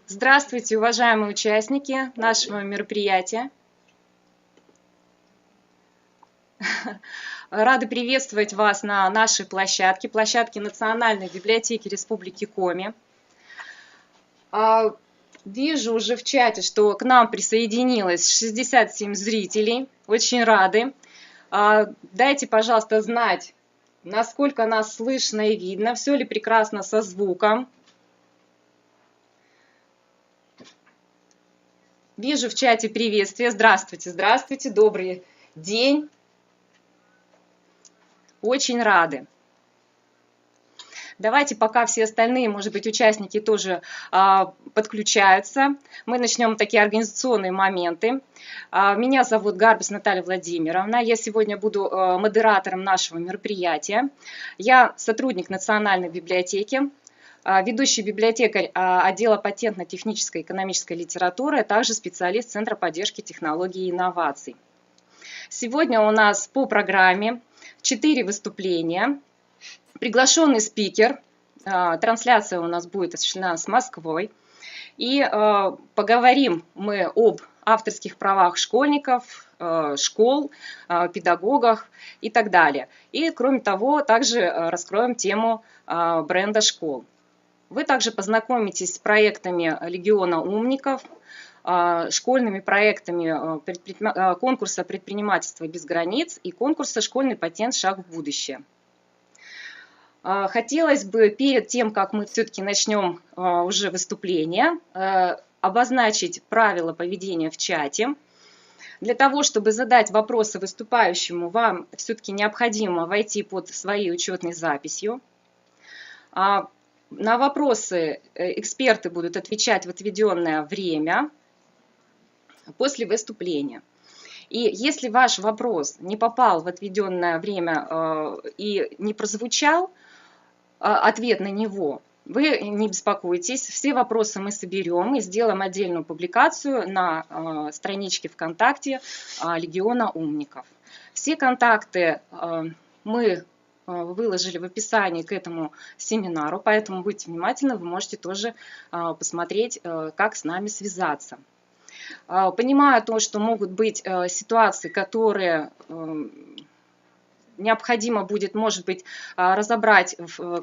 Здравствуйте, уважаемые участники нашего мероприятия. Рады приветствовать вас на нашей площадке Национальной библиотеки Республики Коми. Вижу уже в чате, что к нам присоединилось 67 зрителей. Очень рады. Дайте, пожалуйста, знать, насколько нас слышно и видно, все ли прекрасно со звуком. Вижу в чате приветствие. Здравствуйте, здравствуйте, добрый день. Очень рады. Давайте, пока все остальные, может быть, участники тоже подключаются, мы начнем такие организационные моменты. Меня зовут Гарбус Наталья Владимировна. Я сегодня буду модератором нашего мероприятия. Я сотрудник Национальной библиотеки, ведущий библиотекарь отдела патентно-технической и экономической литературы, а также специалист Центра поддержки технологий и инноваций. Сегодня у нас по программе 4 выступления. Приглашенный спикер, трансляция у нас будет осуществлена с Москвой. И поговорим мы об авторских правах школьников, школ, педагогах и так далее. И кроме того, также раскроем тему бренда школ. Вы также познакомитесь с проектами Легиона умников, школьными проектами конкурса «Предпринимательство без границ» и конкурса «Школьный патент. Шаг в будущее». Хотелось бы перед тем, как мы все-таки начнем уже выступление, обозначить правила поведения в чате. Для того, чтобы задать вопросы выступающему, вам все-таки необходимо войти под своей учетной записью. На вопросы эксперты будут отвечать в отведенное время после выступления. И если ваш вопрос не попал в отведенное время и не прозвучал ответ на него, вы не беспокойтесь, все вопросы мы соберем и сделаем отдельную публикацию на страничке ВКонтакте Легиона умников. Все контакты мы выложили в описании к этому семинару, поэтому будьте внимательны, вы можете тоже посмотреть, как с нами связаться. Понимаю то, что могут быть ситуации, которые необходимо будет, может быть, разобрать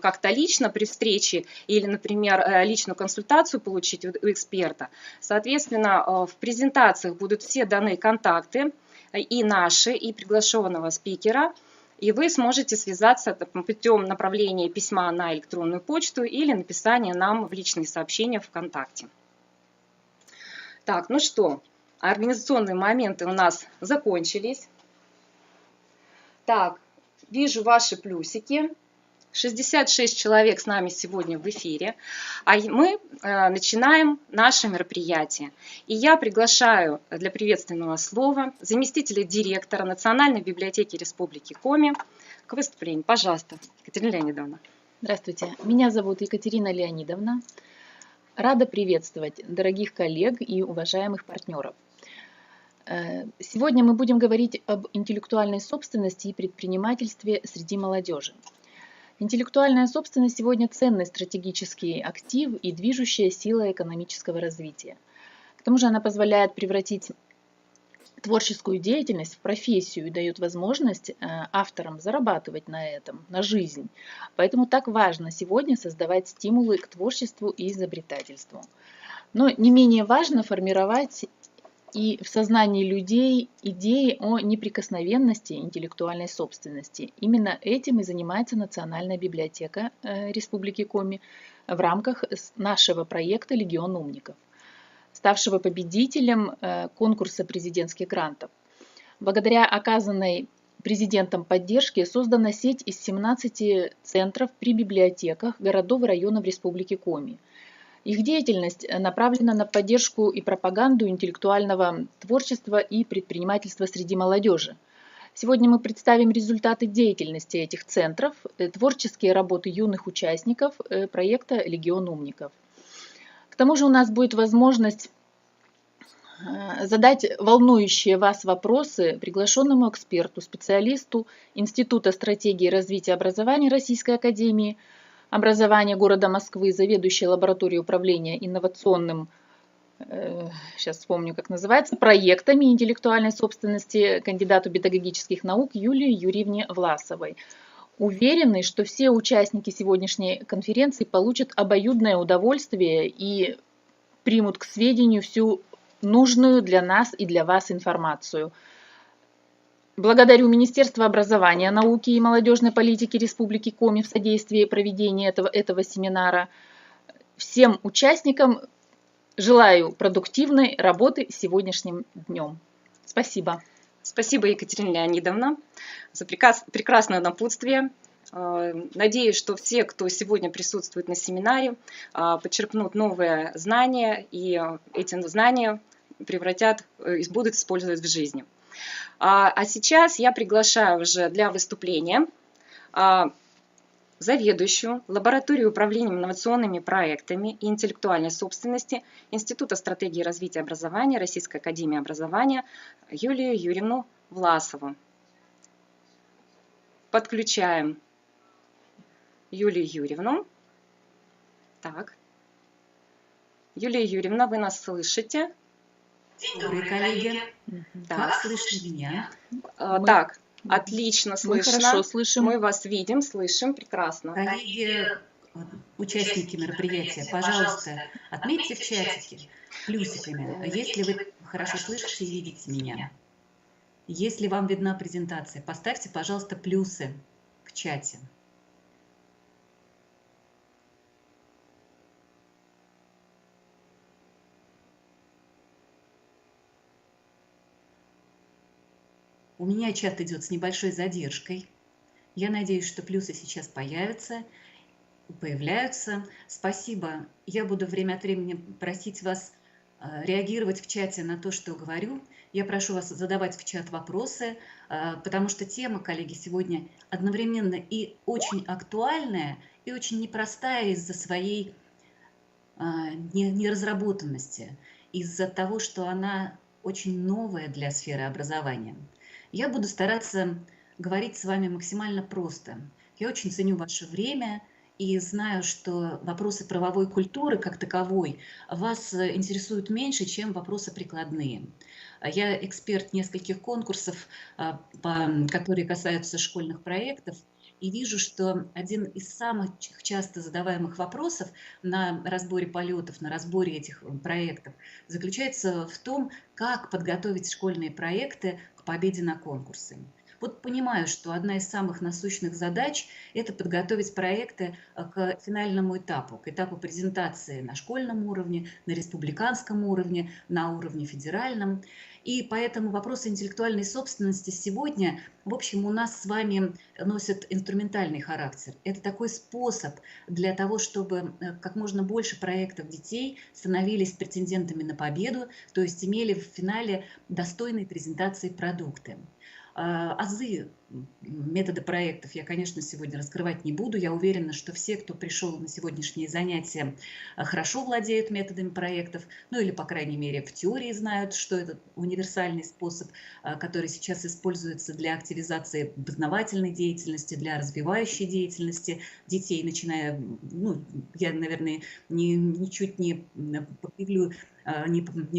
как-то лично при встрече или, например, личную консультацию получить у эксперта. Соответственно, в презентациях будут все даны контакты и наши, и приглашенного спикера, и вы сможете связаться путем направления письма на электронную почту или написания нам в личные сообщения ВКонтакте. Так, ну что, организационные моменты у нас закончились. Так, вижу ваши плюсики. 66 человек с нами сегодня в эфире, а мы начинаем наше мероприятие. И я приглашаю для приветственного слова заместителя директора Национальной библиотеки Республики Коми к выступлению. Пожалуйста, Екатерина Леонидовна. Здравствуйте, меня зовут Екатерина Леонидовна. Рада приветствовать дорогих коллег и уважаемых партнеров. Сегодня мы будем говорить об интеллектуальной собственности и предпринимательстве среди молодежи. Интеллектуальная собственность сегодня ценный стратегический актив и движущая сила экономического развития. К тому же она позволяет превратить творческую деятельность в профессию и дает возможность авторам зарабатывать на этом, на жизнь. Поэтому так важно сегодня создавать стимулы к творчеству и изобретательству. Но не менее важно формировать и в сознании людей идеи о неприкосновенности интеллектуальной собственности. Именно этим и занимается Национальная библиотека Республики Коми в рамках нашего проекта «Легион умников», ставшего победителем конкурса президентских грантов. Благодаря оказанной президентом поддержке создана сеть из 17 центров при библиотеках городов и районов Республики Коми. Их деятельность направлена на поддержку и пропаганду интеллектуального творчества и предпринимательства среди молодежи. Сегодня мы представим результаты деятельности этих центров, творческие работы юных участников проекта «Легион умников». К тому же у нас будет возможность задать волнующие вас вопросы приглашенному эксперту, специалисту Института стратегии и развития образования Российской академии образования города Москвы, заведующей лабораторией управления инновационным, сейчас вспомню, как называется, проектами интеллектуальной собственности кандидату педагогических наук Юлии Юрьевне Власовой. Уверены, что все участники сегодняшней конференции получат обоюдное удовольствие и примут к сведению всю нужную для нас и для вас информацию. Благодарю Министерство образования, науки и молодежной политики Республики Коми в содействии проведения этого семинара. Всем участникам желаю продуктивной работы сегодняшним днем. Спасибо. Спасибо, Екатерина Леонидовна, за прекрасное напутствие. Надеюсь, что все, кто сегодня присутствует на семинаре, подчеркнут новые знания и эти знания превратят и будут использовать в жизни. А сейчас я приглашаю уже для выступления заведующую лабораторией управления инновационными проектами и интеллектуальной собственности Института стратегии и развития образования Российской академии образования Юлию Юрьевну Власову. Подключаем Юлию Юрьевну. Так. Юлия Юрьевна, вы нас слышите? День добрый, коллеги. Так. Как слышно меня? Так, отлично слышно. Мы хорошо слышим. Мы вас видим, слышим, прекрасно. Коллеги, участники мероприятия, пожалуйста, отметьте в чатике плюсиками, если вы хорошо слышите и видите меня. Если вам видна презентация, поставьте, пожалуйста, плюсы в чате. У меня чат идет с небольшой задержкой. Я надеюсь, что плюсы сейчас появятся. Спасибо. Я буду время от времени просить вас реагировать в чате на то, что говорю. Я прошу вас задавать в чат вопросы, потому что тема, коллеги, сегодня одновременно и очень актуальная, и очень непростая из-за своей неразработанности, из-за того, что она очень новая для сферы образования. Я буду стараться говорить с вами максимально просто. Я очень ценю ваше время и знаю, что вопросы правовой культуры как таковой вас интересуют меньше, чем вопросы прикладные. Я эксперт нескольких конкурсов, которые касаются школьных проектов, и вижу, что один из самых часто задаваемых вопросов на разборе полетов, на разборе этих проектов заключается в том, как подготовить школьные проекты к победе на конкурсе. Вот понимаю, что одна из самых насущных задач – это подготовить проекты к финальному этапу, к этапу презентации на школьном уровне, на республиканском уровне, на уровне федеральном. И поэтому вопросы интеллектуальной собственности сегодня, в общем, у нас с вами носят инструментальный характер. Это такой способ для того, чтобы как можно больше проектов детей становились претендентами на победу, то есть имели в финале достойной презентации продукты. Азы метода проектов я, конечно, сегодня раскрывать не буду. Я уверена, что все, кто пришел на сегодняшние занятия, хорошо владеют методами проектов, ну или, по крайней мере, в теории знают, что это универсальный способ, который сейчас используется для активизации познавательной деятельности, для развивающей деятельности детей, начиная, ну, я, наверное, ничуть не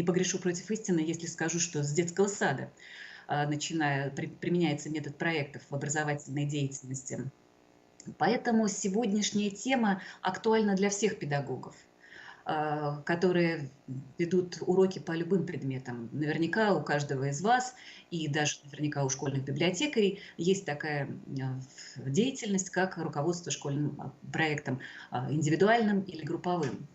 погрешу против истины, если скажу, что с детского сада применяется метод проектов в образовательной деятельности. Поэтому сегодняшняя тема актуальна для всех педагогов, которые ведут уроки по любым предметам. Наверняка у каждого из вас, и даже наверняка у школьных библиотекарей, есть такая деятельность, как руководство школьным проектом, индивидуальным или групповым.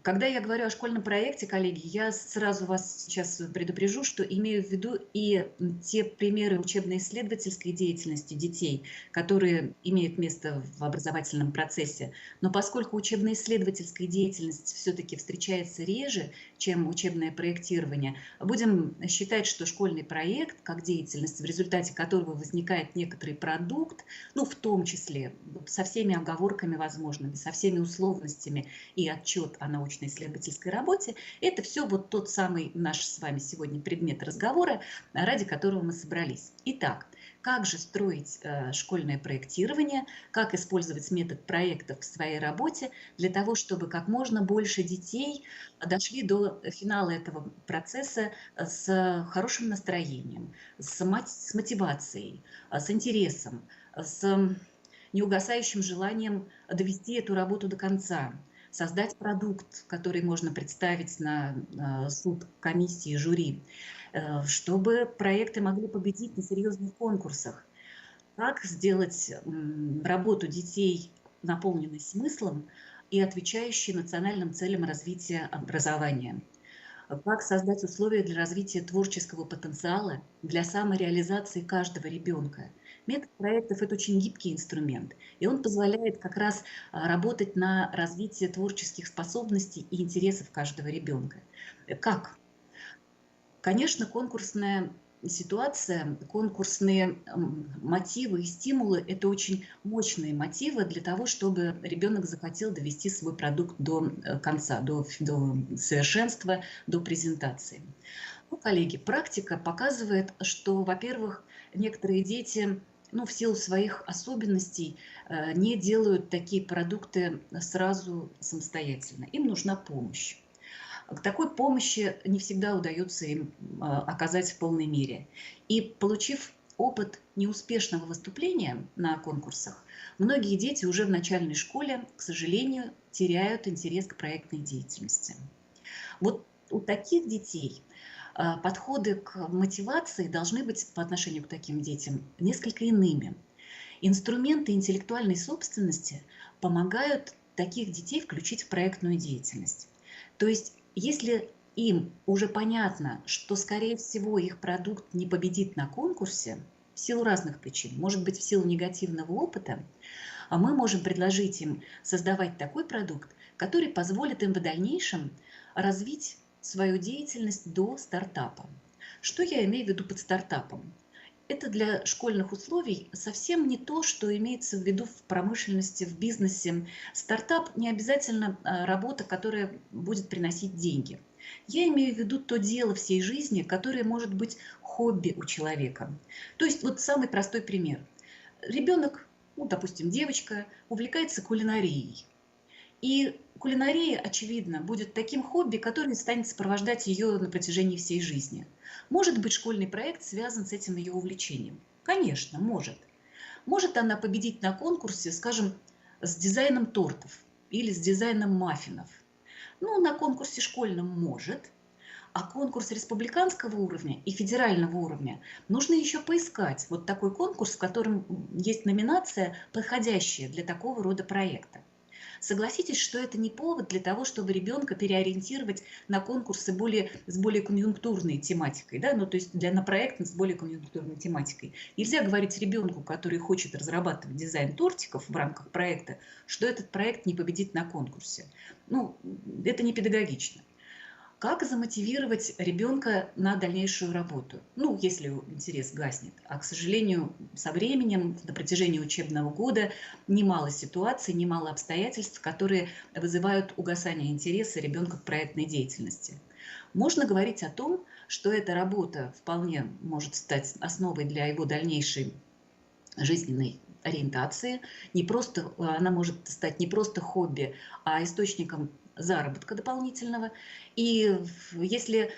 Когда я говорю о школьном проекте, коллеги, я сразу вас сейчас предупрежу, что имею в виду и те примеры учебно-исследовательской деятельности детей, которые имеют место в образовательном процессе. Но поскольку учебно-исследовательская деятельность все-таки встречается реже, чем учебное проектирование, будем считать, что школьный проект, как деятельность, в результате которого возникает некоторый продукт, ну, в том числе, со всеми оговорками возможными, со всеми условностями и отчет о научно-исследовательской работе, это все вот тот самый наш с вами сегодня предмет разговора, ради которого мы собрались. Итак, как же строить школьное проектирование, как использовать метод проектов в своей работе для того, чтобы как можно больше детей дошли до финала этого процесса с хорошим настроением, с мотивацией, с интересом, с неугасающим желанием довести эту работу до конца, создать продукт, который можно представить на суд комиссии, жюри, чтобы проекты могли победить на серьезных конкурсах. Как сделать работу детей наполненной смыслом и отвечающей национальным целям развития образования. Как создать условия для развития творческого потенциала, для самореализации каждого ребенка. Метод проектов – это очень гибкий инструмент, и он позволяет как раз работать на развитие творческих способностей и интересов каждого ребенка. Как? Конечно, конкурсная ситуация, конкурсные мотивы и стимулы – это очень мощные мотивы для того, чтобы ребенок захотел довести свой продукт до конца, до совершенства, до презентации. Ну, коллеги, практика показывает, что, во-первых, некоторые дети, в силу своих особенностей, не делают такие продукты сразу самостоятельно. Им нужна помощь. К такой помощи не всегда удается им оказать в полной мере. И получив опыт неуспешного выступления на конкурсах, многие дети уже в начальной школе, к сожалению, теряют интерес к проектной деятельности. Вот у таких детей подходы к мотивации должны быть по отношению к таким детям несколько иными. Инструменты интеллектуальной собственности помогают таких детей включить в проектную деятельность. То есть, если им уже понятно, что, скорее всего, их продукт не победит на конкурсе, в силу разных причин, может быть, в силу негативного опыта, а мы можем предложить им создавать такой продукт, который позволит им в дальнейшем развить свою деятельность до стартапа. Что я имею в виду под стартапом? Это для школьных условий совсем не то, что имеется в виду в промышленности, в бизнесе. Стартап не обязательно работа, которая будет приносить деньги. Я имею в виду то дело всей жизни, которое может быть хобби у человека. То есть вот самый простой пример. Ребенок, допустим, девочка, увлекается кулинарией. И кулинария, очевидно, будет таким хобби, который станет сопровождать ее на протяжении всей жизни. Может быть, школьный проект связан с этим ее увлечением? Конечно, может. Может она победить на конкурсе, скажем, с дизайном тортов или с дизайном маффинов? На конкурсе школьном может, а конкурс республиканского уровня и федерального уровня нужно еще поискать. Вот такой конкурс, в котором есть номинация, подходящая для такого рода проекта. Согласитесь, что это не повод для того, чтобы ребенка переориентировать на конкурсы с более конъюнктурной тематикой, да? То есть на проект с более конъюнктурной тематикой. Нельзя говорить ребенку, который хочет разрабатывать дизайн тортиков в рамках проекта, что этот проект не победит на конкурсе. Это не педагогично. Как замотивировать ребенка на дальнейшую работу? Если интерес гаснет. А, к сожалению, со временем, на протяжении учебного года, немало ситуаций, немало обстоятельств, которые вызывают угасание интереса ребенка к проектной деятельности. Можно говорить о том, что эта работа вполне может стать основой для его дальнейшей жизненной ориентации. Она может стать не просто хобби, а источником заработка дополнительного. И если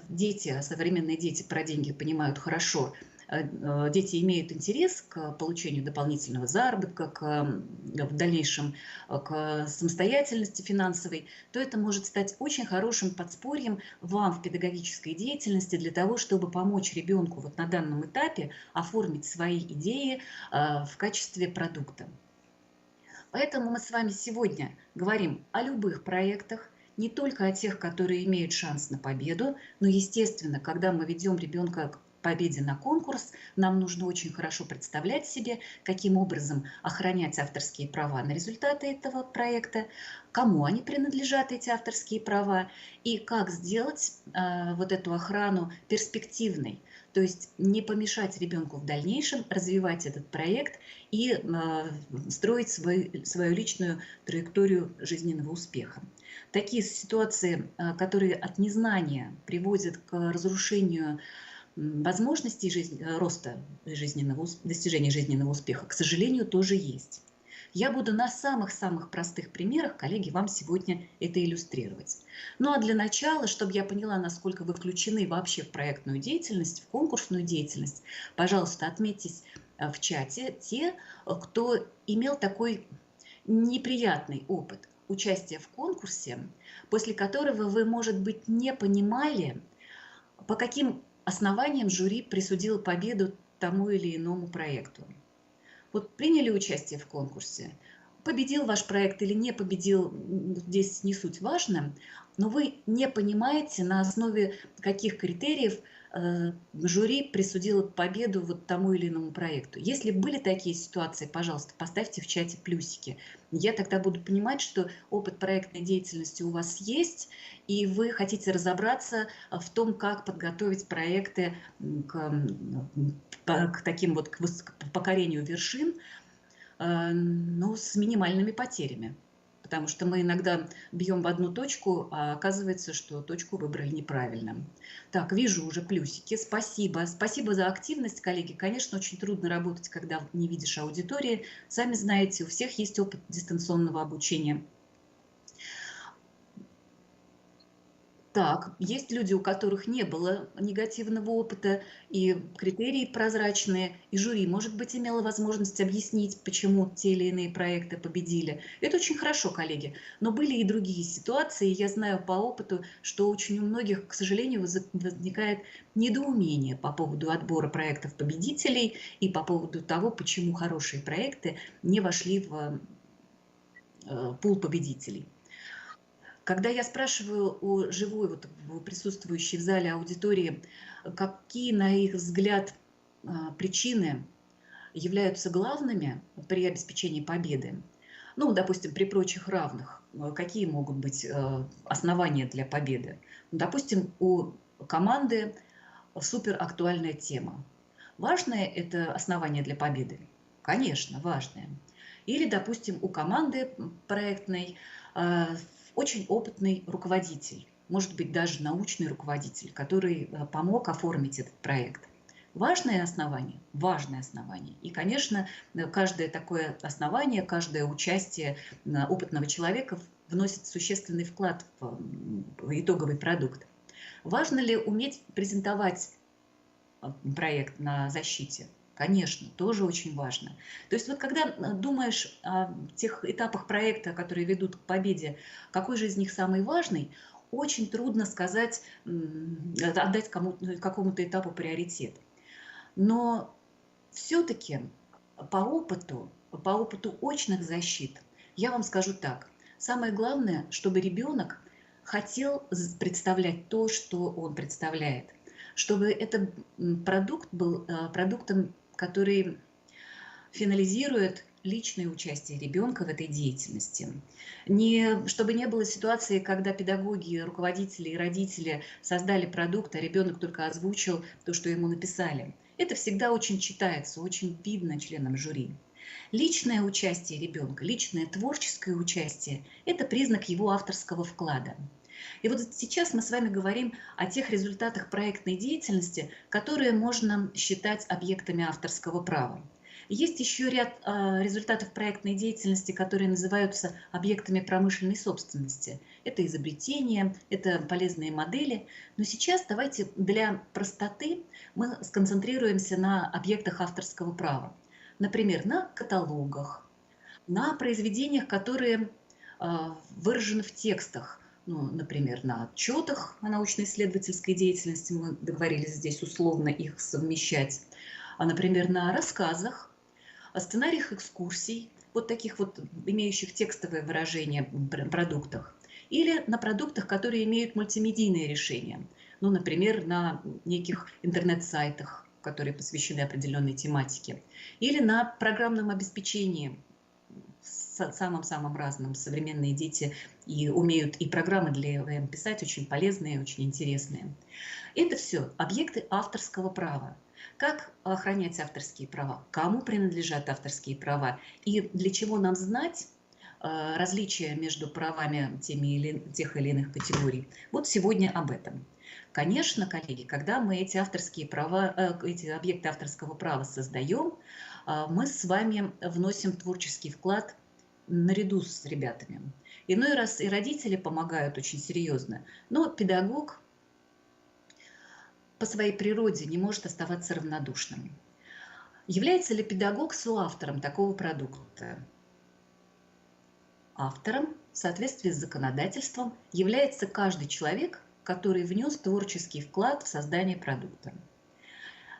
дети, современные дети про деньги понимают хорошо, дети имеют интерес к получению дополнительного заработка, в дальнейшем к самостоятельности финансовой, то это может стать очень хорошим подспорьем вам в педагогической деятельности для того, чтобы помочь ребенку вот на данном этапе оформить свои идеи в качестве продукта. Поэтому мы с вами сегодня говорим о любых проектах, не только о тех, которые имеют шанс на победу, но, естественно, когда мы ведем ребенка к победе на конкурс, нам нужно очень хорошо представлять себе, каким образом охранять авторские права на результаты этого проекта, кому они принадлежат, эти авторские права, и как сделать вот эту охрану перспективной, то есть не помешать ребенку в дальнейшем развивать этот проект и строить свою личную траекторию жизненного успеха. Такие ситуации, которые от незнания приводят к разрушению возможностей роста достижения жизненного успеха, к сожалению, тоже есть. Я буду на самых-самых простых примерах, коллеги, вам сегодня это иллюстрировать. Ну а для начала, чтобы я поняла, насколько вы включены вообще в проектную деятельность, в конкурсную деятельность, пожалуйста, отметьтесь в чате те, кто имел такой неприятный опыт участия в конкурсе, после которого вы, может быть, не понимали, по каким основаниям жюри присудило победу тому или иному проекту. Вот приняли участие в конкурсе, победил ваш проект или не победил, здесь не суть важно, но вы не понимаете, на основе каких критериев жюри присудило победу вот тому или иному проекту. Если были такие ситуации, пожалуйста, поставьте в чате плюсики. Я тогда буду понимать, что опыт проектной деятельности у вас есть, и вы хотите разобраться в том, как подготовить проекты к таким вот к покорению вершин, но с минимальными потерями. Потому что мы иногда бьем в одну точку, а оказывается, что точку выбрали неправильно. Так, вижу уже плюсики. Спасибо. Спасибо за активность, коллеги. Конечно, очень трудно работать, когда не видишь аудитории. Сами знаете, у всех есть опыт дистанционного обучения. Так, есть люди, у которых не было негативного опыта, и критерии прозрачные, и жюри, может быть, имело возможность объяснить, почему те или иные проекты победили. Это очень хорошо, коллеги. Но были и другие ситуации, я знаю по опыту, что очень у многих, к сожалению, возникает недоумение по поводу отбора проектов-победителей и по поводу того, почему хорошие проекты не вошли в пул победителей. Когда я спрашиваю у живой, вот, присутствующей в зале аудитории, какие, на их взгляд, причины являются главными при обеспечении победы, ну, допустим, при прочих равных, какие могут быть основания для победы? Допустим, у команды супер актуальная тема. Важное это основание для победы? Конечно, важное. Или, допустим, у команды проектной очень опытный руководитель, может быть, даже научный руководитель, который помог оформить этот проект. Важное основание? Важное основание. И, конечно, каждое такое основание, каждое участие опытного человека вносит существенный вклад в итоговый продукт. Важно ли уметь презентовать проект на защите? Конечно, тоже очень важно. То есть вот когда думаешь о тех этапах проекта, которые ведут к победе, какой же из них самый важный, очень трудно сказать, отдать какому-то этапу приоритет. Но все-таки по опыту очных защит, я вам скажу так. Самое главное, чтобы ребенок хотел представлять то, что он представляет. Чтобы этот продукт был продуктом, который финализирует личное участие ребенка в этой деятельности. Чтобы не было ситуации, когда педагоги, руководители и родители создали продукт, а ребенок только озвучил то, что ему написали. Это всегда очень читается, очень видно членам жюри. Личное участие ребенка, личное творческое участие – это признак его авторского вклада. И вот сейчас мы с вами говорим о тех результатах проектной деятельности, которые можно считать объектами авторского права. Есть еще ряд результатов проектной деятельности, которые называются объектами промышленной собственности. Это изобретения, это полезные модели. Но сейчас давайте для простоты мы сконцентрируемся на объектах авторского права. Например, на каталогах, на произведениях, которые выражены в текстах. Ну, например, на отчетах о научно-исследовательской деятельности, мы договорились здесь условно их совмещать, например, на рассказах, о сценариях экскурсий, вот таких вот имеющих текстовое выражение продуктах, или на продуктах, которые имеют мультимедийные решения, ну, например, на неких интернет-сайтах, которые посвящены определенной тематике, или на программном обеспечении, самым-самым разным. Современные дети и умеют и программы для ЭВМ писать очень полезные, очень интересные. Это все объекты авторского права. Как охранять авторские права? Кому принадлежат авторские права? И для чего нам знать различия между правами тех или иных категорий? Вот сегодня об этом. Конечно, коллеги, когда мы эти авторские права, эти объекты авторского права создаем, мы с вами вносим творческий вклад наряду с ребятами. Иной раз и родители помогают очень серьезно, но педагог по своей природе не может оставаться равнодушным. Является ли педагог соавтором такого продукта? Автором в соответствии с законодательством является каждый человек, который внес творческий вклад в создание продукта.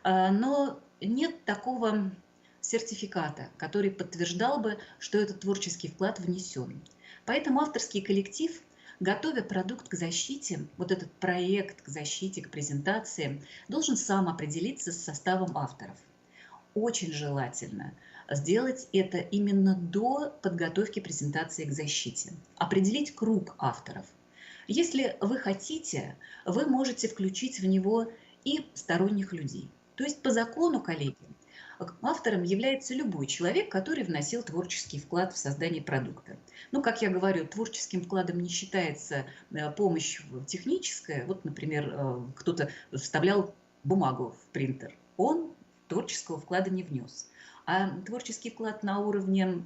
Но нет такого сертификата, который подтверждал бы, что этот творческий вклад внесен. Поэтому авторский коллектив, готовя продукт к защите, вот этот проект к защите, к презентации, должен сам определиться с составом авторов. Очень желательно сделать это именно до подготовки презентации к защите. Определить круг авторов. Если вы хотите, вы можете включить в него и сторонних людей. То есть по закону, коллеги, автором является любой человек, который вносил творческий вклад в создание продукта. Ну, как я говорю, творческим вкладом не считается помощь техническая. Вот, например, кто-то вставлял бумагу в принтер. Он творческого вклада не внес. А творческий вклад на уровне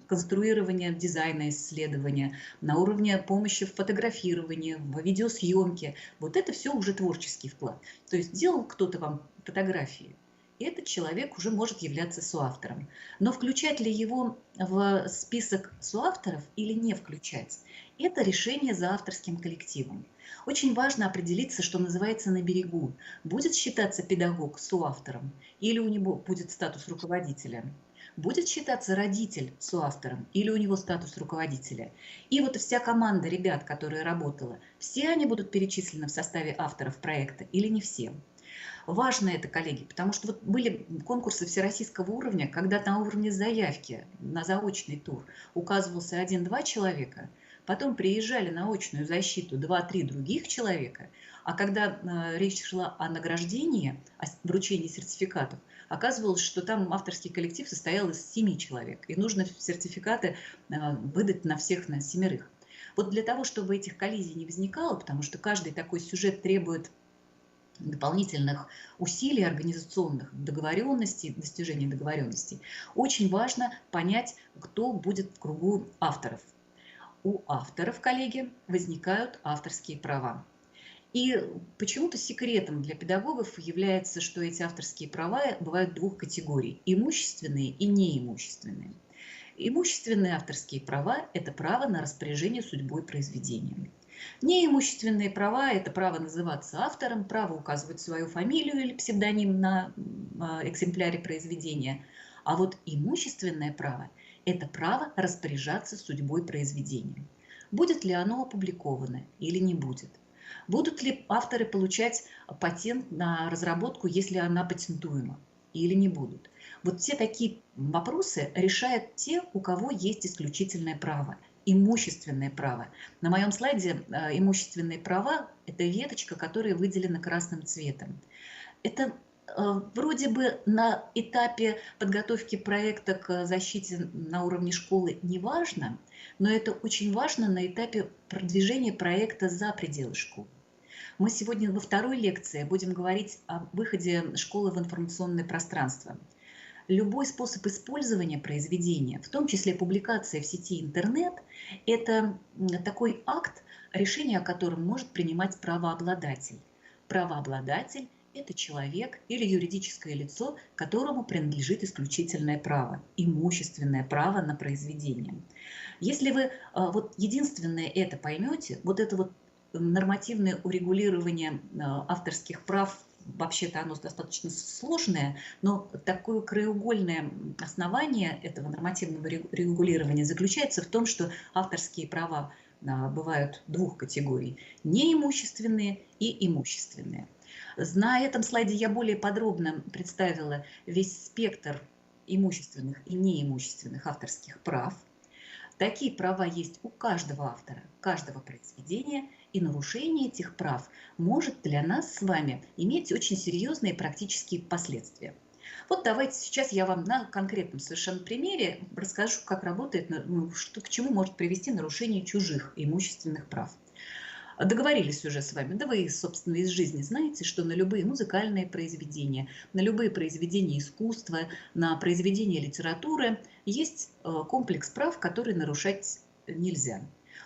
конструирования дизайна, исследования, на уровне помощи в фотографировании, в видеосъемке, вот это все уже творческий вклад. То есть делал кто-то вам фотографии, и этот человек уже может являться соавтором. Но включать ли его в список соавторов или не включать, это решение за авторским коллективом. Очень важно определиться, что называется, на берегу. Будет считаться педагог соавтором или у него будет статус руководителя? Будет считаться родитель соавтором или у него статус руководителя? И вот вся команда ребят, которая работала, все они будут перечислены в составе авторов проекта или не все? Важно это, коллеги, потому что вот были конкурсы всероссийского уровня, когда на уровне заявки на заочный тур указывался 1-2 человека, потом приезжали на очную защиту 2-3 других человека, а когда речь шла о награждении, о вручении сертификатов, оказывалось, что там авторский коллектив состоял из 7 человек, и нужно сертификаты выдать на всех, на 7. Вот для того, чтобы этих коллизий не возникало, потому что каждый такой сюжет требует дополнительных усилий организационных, договоренностей, достижения договоренностей, очень важно понять, кто будет в кругу авторов. У авторов, коллеги, возникают авторские права. И почему-то секретом для педагогов является, что эти авторские права бывают 2 категорий – имущественные и неимущественные. Имущественные авторские права – это право на распоряжение судьбой произведения. Неимущественные права – это право называться автором, право указывать свою фамилию или псевдоним на экземпляре произведения. А вот имущественное право – это право распоряжаться судьбой произведения. Будет ли оно опубликовано или не будет? Будут ли авторы получать патент на разработку, если она патентуема, или не будут? Вот все такие вопросы решают те, у кого есть исключительное право. Имущественное право. На моем слайде имущественные права – это веточка, которая выделена красным цветом. Это вроде бы на этапе подготовки проекта к защите на уровне школы не важно, но это очень важно на этапе продвижения проекта за пределы школы. Мы сегодня во 2-й лекции будем говорить о выходе школы в информационное пространство. Любой способ использования произведения, в том числе публикация в сети интернет, это такой акт, решение о котором может принимать правообладатель. Правообладатель – это человек или юридическое лицо, которому принадлежит исключительное право, имущественное право на произведение. Если вы вот единственное это поймете, вот это вот нормативное урегулирование авторских прав, вообще-то оно достаточно сложное, но такое краеугольное основание этого нормативного регулирования заключается в том, что авторские права бывают 2 категорий – неимущественные и имущественные. На этом слайде я более подробно представила весь спектр имущественных и неимущественных авторских прав. Такие права есть у каждого автора, каждого произведения, и нарушение этих прав может для нас с вами иметь очень серьезные практические последствия. Вот давайте сейчас я вам на конкретном совершенно примере расскажу, как работает, к чему может привести нарушение чужих имущественных прав. договорились уже с вами, да вы, собственно, из жизни знаете, что на любые музыкальные произведения, на любые произведения искусства, на произведения литературы есть комплекс прав, которые нарушать нельзя.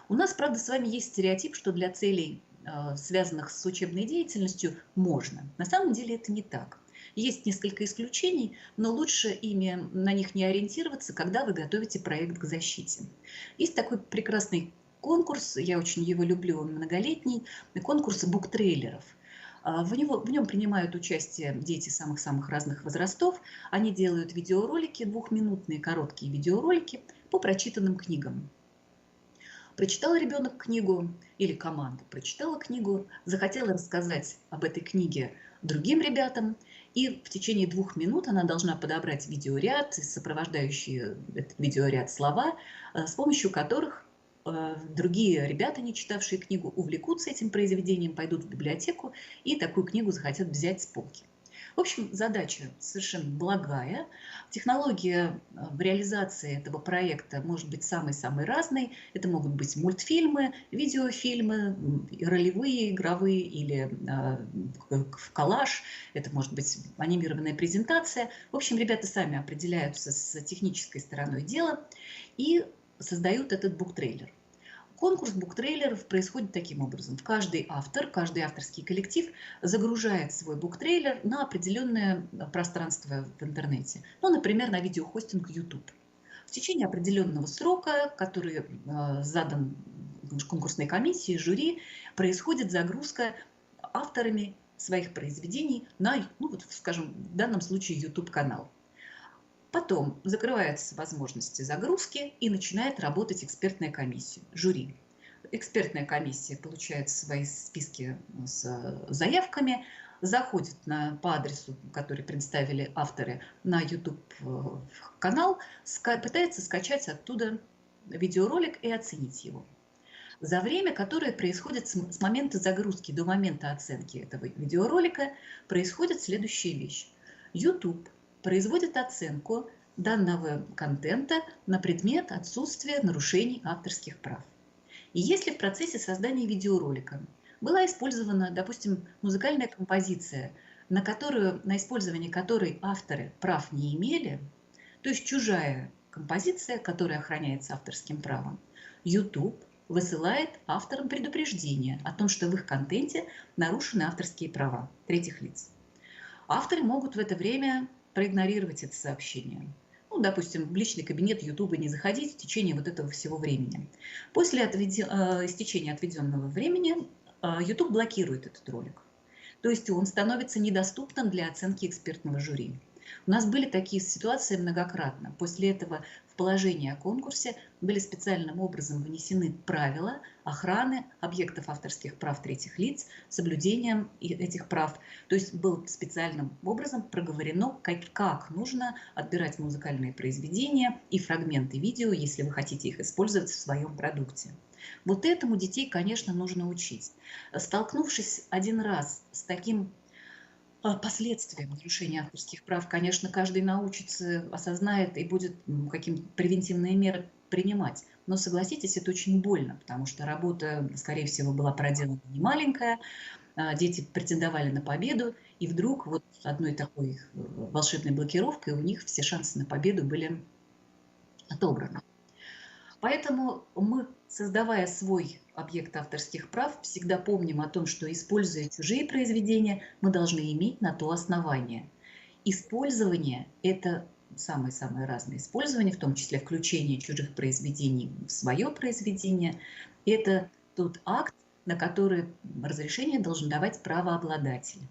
У нас, правда, с вами есть стереотип, что для целей, связанных с учебной деятельностью, можно. На самом деле это не так. Есть несколько исключений, но лучше на них не ориентироваться, когда вы готовите проект к защите. Есть такой прекрасный конкурс, я очень его люблю, он многолетний, конкурс буктрейлеров. В нем принимают участие дети самых-самых разных возрастов. Они делают видеоролики, двухминутные короткие видеоролики по прочитанным книгам. Прочитал ребенок книгу или команда прочитала книгу, захотела рассказать об этой книге другим ребятам, и в течение 2 минут она должна подобрать видеоряд, сопровождающие этот видеоряд слова, с помощью которых другие ребята, не читавшие книгу, увлекутся этим произведением, пойдут в библиотеку и такую книгу захотят взять с полки. В общем, задача совершенно благая. Технология в реализации этого проекта может быть самой-самой разной. Это могут быть мультфильмы, видеофильмы, ролевые, игровые или коллаж. Это может быть анимированная презентация. В общем, ребята сами определяются с технической стороной дела и создают этот буктрейлер. Конкурс буктрейлеров происходит таким образом. Каждый автор, каждый авторский коллектив загружает свой буктрейлер на определенное пространство в интернете. Ну, например, на видеохостинг YouTube. В течение определенного срока, который задан конкурсной комиссией, жюри, происходит загрузка авторами своих произведений на, ну, вот, скажем, в данном случае YouTube-канал. Потом закрывается возможность загрузки и начинает работать экспертная комиссия, жюри. Экспертная комиссия получает свои списки с заявками, заходит по адресу, который представили авторы, на YouTube-канал, пытается скачать оттуда видеоролик и оценить его. За время, которое происходит с момента загрузки до момента оценки этого видеоролика, происходит следующая вещь. YouTube производит оценку данного контента на предмет отсутствия нарушений авторских прав. И если в процессе создания видеоролика была использована, допустим, музыкальная композиция, на использование которой авторы прав не имели, то есть чужая композиция, которая охраняется авторским правом, YouTube высылает авторам предупреждение о том, что в их контенте нарушены авторские права третьих лиц. Авторы могут в это время проигнорировать это сообщение. Ну, допустим, в личный кабинет YouTube не заходить в течение вот этого всего времени. После истечения отведенного времени YouTube блокирует этот ролик. То есть он становится недоступным для оценки экспертного жюри. У нас были такие ситуации многократно. После этого в положении о конкурсе были специальным образом вынесены правила охраны объектов авторских прав третьих лиц, соблюдением этих прав. То есть было специальным образом проговорено, как нужно отбирать музыкальные произведения и фрагменты видео, если вы хотите их использовать в своем продукте. Вот этому детей, конечно, нужно учить. Столкнувшись один раз с таким последствиям нарушения авторских прав, конечно, каждый научится, осознает и будет какие-то превентивные меры принимать. Но согласитесь, это очень больно, потому что работа, скорее всего, была проделана не маленькая, дети претендовали на победу, и вдруг вот одной такой волшебной блокировкой у них все шансы на победу были отобраны. Поэтому мы, создавая свой объект авторских прав, всегда помним о том, что, используя чужие произведения, мы должны иметь на то основание. Использование – это самое-самое разное использование, в том числе включение чужих произведений в свое произведение. Это тот акт, на который разрешение должен давать правообладатель.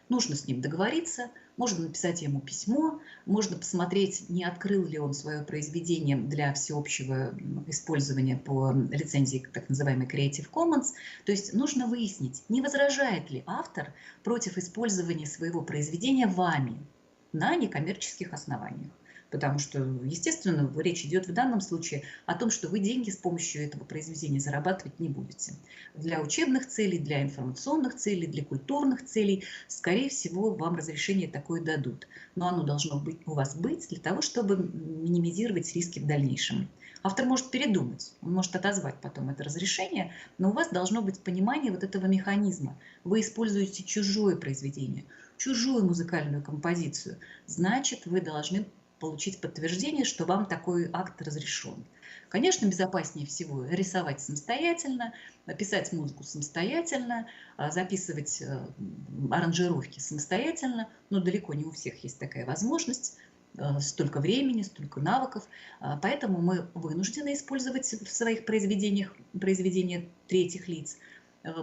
Нужно с ним договориться, можно написать ему письмо, можно посмотреть, не открыл ли он свое произведение для всеобщего использования по лицензии так называемой Creative Commons. То есть нужно выяснить, не возражает ли автор против использования своего произведения вами на некоммерческих основаниях. потому что, естественно, речь идет в данном случае о том, что вы деньги с помощью этого произведения зарабатывать не будете. Для учебных целей, для информационных целей, для культурных целей, скорее всего, вам разрешение такое дадут. Но оно должно быть, у вас быть для того, чтобы минимизировать риски в дальнейшем. Автор может передумать, он может отозвать потом это разрешение, но у вас должно быть понимание вот этого механизма. Вы используете чужое произведение, чужую музыкальную композицию, значит, вы должны получить подтверждение, что вам такой акт разрешен. Конечно, безопаснее всего рисовать самостоятельно, писать музыку самостоятельно, записывать аранжировки самостоятельно, но далеко не у всех есть такая возможность, столько времени, столько навыков, поэтому мы вынуждены использовать в своих произведениях произведения третьих лиц.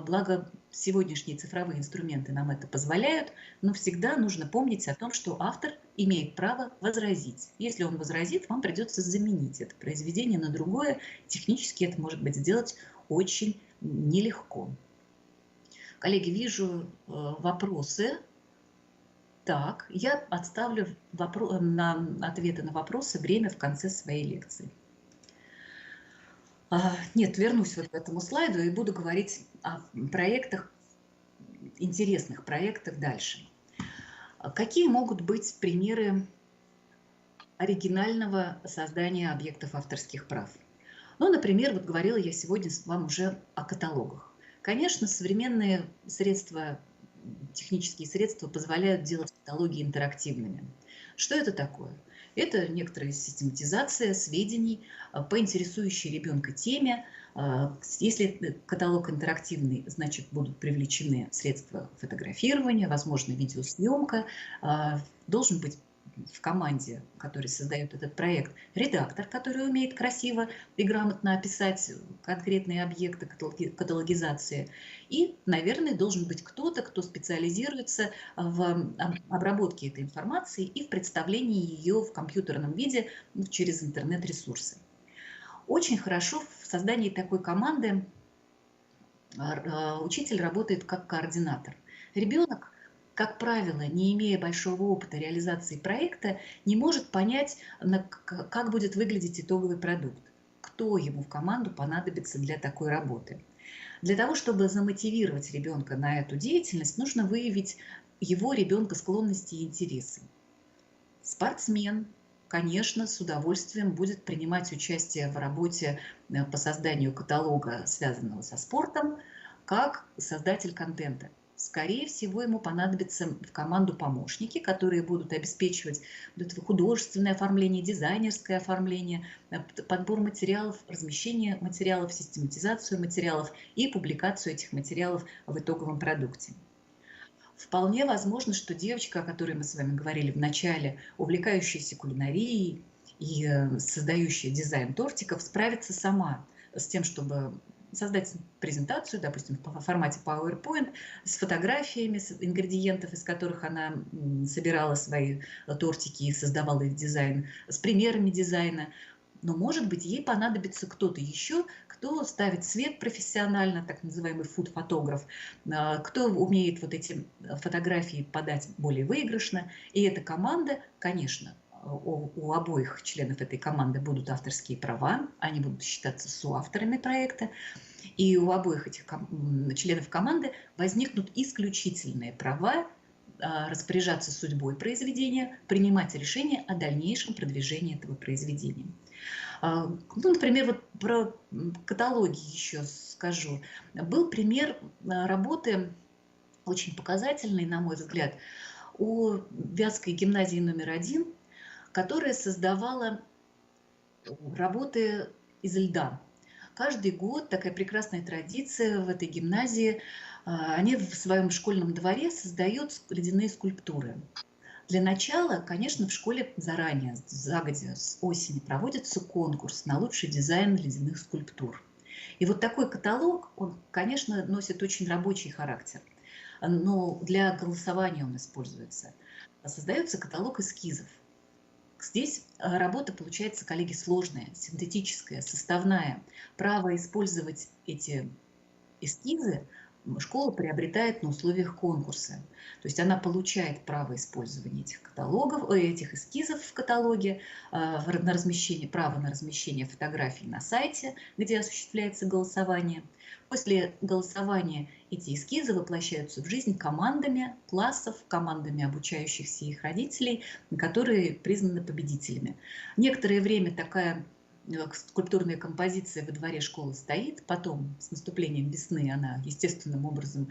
Благо, сегодняшние цифровые инструменты нам это позволяют, но всегда нужно помнить о том, что автор имеет право возразить. Если он возразит, вам придется заменить это произведение на другое. Технически это может быть сделать очень нелегко. Коллеги, вижу вопросы. Так, я отставлю на ответы на вопросы время в конце своей лекции. Нет, вернусь вот к этому слайду и буду говорить о проектах, интересных проектах дальше. Какие могут быть примеры оригинального создания объектов авторских прав? Ну, например, вот говорила я сегодня вам уже о каталогах. Конечно, современные средства, технические средства позволяют делать каталоги интерактивными. Что это такое? Это некоторая систематизация сведений по интересующей ребенка теме. Если каталог интерактивный, значит, будут привлечены средства фотографирования, возможно, видеосъемка. Должен быть в команде, который создает этот проект, редактор, который умеет красиво и грамотно описать конкретные объекты каталогизации. И, наверное, должен быть кто-то, кто специализируется в обработке этой информации и в представлении ее в компьютерном виде через интернет-ресурсы. Очень хорошо в создании такой команды учитель работает как координатор. Ребенок, как правило, не имея большого опыта реализации проекта, не может понять, как будет выглядеть итоговый продукт, кто ему в команду понадобится для такой работы. Для того, чтобы замотивировать ребенка на эту деятельность, нужно выявить его ребенка склонности и интересы. Спортсмен, конечно, с удовольствием будет принимать участие в работе по созданию каталога, связанного со спортом, как создатель контента. Скорее всего, ему понадобятся в команду помощники, которые будут обеспечивать художественное оформление, дизайнерское оформление, подбор материалов, размещение материалов, систематизацию материалов и публикацию этих материалов в итоговом продукте. Вполне возможно, что девочка, о которой мы с вами говорили в начале, увлекающаяся кулинарией и создающая дизайн тортиков, справится сама с тем, чтобы создать презентацию, допустим, в формате PowerPoint, с фотографиями ингредиентов, из которых она собирала свои тортики и создавала их дизайн, с примерами дизайна. Но, может быть, ей понадобится кто-то еще, кто ставит свет профессионально, так называемый фуд-фотограф, кто умеет вот эти фотографии подать более выигрышно. И эта команда, конечно, у обоих членов этой команды будут авторские права, они будут считаться соавторами проекта, и у обоих этих членов команды возникнут исключительные права распоряжаться судьбой произведения, принимать решения о дальнейшем продвижении этого произведения. Ну, например, вот про каталоги еще скажу. Был пример работы, очень показательный, на мой взгляд, у Вятской гимназии номер 1, которая создавала работы из льда. Каждый год такая прекрасная традиция в этой гимназии. Они в своем школьном дворе создают ледяные скульптуры. Для начала, конечно, в школе заранее, загодя, с осени, проводится конкурс на лучший дизайн ледяных скульптур. И вот такой каталог, он, конечно, носит очень рабочий характер, но для голосования он используется. Создается каталог эскизов. Здесь работа получается, коллеги, сложная, синтетическая, составная. Право использовать эти эскизы школа приобретает на условиях конкурса. То есть она получает право использования этих каталогов, этих эскизов в каталоге, на размещение, право на размещение фотографий на сайте, где осуществляется голосование. После голосования эти эскизы воплощаются в жизнь командами классов, командами обучающихся их родителей, которые признаны победителями. Некоторое время такая скульптурная композиция во дворе школы стоит, потом с наступлением весны она естественным образом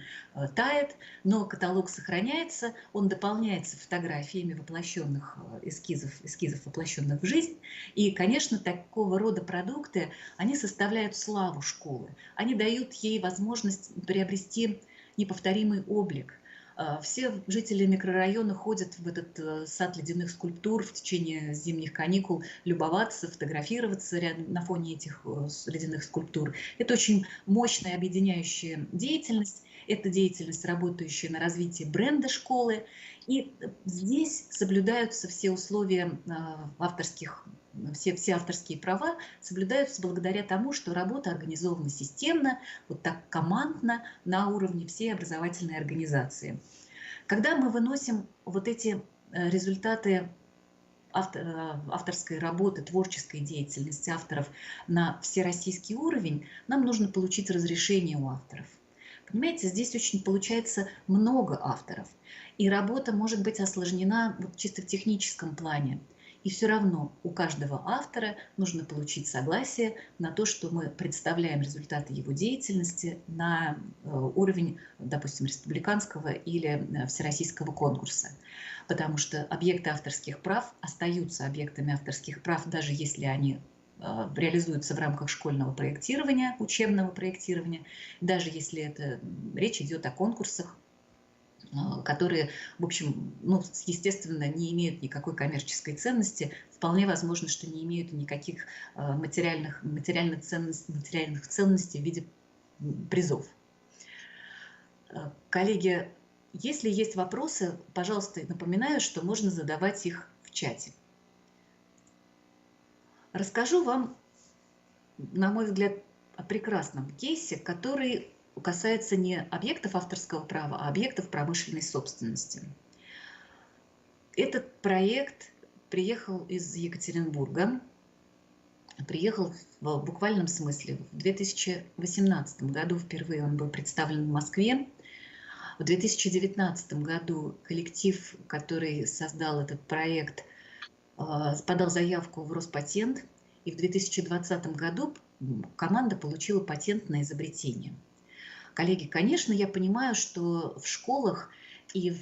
тает, но каталог сохраняется, он дополняется фотографиями воплощенных эскизов, воплощенных в жизнь. И, конечно, такого рода продукты, они составляют славу школы, они дают ей возможность приобрести неповторимый облик. Все жители микрорайона ходят в этот сад ледяных скульптур в течение зимних каникул, любоваться, фотографироваться рядом, на фоне этих ледяных скульптур. Это очень мощная объединяющая деятельность. Это деятельность, работающая на развитие бренда школы. И здесь соблюдаются все условия авторских, все авторские права соблюдаются благодаря тому, что работа организована системно, вот так командно на уровне всей образовательной организации. Когда мы выносим вот эти результаты авторской работы, творческой деятельности авторов на всероссийский уровень, нам нужно получить разрешение у авторов. Понимаете, здесь очень получается много авторов, и работа может быть осложнена вот чисто в техническом плане. И все равно у каждого автора нужно получить согласие на то, что мы представляем результаты его деятельности на уровень, допустим, республиканского или всероссийского конкурса. Потому что объекты авторских прав остаются объектами авторских прав, даже если они реализуются в рамках школьного проектирования, учебного проектирования, даже если речь идет о конкурсах, которые, в общем, естественно, не имеют никакой коммерческой ценности. Вполне возможно, что не имеют никаких материальных ценностей в виде призов. Коллеги, если есть вопросы, пожалуйста, напоминаю, что можно задавать их в чате. Расскажу вам, на мой взгляд, о прекрасном кейсе, который касается не объектов авторского права, а объектов промышленной собственности. Этот проект приехал из Екатеринбурга, приехал в буквальном смысле в 2018 году, впервые он был представлен в Москве. В 2019 году коллектив, который создал этот проект, подал заявку в Роспатент, и в 2020 году команда получила патент на изобретение. Коллеги, конечно, я понимаю, что в школах и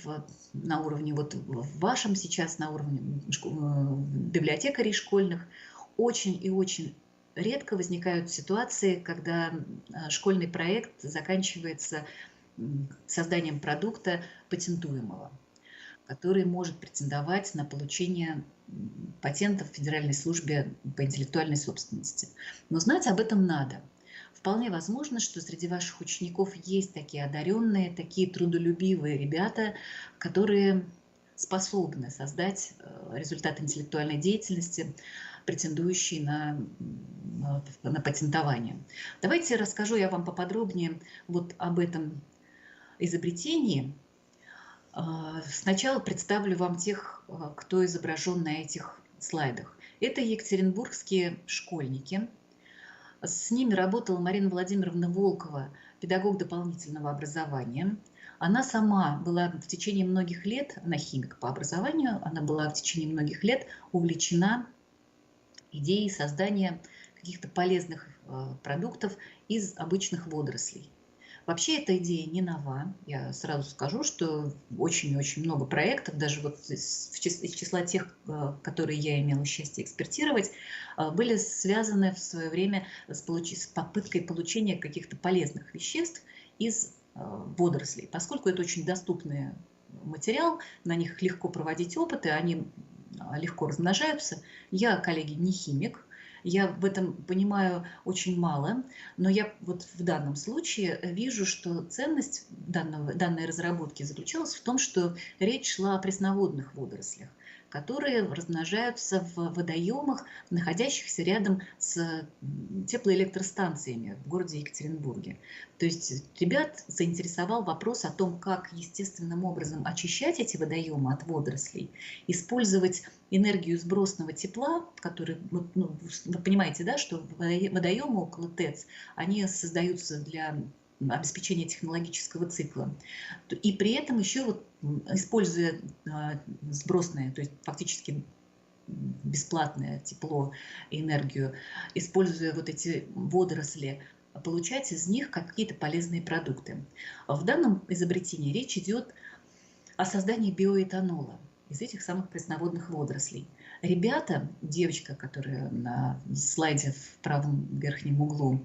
на уровне, вот в вашем сейчас, на уровне библиотекарей школьных, очень и очень редко возникают ситуации, когда школьный проект заканчивается созданием продукта патентуемого, который может претендовать на получение патентов в Федеральной службе по интеллектуальной собственности. Но знать об этом надо. Вполне возможно, что среди ваших учеников есть такие одаренные, такие трудолюбивые ребята, которые способны создать результат интеллектуальной деятельности, претендующий на патентование. Давайте расскажу я вам поподробнее вот об этом изобретении. Сначала представлю вам тех, кто изображен на этих слайдах. Это екатеринбургские школьники. С ними работала Марина Владимировна Волкова, педагог дополнительного образования. Она сама была в течение многих лет, она химик по образованию, она была в течение многих лет увлечена идеей создания каких-то полезных продуктов из обычных водорослей. Вообще эта идея не нова. Я сразу скажу, что очень-очень много проектов, даже вот из числа тех, которые я имела счастье экспертировать, были связаны в свое время с попыткой получения каких-то полезных веществ из водорослей. Поскольку это очень доступный материал, на них легко проводить опыты, они легко размножаются. Я, коллеги, не химик. Я в этом понимаю очень мало, но я вот в данном случае вижу, что ценность данной разработки заключалась в том, что речь шла о пресноводных водорослях. которые размножаются в водоемах, находящихся рядом с теплоэлектростанциями в городе Екатеринбурге. То есть ребят заинтересовал вопрос о том, как естественным образом очищать эти водоемы от водорослей, использовать энергию сбросного тепла, который, ну, вы понимаете, да, что водоемы около ТЭЦ, они создаются для обеспечения технологического цикла. И при этом еще вот, используя сбросное, то есть фактически бесплатное тепло и энергию, используя вот эти водоросли, получать из них какие-то полезные продукты. В данном изобретении речь идет о создании биоэтанола из этих самых пресноводных водорослей. Ребята, девочка, которая на слайде в правом верхнем углу,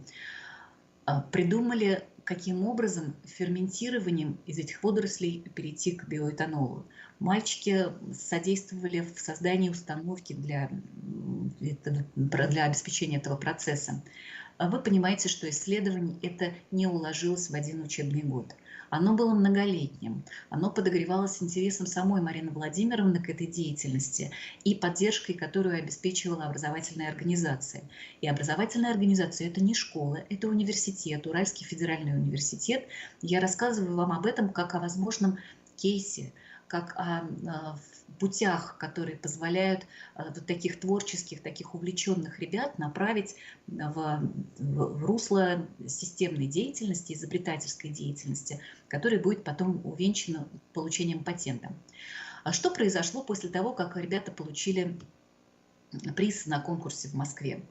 придумали, каким образом ферментированием из этих водорослей перейти к биоэтанолу. Мальчики содействовали в создании установки для обеспечения этого процесса. Вы понимаете, что исследование это не уложилось в один учебный год. Оно было многолетним, оно подогревалось интересом самой Марины Владимировны к этой деятельности и поддержкой, которую обеспечивала образовательная организация. И образовательная организация – это не школа, это университет, Уральский федеральный университет. Я рассказываю вам об этом как о возможном кейсе, как о путях, которые позволяют вот таких творческих, таких увлеченных ребят направить в русло системной деятельности, изобретательской деятельности, которая будет потом увенчана получением патента. А что произошло после того, как ребята получили приз на конкурсе в Москве?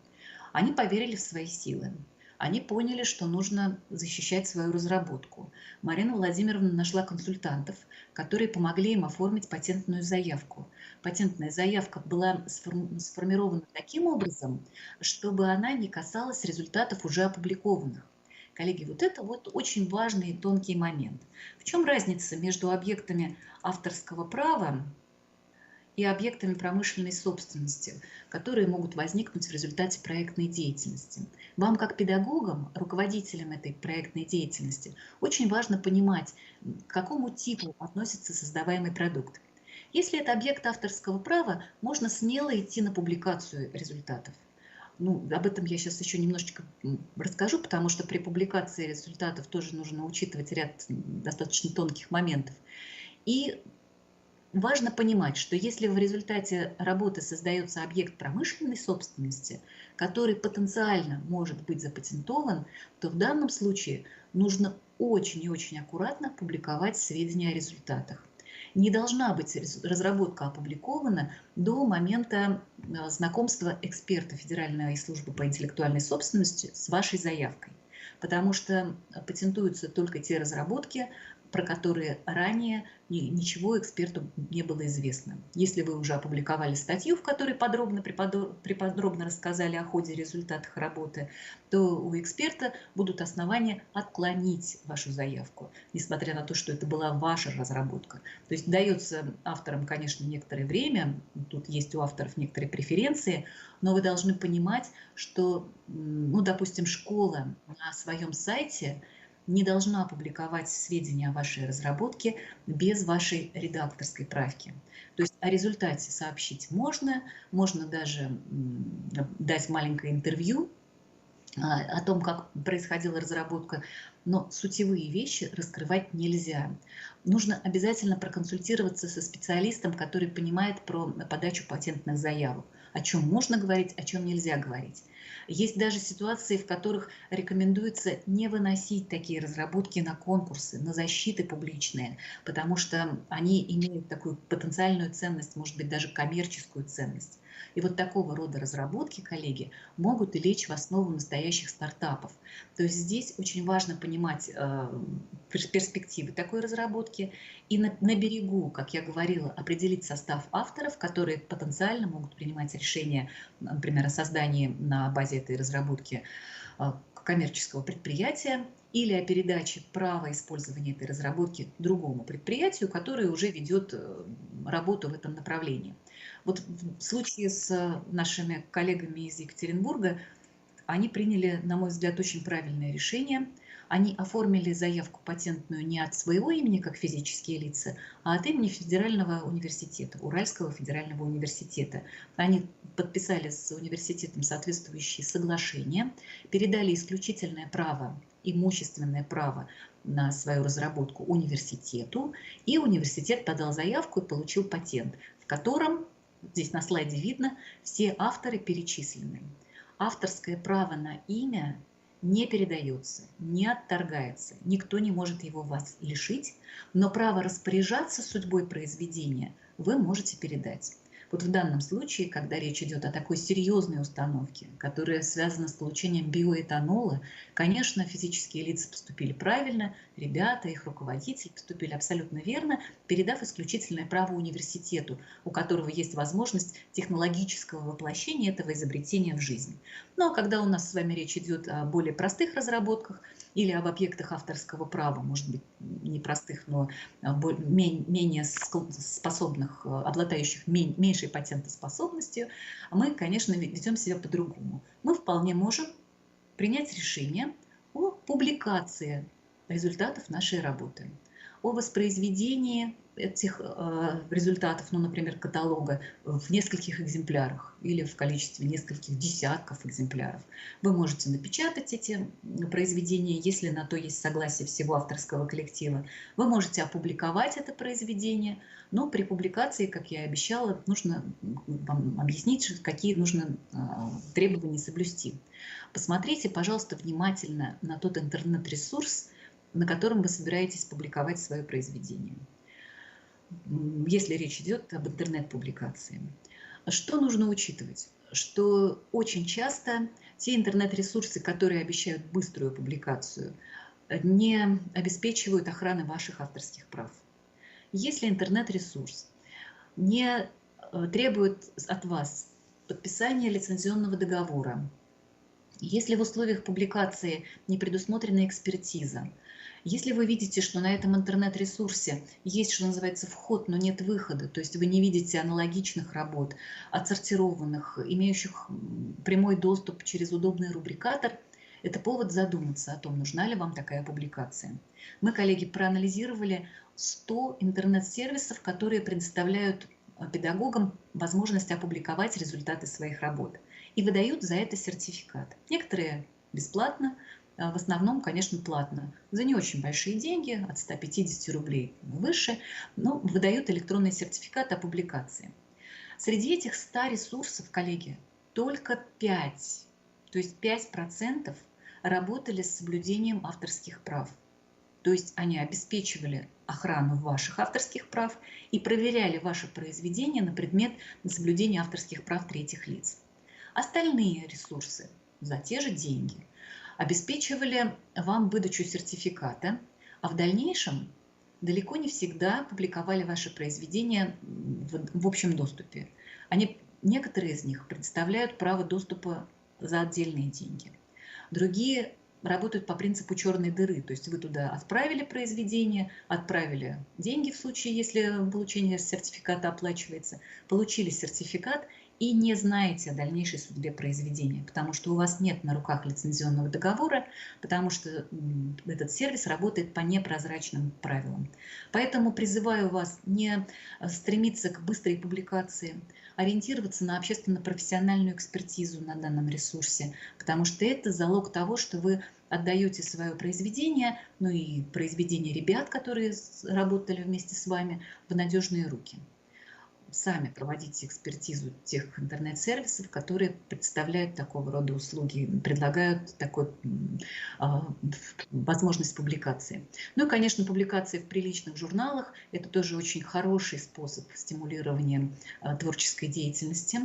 Они поверили в свои силы. Они поняли, что нужно защищать свою разработку. Марина Владимировна нашла консультантов, которые помогли им оформить патентную заявку. Патентная заявка была сформирована таким образом, чтобы она не касалась результатов уже опубликованных. Коллеги, вот это вот очень важный и тонкий момент. В чем разница между объектами авторского права и объектами промышленной собственности, которые могут возникнуть в результате проектной деятельности? Вам, как педагогам, руководителям этой проектной деятельности, очень важно понимать, к какому типу относится создаваемый продукт. Если это объект авторского права, можно смело идти на публикацию результатов. Ну, об этом я сейчас еще немножечко расскажу, потому что при публикации результатов тоже нужно учитывать ряд достаточно тонких моментов. И важно понимать, что если в результате работы создается объект промышленной собственности, который потенциально может быть запатентован, то в данном случае нужно очень и очень аккуратно публиковать сведения о результатах. Не должна быть разработка опубликована до момента знакомства эксперта Федеральной службы по интеллектуальной собственности с вашей заявкой, потому что патентуются только те разработки, про которые ранее ничего эксперту не было известно. Если вы уже опубликовали статью, в которой преподробно рассказали о ходе и результатах работы, то у эксперта будут основания отклонить вашу заявку, несмотря на то, что это была ваша разработка. То есть дается авторам, конечно, некоторое время, тут есть у авторов некоторые преференции, но вы должны понимать, что, ну, допустим, школа на своем сайте не должна публиковать сведения о вашей разработке без вашей редакторской правки. То есть о результате сообщить можно, можно даже дать маленькое интервью о том, как происходила разработка, но сутевые вещи раскрывать нельзя. Нужно обязательно проконсультироваться со специалистом, который понимает про подачу патентных заявок, о чем можно говорить, о чем нельзя говорить. Есть даже ситуации, в которых рекомендуется не выносить такие разработки на конкурсы, на защиты публичные, потому что они имеют такую потенциальную ценность, может быть, даже коммерческую ценность. И вот такого рода разработки, коллеги, могут и лечь в основу настоящих стартапов. То есть здесь очень важно понимать перспективы такой разработки и на берегу, как я говорила, определить состав авторов, которые потенциально могут принимать решения, например, о создании на базе этой разработки коммерческого предприятия или о передаче права использования этой разработки другому предприятию, которое уже ведет работу в этом направлении. Вот в случае с нашими коллегами из Екатеринбурга они приняли, на мой взгляд, очень правильное решение. Они оформили заявку патентную не от своего имени, как физические лица, а от имени Федерального университета, Уральского федерального университета. Они подписали с университетом соответствующие соглашения, передали исключительное право, имущественное право на свою разработку университету, и университет подал заявку и получил патент, в котором, здесь на слайде видно, все авторы перечислены. Авторское право на имя не передается, не отторгается, никто не может его вас лишить, но право распоряжаться судьбой произведения вы можете передать. Вот в данном случае, когда речь идет о такой серьезной установке, которая связана с получением биоэтанола, конечно, физические лица поступили правильно, ребята, их руководители поступили абсолютно верно, передав исключительное право университету, у которого есть возможность технологического воплощения этого изобретения в жизнь. Но когда у нас с вами речь идет о более простых разработках или об объектах авторского права, может быть, не простых, но менее способных, обладающих меньшей патентоспособностью, мы, конечно, ведем себя по-другому. Мы вполне можем принять решение о публикации результатов нашей работы, о воспроизведении этих результатов, ну, например, каталога в нескольких экземплярах или в количестве нескольких десятков экземпляров. Вы можете напечатать эти произведения, если на то есть согласие всего авторского коллектива. Вы можете опубликовать это произведение, но при публикации, как я и обещала, нужно вам объяснить, какие нужно требования соблюсти. Посмотрите, пожалуйста, внимательно на тот интернет-ресурс, на котором вы собираетесь публиковать свое произведение, если речь идет об интернет-публикации. Что нужно учитывать? Что очень часто те интернет-ресурсы, которые обещают быструю публикацию, не обеспечивают охраны ваших авторских прав. Если интернет-ресурс не требует от вас подписания лицензионного договора, если в условиях публикации не предусмотрена экспертиза, если вы видите, что на этом интернет-ресурсе есть, что называется, вход, но нет выхода, то есть вы не видите аналогичных работ, отсортированных, имеющих прямой доступ через удобный рубрикатор, это повод задуматься о том, нужна ли вам такая публикация. Мы, коллеги, проанализировали 100 интернет-сервисов, которые предоставляют педагогам возможность опубликовать результаты своих работ и выдают за это сертификат. Некоторые бесплатно, в основном, конечно, платно, за не очень большие деньги, от 150 рублей выше, но выдают электронный сертификат о публикации. Среди этих 100 ресурсов, коллеги, только 5, то есть 5% работали с соблюдением авторских прав. То есть они обеспечивали охрану ваших авторских прав и проверяли ваше произведение на предмет соблюдения авторских прав третьих лиц. Остальные ресурсы за те же деньги обеспечивали вам выдачу сертификата, а в дальнейшем далеко не всегда публиковали ваши произведения в общем доступе. Некоторые из них предоставляют право доступа за отдельные деньги. Другие работают по принципу черной дыры, то есть вы туда отправили произведение, отправили деньги в случае, если получение сертификата оплачивается, получили сертификат и не знаете о дальнейшей судьбе произведения, потому что у вас нет на руках лицензионного договора, потому что этот сервис работает по непрозрачным правилам. Поэтому призываю вас не стремиться к быстрой публикации, ориентироваться на общественно-профессиональную экспертизу на данном ресурсе, потому что это залог того, что вы отдаете свое произведение, ну и произведение ребят, которые работали вместе с вами, в надежные руки. Сами проводите экспертизу тех интернет-сервисов, которые представляют такого рода услуги, предлагают такую возможность публикации. Ну и, конечно, публикации в приличных журналах – это тоже очень хороший способ стимулирования творческой деятельности,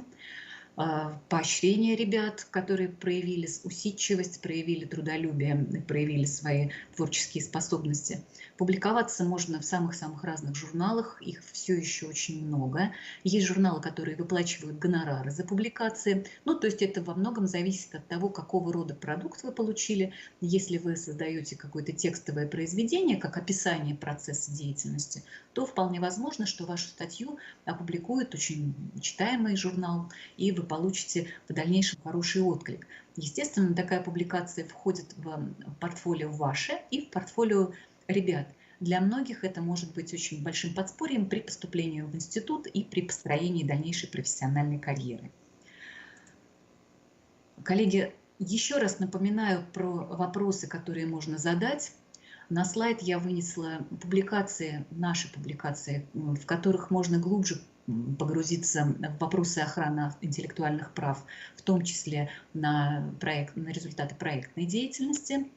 поощрение ребят, которые проявили усидчивость, проявили трудолюбие, проявили свои творческие способности. Публиковаться можно в самых-самых разных журналах, их все еще очень много. Есть журналы, которые выплачивают гонорары за публикации. Ну, то есть это во многом зависит от того, какого рода продукт вы получили. Если вы создаете какое-то текстовое произведение, как описание процесса деятельности, то вполне возможно, что вашу статью опубликует очень читаемый журнал, и вы получите в дальнейшем хороший отклик. Естественно, такая публикация входит в портфолио ваше и в портфолио ребят. Для многих это может быть очень большим подспорьем при поступлении в институт и при построении дальнейшей профессиональной карьеры. Коллеги, еще раз напоминаю про вопросы, которые можно задать. На слайд я вынесла публикации, наши публикации, в которых можно глубже погрузиться в вопросы охраны интеллектуальных прав, в том числе на результаты проектной деятельности.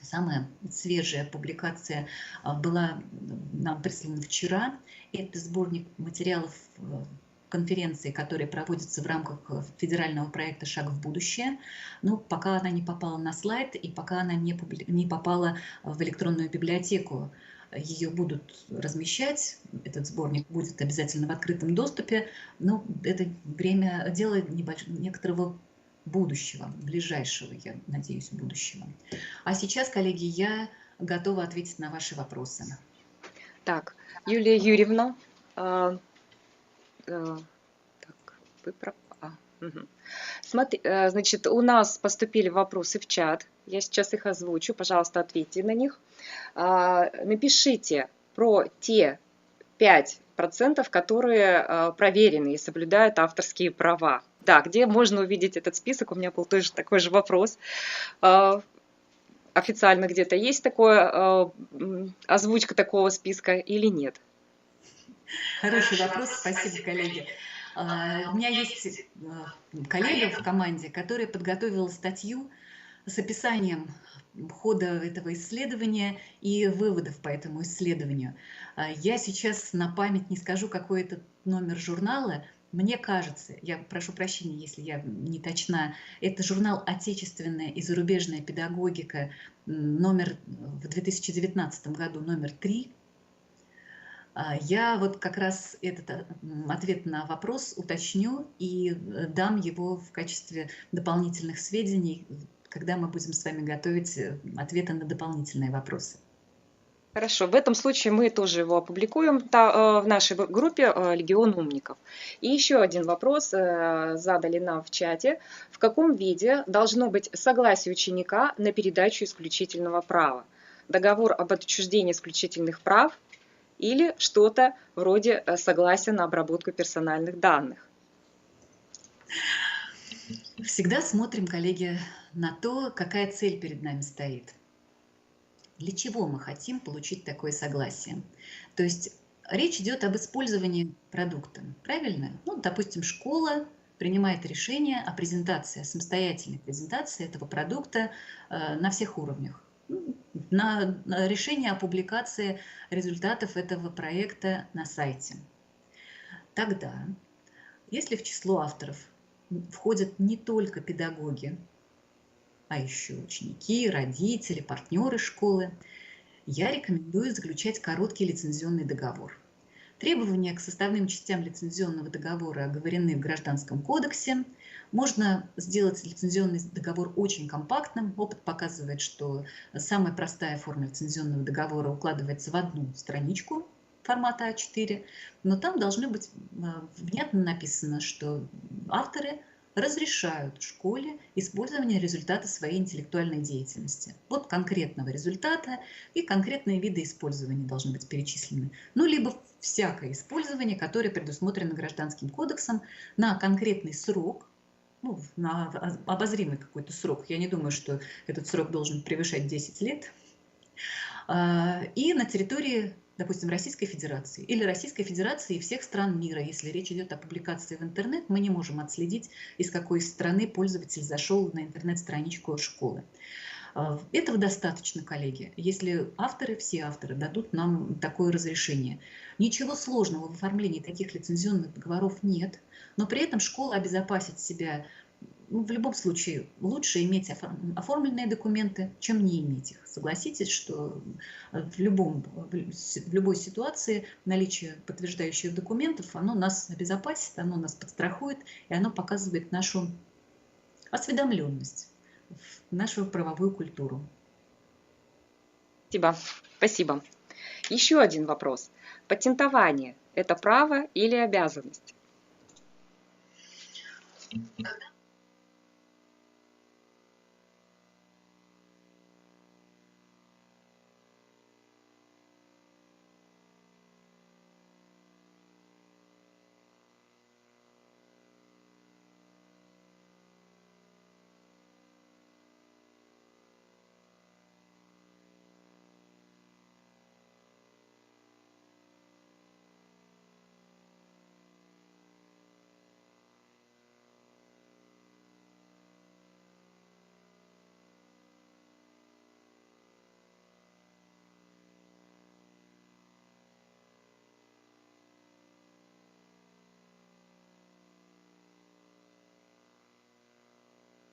Самая свежая публикация была нам прислана вчера. Это сборник материалов конференции, которые проводятся в рамках федерального проекта «Шаг в будущее». Но пока она не попала на слайд и пока она не попала в электронную библиотеку. Ее будут размещать, этот сборник будет обязательно в открытом доступе, но это дело некоторого будущего, ближайшего, я надеюсь, будущего. А сейчас, коллеги, я готова ответить на ваши вопросы. Так, Юлия Юрьевна, Смотри, значит, у нас поступили вопросы в чат. Я сейчас их озвучу. Пожалуйста, ответьте на них. Напишите про те 5%, которые проверены и соблюдают авторские права. Да, где можно увидеть этот список? У меня был тоже такой же вопрос. Официально где-то есть такое, озвучка такого списка или нет? Хороший вопрос, спасибо, коллеги. У меня есть коллега в команде, который подготовил статью с описанием хода этого исследования и выводов по этому исследованию. Я сейчас на память не скажу, какой это номер журнала. Мне кажется, я прошу прощения, если я не точна, это журнал «Отечественная и зарубежная педагогика», номер в 2019 году, номер 3. Я вот как раз этот ответ на вопрос уточню и дам его в качестве дополнительных сведений, когда мы будем с вами готовить ответы на дополнительные вопросы. Хорошо, в этом случае мы тоже его опубликуем в нашей группе «Легион умников». И еще один вопрос задали нам в чате. В каком виде должно быть согласие ученика на передачу исключительного права? Договор об отчуждении исключительных прав или что-то вроде согласия на обработку персональных данных? Всегда смотрим, коллеги, на то, какая цель перед нами стоит. Для чего мы хотим получить такое согласие? То есть речь идет об использовании продукта, правильно? Ну, допустим, школа принимает решение о презентации, о самостоятельной презентации этого продукта на всех уровнях. На решение о публикации результатов этого проекта на сайте. Тогда, если в число авторов входят не только педагоги, а еще ученики, родители, партнеры школы, я рекомендую заключать короткий лицензионный договор. Требования к составным частям лицензионного договора оговорены в Гражданском кодексе. Можно сделать лицензионный договор очень компактным. Опыт показывает, что самая простая форма лицензионного договора укладывается в одну страничку формата А4, но там должно быть внятно написано, что авторы разрешают школе использование результата своей интеллектуальной деятельности. Вот конкретного результата и конкретные виды использования должны быть перечислены. Ну, либо всякое использование, которое предусмотрено Гражданским кодексом на конкретный срок, ну, на обозримый какой-то срок. Я не думаю, что этот срок должен превышать 10 лет. И на территории, допустим, Российской Федерации или Российской Федерации и всех стран мира. Если речь идет о публикации в интернет, мы не можем отследить, из какой страны пользователь зашел на интернет-страничку школы. Этого достаточно, коллеги, если все авторы дадут нам такое разрешение. Ничего сложного в оформлении таких лицензионных договоров нет, но при этом школа обезопасит себя. Ну, в любом случае, лучше иметь оформленные документы, чем не иметь их. Согласитесь, что в любой ситуации наличие подтверждающих документов, оно нас обезопасит, оно нас подстрахует, и оно показывает нашу осведомленность, нашу правовую культуру. Спасибо. Еще один вопрос. Патентование – это право или обязанность?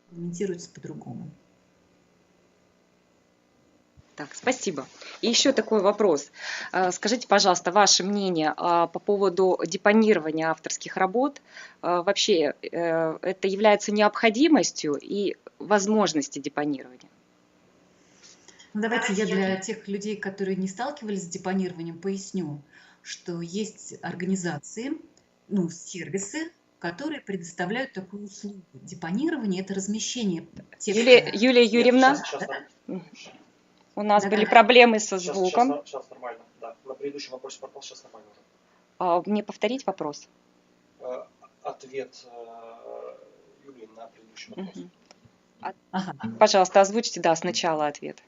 Комментируется по-другому. Так, спасибо. И еще такой вопрос. Скажите, пожалуйста, ваше мнение по поводу депонирования авторских работ. Вообще, это является необходимостью и возможностью депонирования? Давайте я для тех людей, которые не сталкивались с депонированием, поясню, что есть организации, ну, сервисы, которые предоставляют такую услугу. Депонирование – это размещение текста. Юлия Юрьевна, у нас были проблемы со звуком. Сейчас нормально, да. На предыдущем вопросе пропал, сейчас нормально уже. Мне повторить вопрос? Ответ Юлии на предыдущий вопрос. Ага. Пожалуйста, озвучьте, да, сначала ответ.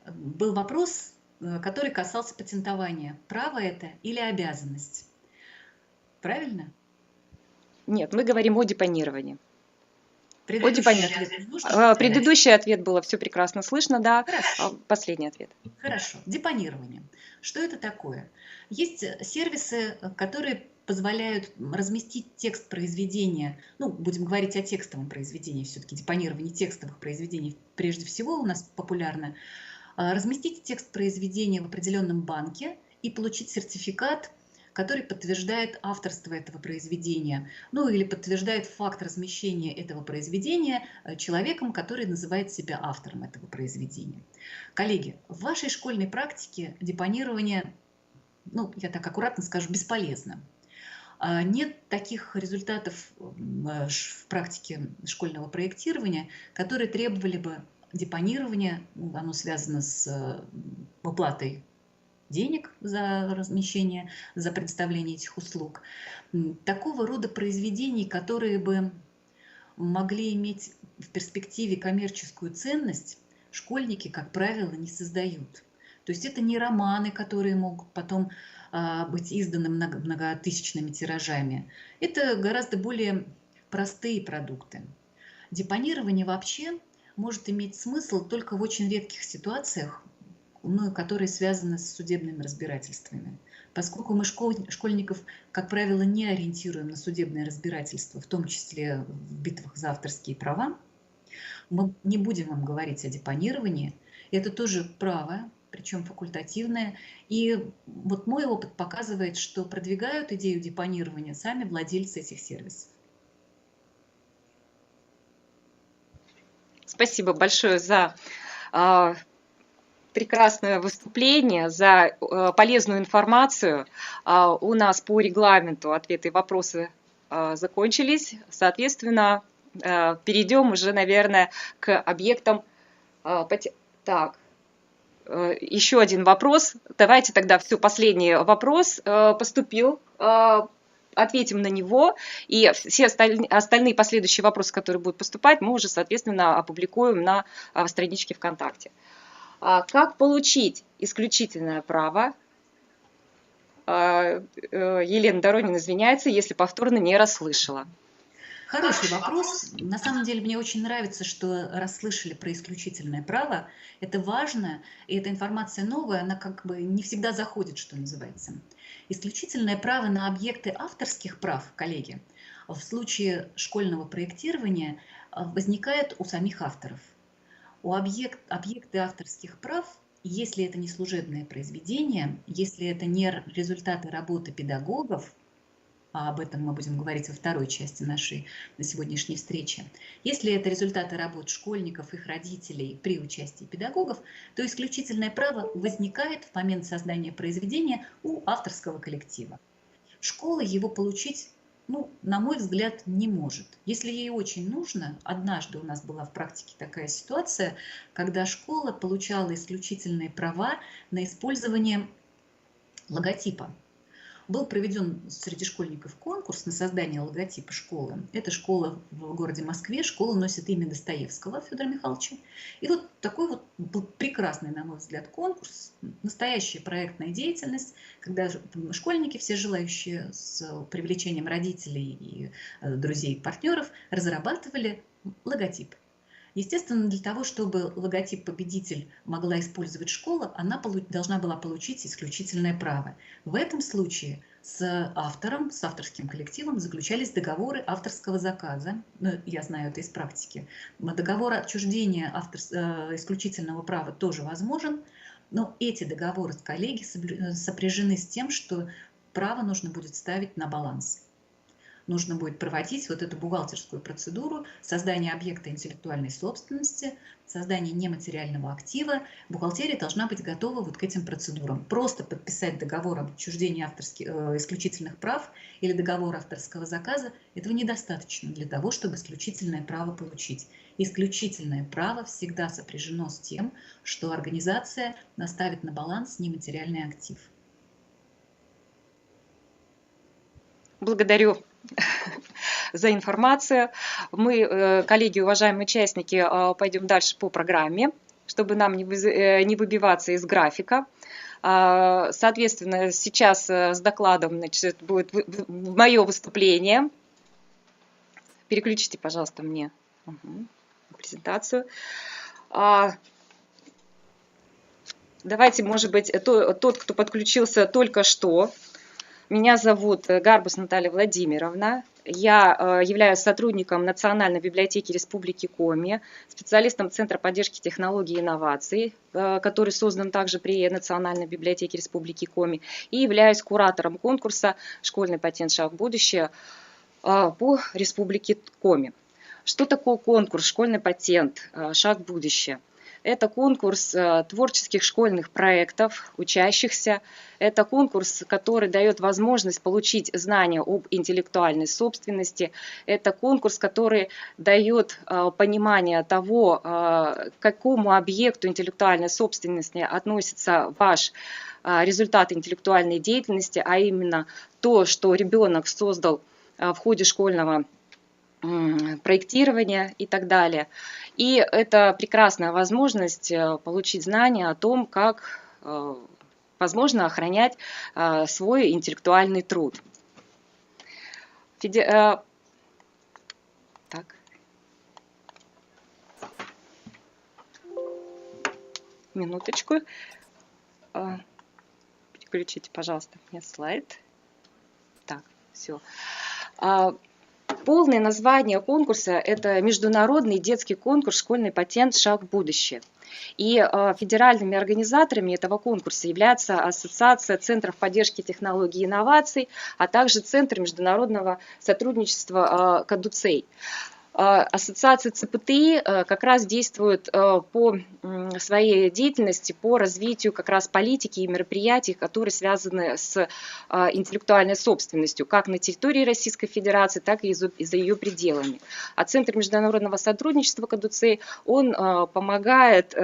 Был вопрос, который касался патентования. Право это или обязанность? Правильно? Нет, мы говорим о депонировании. Предыдущий ответ было все прекрасно слышно, да. Хорошо. Последний ответ. Хорошо. Депонирование. Что это такое? Есть сервисы, которые позволяют разместить текст произведения. Ну, будем говорить о текстовом произведении, все-таки депонирование текстовых произведений прежде всего у нас популярно. Разместить текст произведения в определенном банке и получить сертификат, который подтверждает авторство этого произведения, ну или подтверждает факт размещения этого произведения человеком, который называет себя автором этого произведения. Коллеги, в вашей школьной практике депонирование, ну, я так аккуратно скажу, бесполезно. Нет таких результатов в практике школьного проектирования, которые требовали бы депонирования, оно связано с уплатой денег за размещение, за предоставление этих услуг. Такого рода произведений, которые бы могли иметь в перспективе коммерческую ценность, школьники, как правило, не создают. То есть это не романы, которые могут потом быть изданы многотысячными тиражами. Это гораздо более простые продукты. Депонирование вообще может иметь смысл только в очень редких ситуациях, которые связаны с судебными разбирательствами. Поскольку мы школьников, как правило, не ориентируем на судебное разбирательство, в том числе в битвах за авторские права, мы не будем вам говорить о депонировании. Это тоже право, причем факультативное. И вот мой опыт показывает, что продвигают идею депонирования сами владельцы этих сервисов. Спасибо большое за прекрасное выступление, за полезную информацию. У нас по регламенту ответы и вопросы закончились. Соответственно, перейдем уже, наверное, к объектам. Так, еще один вопрос. Давайте тогда последний вопрос поступил. Ответим на него, и все остальные последующие вопросы, которые будут поступать, мы уже, соответственно, опубликуем на страничке ВКонтакте. Как получить исключительное право? Елена Доронина извиняется, если повторно не расслышала. Хороший вопрос. На самом деле мне очень нравится, что расслышали про исключительное право. Это важно, и эта информация новая, она как бы не всегда заходит, что называется. Исключительное право на объекты авторских прав, коллеги, в случае школьного проектирования возникает у самих авторов. Объекты авторских прав, если это не служебное произведение, если это не результаты работы педагогов, а об этом мы будем говорить во второй части нашей сегодняшней встречи. Если это результаты работ школьников, их родителей при участии педагогов, то исключительное право возникает в момент создания произведения у авторского коллектива. Школа его получить Ну, на мой взгляд, не может. Если ей очень нужно, однажды у нас была в практике такая ситуация, когда школа получала исключительные права на использование логотипа. Был проведен среди школьников конкурс на создание логотипа школы. Это школа в городе Москве. Школа носит имя Достоевского Федора Михайловича. И вот такой вот был прекрасный, на мой взгляд, конкурс, настоящая проектная деятельность, когда школьники, все желающие с привлечением родителей и друзей, партнеров, разрабатывали логотип. Естественно, для того, чтобы логотип «Победитель» могла использовать школа, она должна была получить исключительное право. В этом случае с автором, с авторским коллективом заключались договоры авторского заказа. Я знаю это из практики. Договор отчуждения исключительного права тоже возможен, но эти договоры с коллеги сопряжены с тем, что право нужно будет ставить на баланс. Нужно будет проводить вот эту бухгалтерскую процедуру создания объекта интеллектуальной собственности, создания нематериального актива. Бухгалтерия должна быть готова вот к этим процедурам. Просто подписать договор об отчуждении исключительных прав или договор авторского заказа – этого недостаточно для того, чтобы исключительное право получить. Исключительное право всегда сопряжено с тем, что организация ставит на баланс нематериальный актив. Благодарю за информацию. Мы, коллеги, уважаемые участники, пойдем дальше по программе, чтобы нам не выбиваться из графика. Соответственно, сейчас с докладом, значит, будет мое выступление. Переключите, пожалуйста, мне презентацию. Давайте, может быть, тот, кто подключился только что. Меня зовут Гарбус Наталья Владимировна. Я являюсь сотрудником Национальной библиотеки Республики Коми, специалистом Центра поддержки технологий и инноваций, который создан также при Национальной библиотеке Республики Коми, и являюсь куратором конкурса «Школьный патент. Шаг в будущее» по Республике Коми. Что такое конкурс «Школьный патент. Шаг в будущее»? Это конкурс творческих школьных проектов учащихся. Это конкурс, который дает возможность получить знания об интеллектуальной собственности. Это конкурс, который дает понимание того, к какому объекту интеллектуальной собственности относится ваш результат интеллектуальной деятельности, а именно то, что ребенок создал в ходе школьного проектирования и так далее. И это прекрасная возможность получить знания о том, как возможно охранять свой интеллектуальный труд. Так. Минуточку. Переключите, пожалуйста, мне слайд. Так, все. Полное название конкурса – это Международный детский конкурс «Школьный патент. Шаг в будущее». И федеральными организаторами этого конкурса является Ассоциация центров поддержки технологий и инноваций, а также Центр международного сотрудничества «Кадуцей». Ассоциация ЦПТИ как раз действует по своей деятельности по развитию как раз политики и мероприятий, которые связаны с интеллектуальной собственностью, как на территории Российской Федерации, так и за ее пределами. А Центр международного сотрудничества КАДУЦЕЙ, он помогает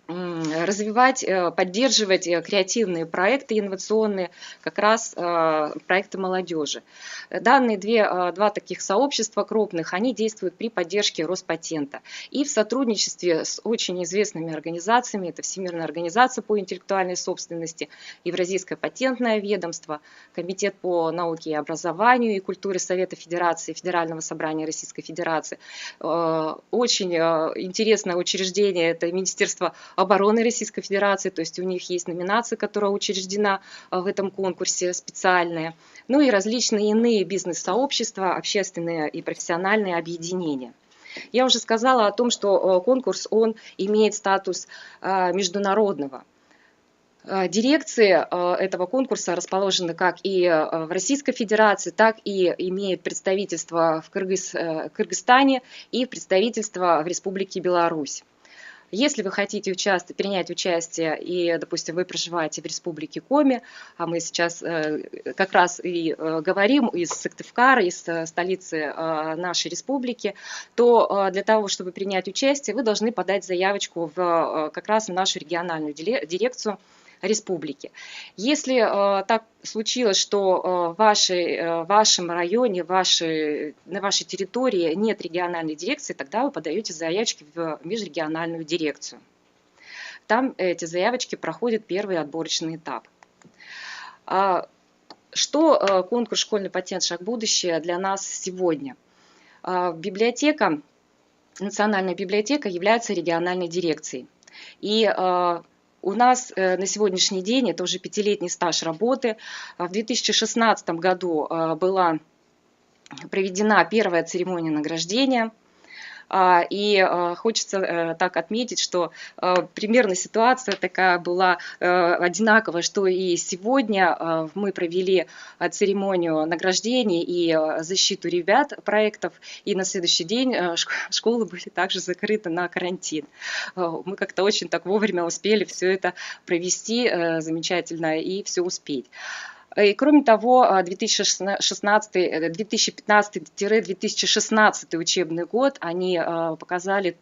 развивать, поддерживать креативные проекты инновационные, как раз проекты молодежи. Данные два таких сообщества крупных, они действуют при поддержке Роспатента. И в сотрудничестве с очень известными организациями, это Всемирная организация по интеллектуальной собственности, Евразийское патентное ведомство, Комитет по науке и образованию и культуре Совета Федерации, Федерального собрания Российской Федерации. Очень интересное учреждение, это Министерство обороны Российской Федерации, то есть у них есть номинация, которая учреждена в этом конкурсе, специальная, ну и различные иные бизнес-сообщества, общественные и профессиональные объединения. Я уже сказала о том, что конкурс, он имеет статус международного. Дирекции этого конкурса расположены как и в Российской Федерации, так и имеют представительство в Кыргызстане и представительство в Республике Беларусь. Если вы хотите принять участие, и, допустим, вы проживаете в Республике Коми, а мы сейчас как раз и говорим из Сыктывкара, из столицы нашей республики, то для того, чтобы принять участие, вы должны подать заявочку как раз в нашу региональную дирекцию республики. Если так случилось, что в вашем районе, на вашей территории нет региональной дирекции, тогда вы подаете заявочки в межрегиональную дирекцию. Там эти заявочки проходят первый отборочный этап. Что конкурс «Школьный патент. Шаг в будущее» для нас сегодня? Библиотека, Национальная библиотека является региональной дирекцией. И у нас на сегодняшний день, это уже 5-летний стаж работы, в 2016 году была проведена первая церемония награждения. И хочется так отметить, что примерно ситуация такая была одинаковая, что и сегодня мы провели церемонию награждения и защиту ребят проектов, и на следующий день школы были также закрыты на карантин. Мы как-то очень так вовремя успели все это провести замечательно и все успеть. И кроме того, 2015-2016 учебный год, они показали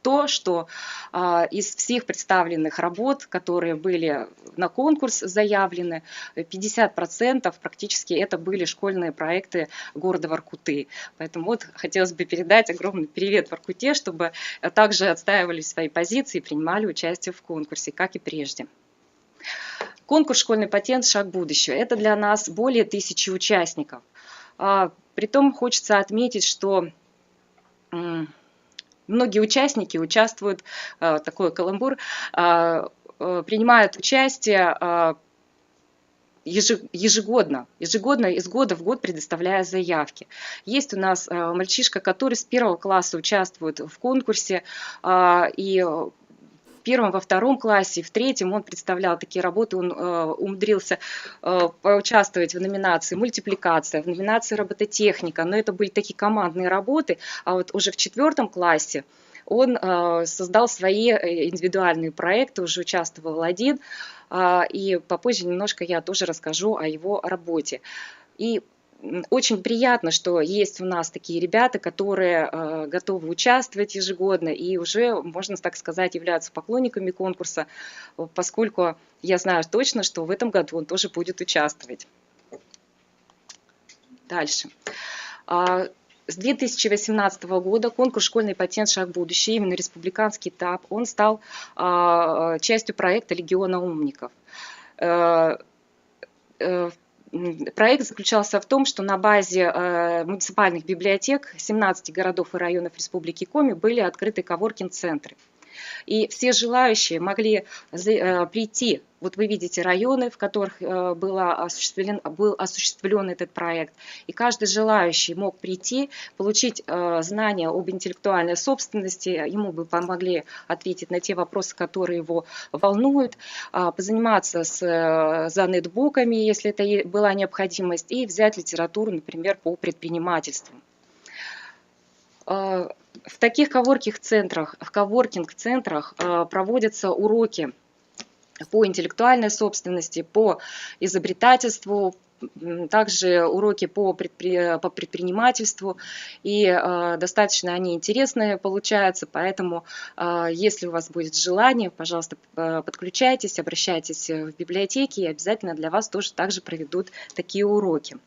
то, что из всех представленных работ, которые были на конкурс заявлены, 50% практически это были школьные проекты города Воркуты. Поэтому вот хотелось бы передать огромный привет Воркуте, чтобы также отстаивали свои позиции и принимали участие в конкурсе, как и прежде. Конкурс «Школьный патент. Шаг в будущее» – это для нас более 1000 участников. Притом хочется отметить, что многие участники участвуют, такой каламбур, принимают участие ежегодно, из года в год предоставляя заявки. Есть у нас мальчишка, который с 1 класса участвует в конкурсе, и в 1, во 2 классе, в 3 он представлял такие работы, он умудрился поучаствовать в номинации мультипликация, в номинации робототехника, но это были такие командные работы, а вот уже в 4 классе он создал свои индивидуальные проекты, уже участвовал один, и попозже немножко я тоже расскажу о его работе. И очень приятно, что есть у нас такие ребята, которые готовы участвовать ежегодно и уже, можно так сказать, являются поклонниками конкурса, поскольку я знаю точно, что в этом году он тоже будет участвовать. Дальше. С 2018 года конкурс «Школьный патент. Шаг в будущее», именно республиканский этап, он стал частью проекта «Легиона умников». Проект заключался в том, что на базе муниципальных библиотек 17 городов и районов Республики Коми были открыты коворкинг-центры. И все желающие могли прийти. Вот вы видите районы, в которых был осуществлен этот проект. И каждый желающий мог прийти, получить знания об интеллектуальной собственности. Ему бы помогли ответить на те вопросы, которые его волнуют, позаниматься за нетбуками, если это была необходимость, и взять литературу, например, по предпринимательству. В таких коворкинг-центрах проводятся уроки по интеллектуальной собственности, по изобретательству, также уроки по предпринимательству, и достаточно они интересные получаются, поэтому если у вас будет желание, пожалуйста, подключайтесь, обращайтесь в библиотеки, и обязательно для вас тоже также проведут такие уроки.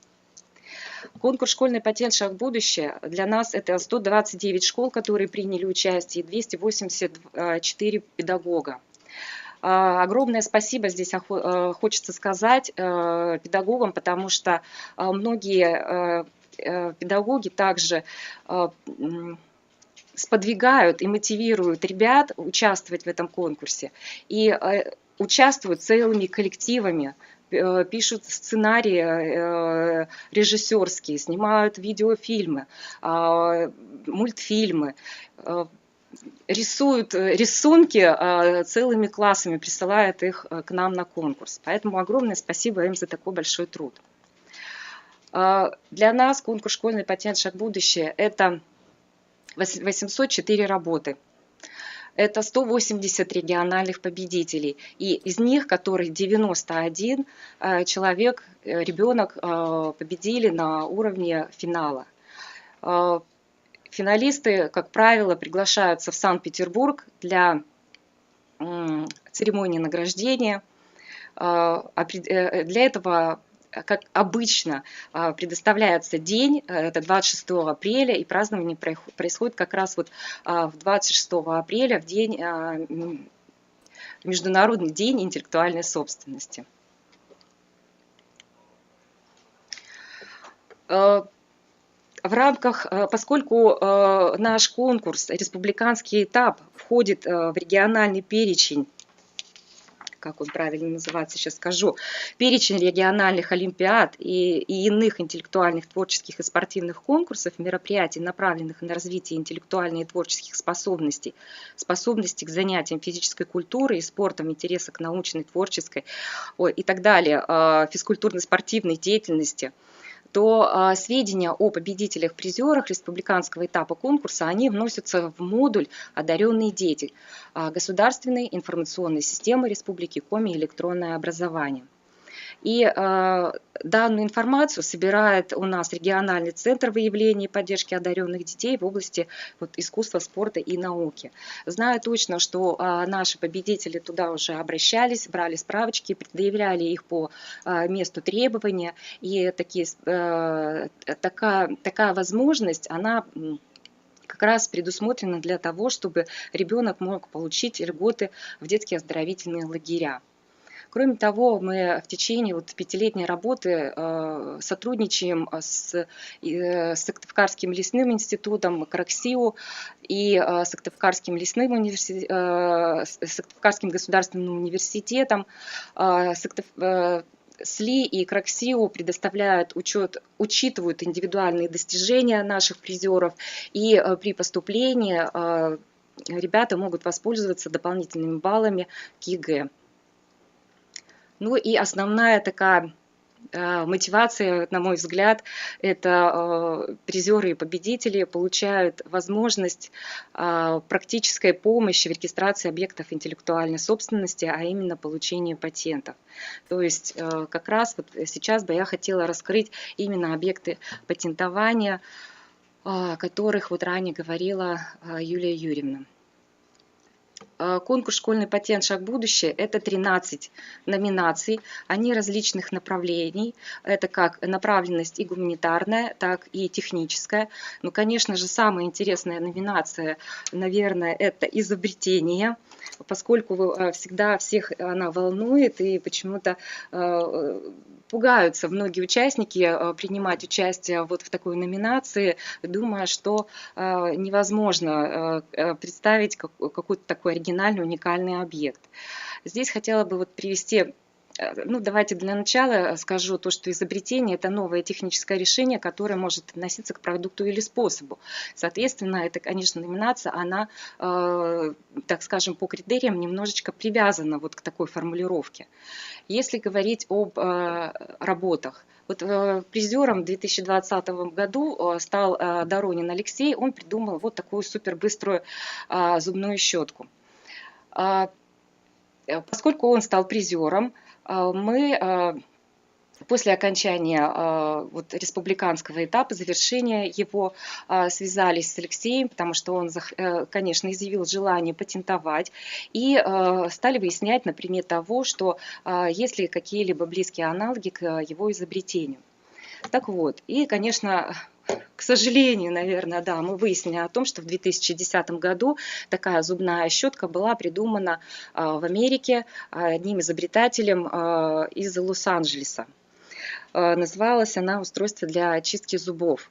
Конкурс «Школьный патент. Шаг в будущее» для нас это 129 школ, которые приняли участие, и 284 педагога. Огромное спасибо здесь хочется сказать педагогам, потому что многие педагоги также сподвигают и мотивируют ребят участвовать в этом конкурсе. И участвуют целыми коллективами, пишут сценарии режиссерские, снимают видеофильмы, мультфильмы, рисуют рисунки целыми классами, присылают их к нам на конкурс. Поэтому огромное спасибо им за такой большой труд. Для нас конкурс «Школьный патент. Шаг в будущее» – это 804 работы. Это 180 региональных победителей, и из них, которые 91 человек, ребенок победили на уровне финала. Финалисты, как правило, приглашаются в Санкт-Петербург для церемонии награждения. Для этого, как обычно, предоставляется день, это 26 апреля, и празднование происходит как раз вот в 26 апреля, в день, Международный день интеллектуальной собственности. В рамках, поскольку наш конкурс, республиканский этап, входит в региональный перечень, как он правильно называется, сейчас скажу, перечень региональных олимпиад и иных интеллектуальных, творческих и спортивных конкурсов, мероприятий, направленных на развитие интеллектуальных и творческих способностей, способностей к занятиям физической культурой и спортом, интереса к научной, творческой и так далее, физкультурно-спортивной деятельности, то сведения о победителях-призерах республиканского этапа конкурса, они вносятся в модуль «Одаренные дети» Государственной информационной системы Республики Коми «Электронное образование». И данную информацию собирает у нас региональный центр выявления и поддержки одаренных детей в области искусства, спорта и науки. Знаю точно, что наши победители туда уже обращались, брали справочки, предъявляли их по месту требования. И такая возможность, она как раз предусмотрена для того, чтобы ребенок мог получить льготы в детские оздоровительные лагеря. Кроме того, мы в течение пятилетней работы сотрудничаем с Сыктывкарским лесным институтом, КРАКСИУ, и Сыктывкарским Сыктывкарским государственным университетом. СЛИ и КРАКСИУ учитывают индивидуальные достижения наших призеров, и при поступлении ребята могут воспользоваться дополнительными баллами к ЕГЭ. Ну и основная такая мотивация, на мой взгляд, это призеры и победители получают возможность практической помощи в регистрации объектов интеллектуальной собственности, а именно получению патентов. То есть как раз сейчас бы я хотела раскрыть именно объекты патентования, о которых ранее говорила Юлия Юрьевна. Конкурс «Школьный патент. Шаг в будущее» – это 13 номинаций, они различных направлений. Это как направленность и гуманитарная, так и техническая. Но, конечно же, самая интересная номинация, наверное, это изобретение, поскольку всегда всех она волнует, и почему-то пугаются многие участники принимать участие в такой номинации, думая, что невозможно представить какой-то такой оригинальный, уникальный объект. Здесь хотела бы привести, давайте для начала скажу то, что изобретение – это новое техническое решение, которое может относиться к продукту или способу. Соответственно, это, конечно, номинация, она, так скажем, по критериям немножечко привязана к такой формулировке. Если говорить об работах, призером в 2020 году стал Доронин Алексей, он придумал такую супербыструю зубную щетку. Поскольку он стал призером, мы после окончания республиканского этапа, завершения его, связались с Алексеем, потому что он, конечно, изъявил желание патентовать, и стали выяснять на предмет того, что есть ли какие-либо близкие аналоги к его изобретению. Так вот, и, конечно, к сожалению, наверное, да, мы выяснили о том, что в 2010 году такая зубная щетка была придумана в Америке одним изобретателем из Лос-Анджелеса. Называлась она «Устройство для очистки зубов».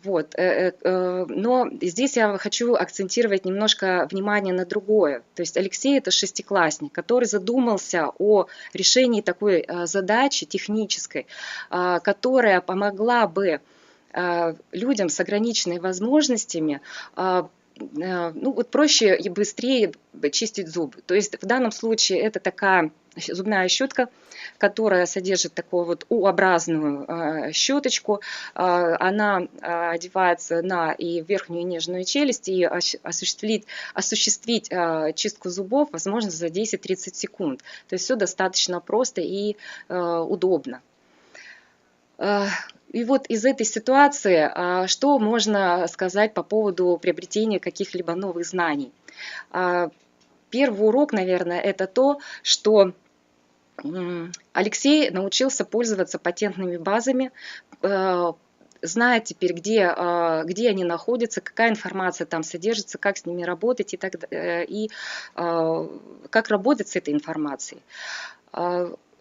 Но здесь я хочу акцентировать немножко внимание на другое. То есть Алексей – это шестиклассник, который задумался о решении такой задачи технической, которая помогла бы людям с ограниченными возможностями ну, вот проще и быстрее чистить зубы. То есть в данном случае это такая зубная щетка, которая содержит такую вот U-образную щеточку. Она одевается на и верхнюю и нижнюю челюсть, и осуществить чистку зубов возможно за 10-30 секунд. То есть все достаточно просто и удобно. И вот из этой ситуации, что можно сказать по поводу приобретения каких-либо новых знаний? Первый урок, наверное, это то, что Алексей научился пользоваться патентными базами, знает теперь, где они находятся, какая информация там содержится, как с ними работать и как работать с этой информацией.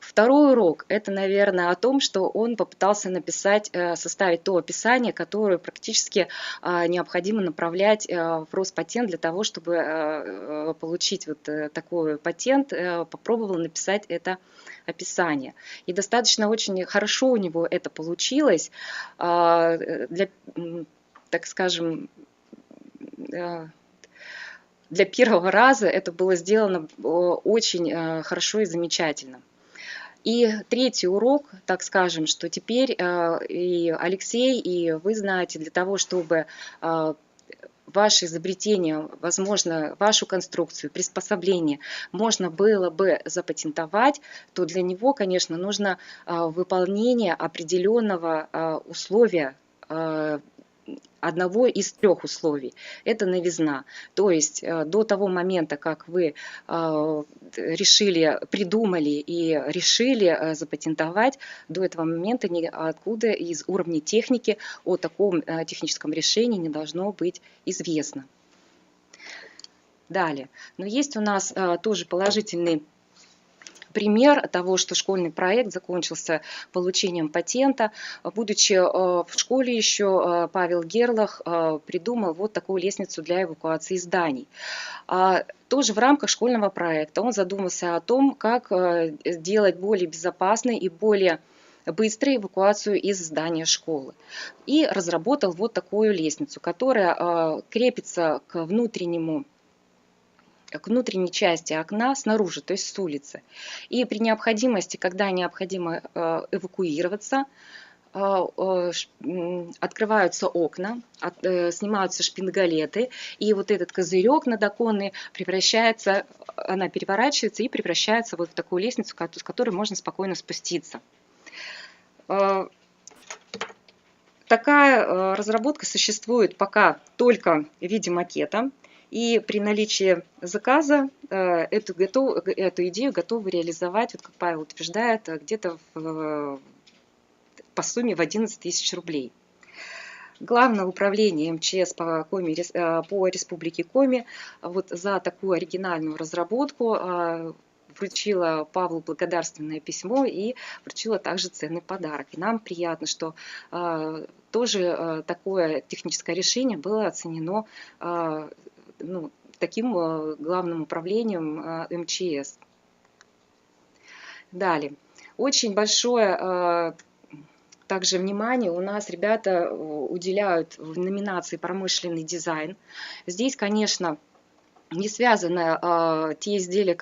Второй урок – это, наверное, о том, что он попытался составить то описание, которое практически необходимо направлять в Роспатент для того, чтобы получить вот такой патент, попробовал написать это описание. И достаточно очень хорошо у него это получилось, так скажем, для первого раза это было сделано очень хорошо и замечательно. И третий урок, так скажем, что теперь и Алексей, и вы знаете, для того, чтобы ваше изобретение, возможно, вашу конструкцию, приспособление можно было бы запатентовать, то для него, конечно, нужно выполнение определенного условия, одного из 3 условий. Это новизна. То есть до того момента, как вы придумали и решили запатентовать, до этого момента ниоткуда из уровня техники о таком техническом решении не должно быть известно. Далее. Но есть у нас тоже положительный пример того, что школьный проект закончился получением патента. Будучи в школе еще, Павел Герлах придумал вот такую лестницу для эвакуации зданий. Тоже в рамках школьного проекта он задумался о том, как сделать более безопасной и более быстрой эвакуацию из здания школы. И разработал вот такую лестницу, которая крепится к внутренней части окна снаружи, то есть с улицы. И при необходимости, когда необходимо эвакуироваться, открываются окна, снимаются шпингалеты, и вот этот козырек надоконный она переворачивается и превращается вот в такую лестницу, с которой можно спокойно спуститься. Такая разработка существует пока только в виде макета. И при наличии заказа эту идею готовы реализовать, вот как Павел утверждает, где-то по сумме в 11 тысяч рублей. Главное управление МЧС по Республике Коми вот за такую оригинальную разработку вручила Павлу благодарственное письмо и вручила также ценный подарок. И нам приятно, что тоже такое техническое решение было оценено таким главным управлением МЧС. Далее. Очень большое также внимание у нас ребята уделяют в номинации «Промышленный дизайн». Здесь, конечно, не связаны те изделия,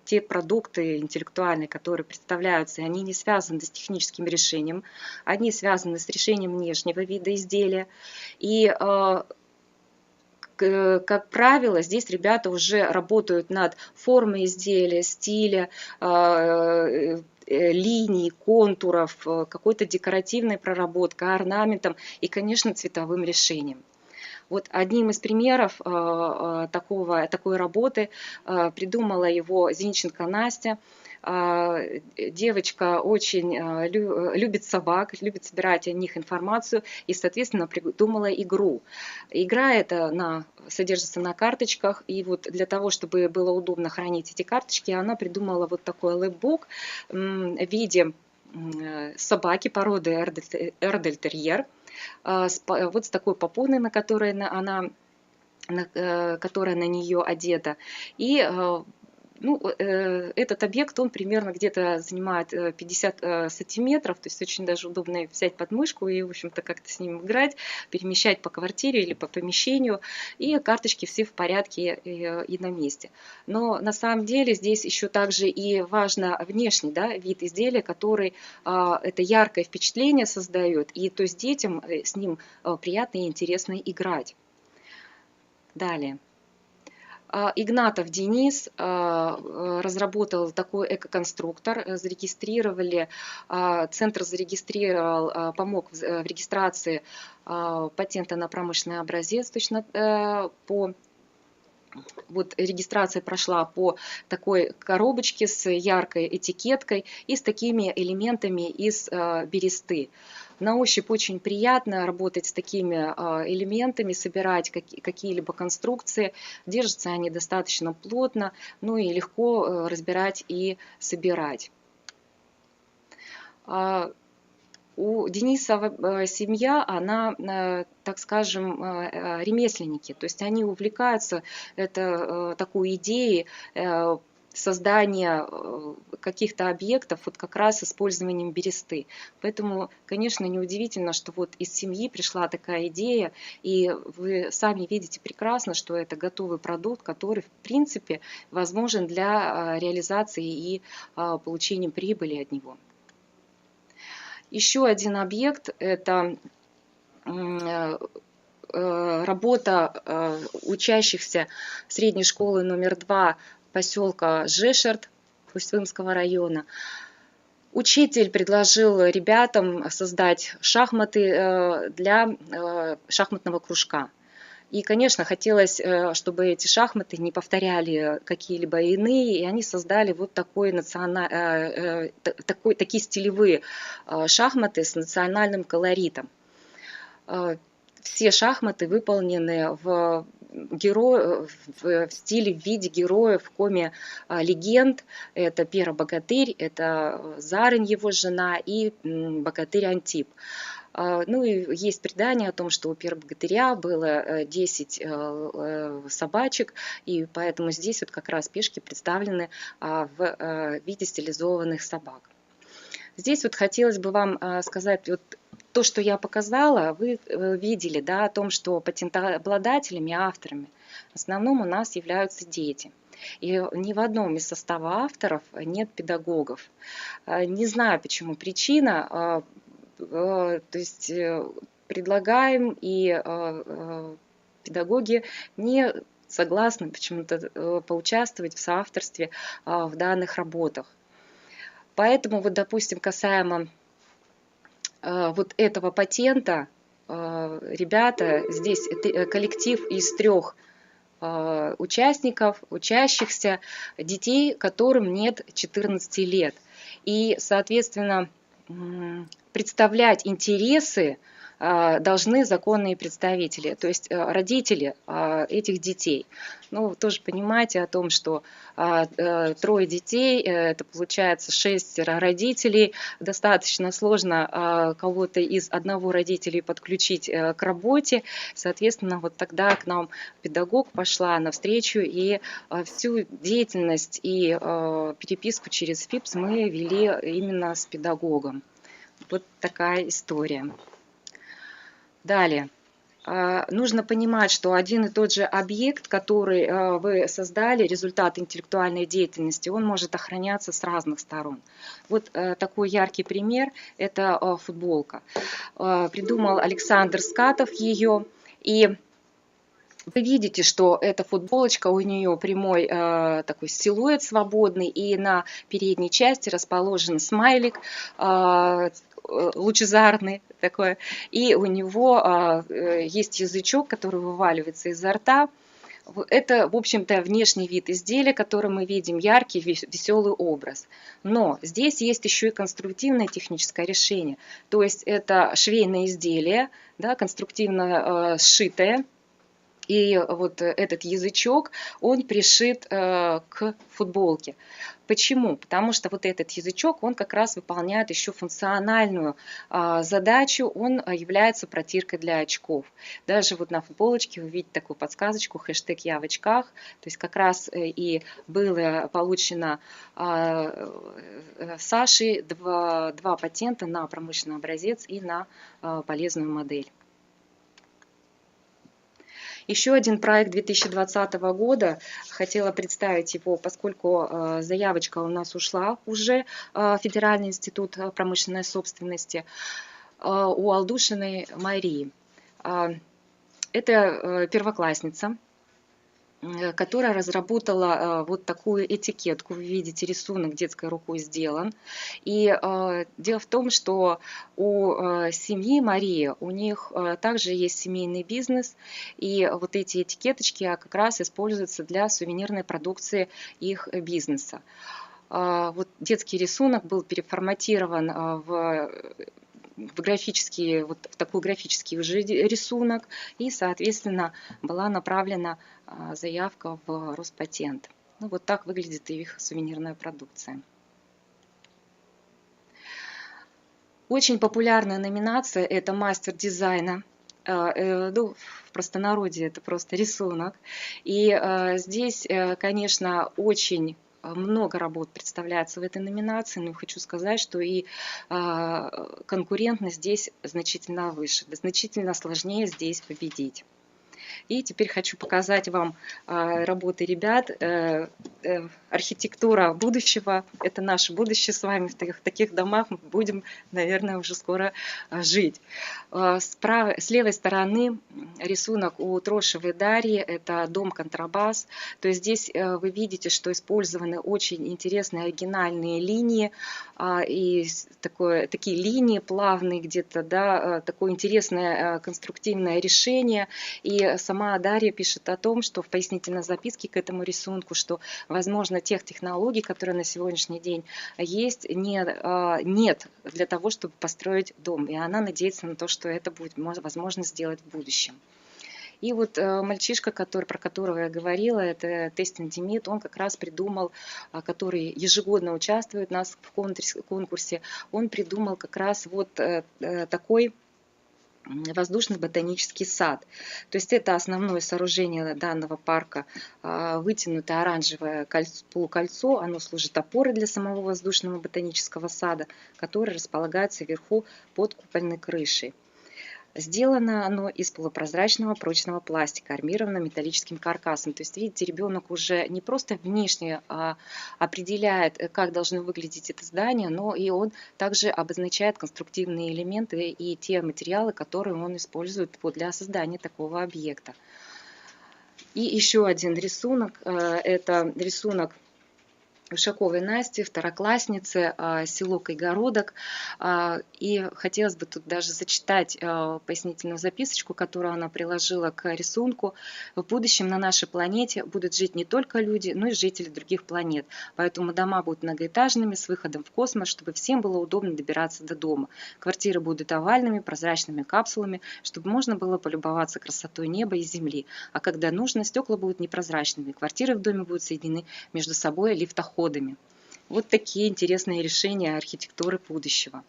те продукты интеллектуальные, которые представляются, они не связаны с техническим решением, они связаны с решением внешнего вида изделия. И как правило, здесь ребята уже работают над формой изделия, стиля, линий, контуров, какой-то декоративной проработкой, орнаментом и, конечно, цветовым решением. Вот одним из примеров такой работы придумала его Зинченко Настя. Девочка очень любит собак, любит собирать о них информацию и, соответственно, придумала игру. Игра эта содержится на карточках, и вот для того, чтобы было удобно хранить эти карточки, она придумала вот такой лэпбук в виде собаки породы эрдельтерьер, вот с такой попоной, которая на нее одета. И Этот объект, он примерно где-то занимает 50 сантиметров, то есть очень даже удобно взять под мышку и, в общем-то, как-то с ним играть, перемещать по квартире или по помещению, и карточки все в порядке и на месте. Но на самом деле здесь еще также и важно внешний, да, вид изделия, который это яркое впечатление создает, и то есть детям с ним приятно и интересно играть. Далее. Игнатов Денис разработал такой экоконструктор, зарегистрировали, центр зарегистрировал, помог в регистрации патента на промышленный образец, точно по вот регистрация прошла по такой коробочке с яркой этикеткой и с такими элементами из бересты. На ощупь очень приятно работать с такими элементами, собирать какие-либо конструкции. Держатся они достаточно плотно, ну и легко разбирать и собирать. У Дениса семья, она, так скажем, ремесленники, то есть они увлекаются такой идеей создания каких-то объектов вот как раз использованием бересты. Поэтому, конечно, неудивительно, что вот из семьи пришла такая идея, и вы сами видите прекрасно, что это готовый продукт, который, в принципе, возможен для реализации и получения прибыли от него. Еще один объект – это работа учащихся средней школы номер 2 поселка Жешерт Усть-Вымского района. Учитель предложил ребятам создать шахматы для шахматного кружка. И, конечно, хотелось, чтобы эти шахматы не повторяли какие-либо иные, и они создали вот такие стилевые шахматы с национальным колоритом. Все шахматы выполнены в стиле, в виде героев, в коме легенд. Это Пера Богатырь, это Зарынь, его жена, и богатырь Антип. Ну и есть предание о том, что у первого богатыря было 10 собачек, и поэтому здесь вот как раз пешки представлены в виде стилизованных собак. Здесь вот хотелось бы вам сказать, вот то, что я показала, вы видели, да, о том, что патентообладателями, авторами в основном у нас являются дети. И ни в одном из состава авторов нет педагогов. Не знаю, почему причина. То есть предлагаем, и педагоги не согласны почему-то поучаствовать в соавторстве в данных работах. Поэтому, вот, допустим, касаемо вот этого патента, ребята, здесь коллектив из 3 участников, учащихся, детей, которым нет 14 лет. И, соответственно, представлять интересы должны законные представители, то есть родители этих детей. Ну, тоже понимаете о том, что 3 детей, это получается 6 родителей, достаточно сложно кого-то из одного родителя подключить к работе, соответственно, вот тогда к нам педагог пошла навстречу, и всю деятельность и переписку через ФИПС мы вели именно с педагогом. Вот такая история. Далее. Нужно понимать, что один и тот же объект, который вы создали, результат интеллектуальной деятельности, он может охраняться с разных сторон. Вот такой яркий пример – это футболка. Придумал Александр Скатов ее, и вы видите, что эта футболочка, у нее прямой такой силуэт свободный, и на передней части расположен смайлик лучезарный такой, и у него есть язычок, который вываливается изо рта. Это, в общем-то, внешний вид изделия, который мы видим, яркий, веселый образ. Но здесь есть еще и конструктивное техническое решение. То есть это швейное изделие, да, конструктивно сшитое, И вот этот язычок, он пришит к футболке. Почему? Потому что вот этот язычок, он как раз выполняет еще функциональную задачу, он является протиркой для очков. Даже вот на футболочке вы видите такую подсказочку, хэштег «Я в очках». То есть как раз и было получено Сашей два патента на промышленный образец и на полезную модель. Еще один проект 2020 года, хотела представить его, поскольку заявочка у нас ушла уже в Федеральный институт промышленной собственности у Алдушиной Марии. Это первоклассница, которая разработала вот такую этикетку. Вы видите, рисунок детской рукой сделан. И дело в том, что у семьи Марии, у них также есть семейный бизнес, и вот эти этикеточки как раз используются для сувенирной продукции их бизнеса. Вот детский рисунок был переформатирован в графический, вот в такой графический уже рисунок, и, соответственно, была направлена заявка в Роспатент. Ну, вот так выглядит их сувенирная продукция. Очень популярная номинация – это мастер дизайна. Ну, в простонародье это просто рисунок. И здесь, конечно, очень много работ представляется в этой номинации, но хочу сказать, что и конкурентность здесь значительно выше, значительно сложнее здесь победить. И теперь хочу показать вам работы ребят. Архитектура будущего – это наше будущее с вами. В таких домах мы будем, наверное, уже скоро жить. С левой стороны рисунок у Трошевой Дарьи – это дом контрабас. То есть здесь вы видите, что использованы очень интересные оригинальные линии. И такие линии плавные где-то, да, такое интересное конструктивное решение. И сама Дарья пишет о том, что в пояснительной записке к этому рисунку, что, возможно, тех технологий, которые на сегодняшний день есть, нет для того, чтобы построить дом. И она надеется на то, что это будет возможно сделать в будущем. И вот мальчишка, про которого я говорила, это Тестин Демид, он как раз придумал, который ежегодно участвует у нас в конкурсе, он придумал как раз вот такой воздушный ботанический сад. То есть это основное сооружение данного парка, вытянутое оранжевое полукольцо, оно служит опорой для самого воздушного ботанического сада, который располагается вверху под купольной крышей. Сделано оно из полупрозрачного прочного пластика, армированного металлическим каркасом. То есть, видите, ребенок уже не просто внешне определяет, как должно выглядеть это здание, но и он также обозначает конструктивные элементы и те материалы, которые он использует для создания такого объекта. И еще один рисунок, это рисунок Ушаковой Насти, второклассницы, село Кайгородок. И хотелось бы тут даже зачитать пояснительную записочку, которую она приложила к рисунку. В будущем на нашей планете будут жить не только люди, но и жители других планет. Поэтому дома будут многоэтажными, с выходом в космос, чтобы всем было удобно добираться до дома. Квартиры будут овальными, прозрачными капсулами, чтобы можно было полюбоваться красотой неба и земли. А когда нужно, стекла будут непрозрачными. Квартиры в доме будут соединены между собой лифтоходами. Вот такие интересные решения архитектуры будущего.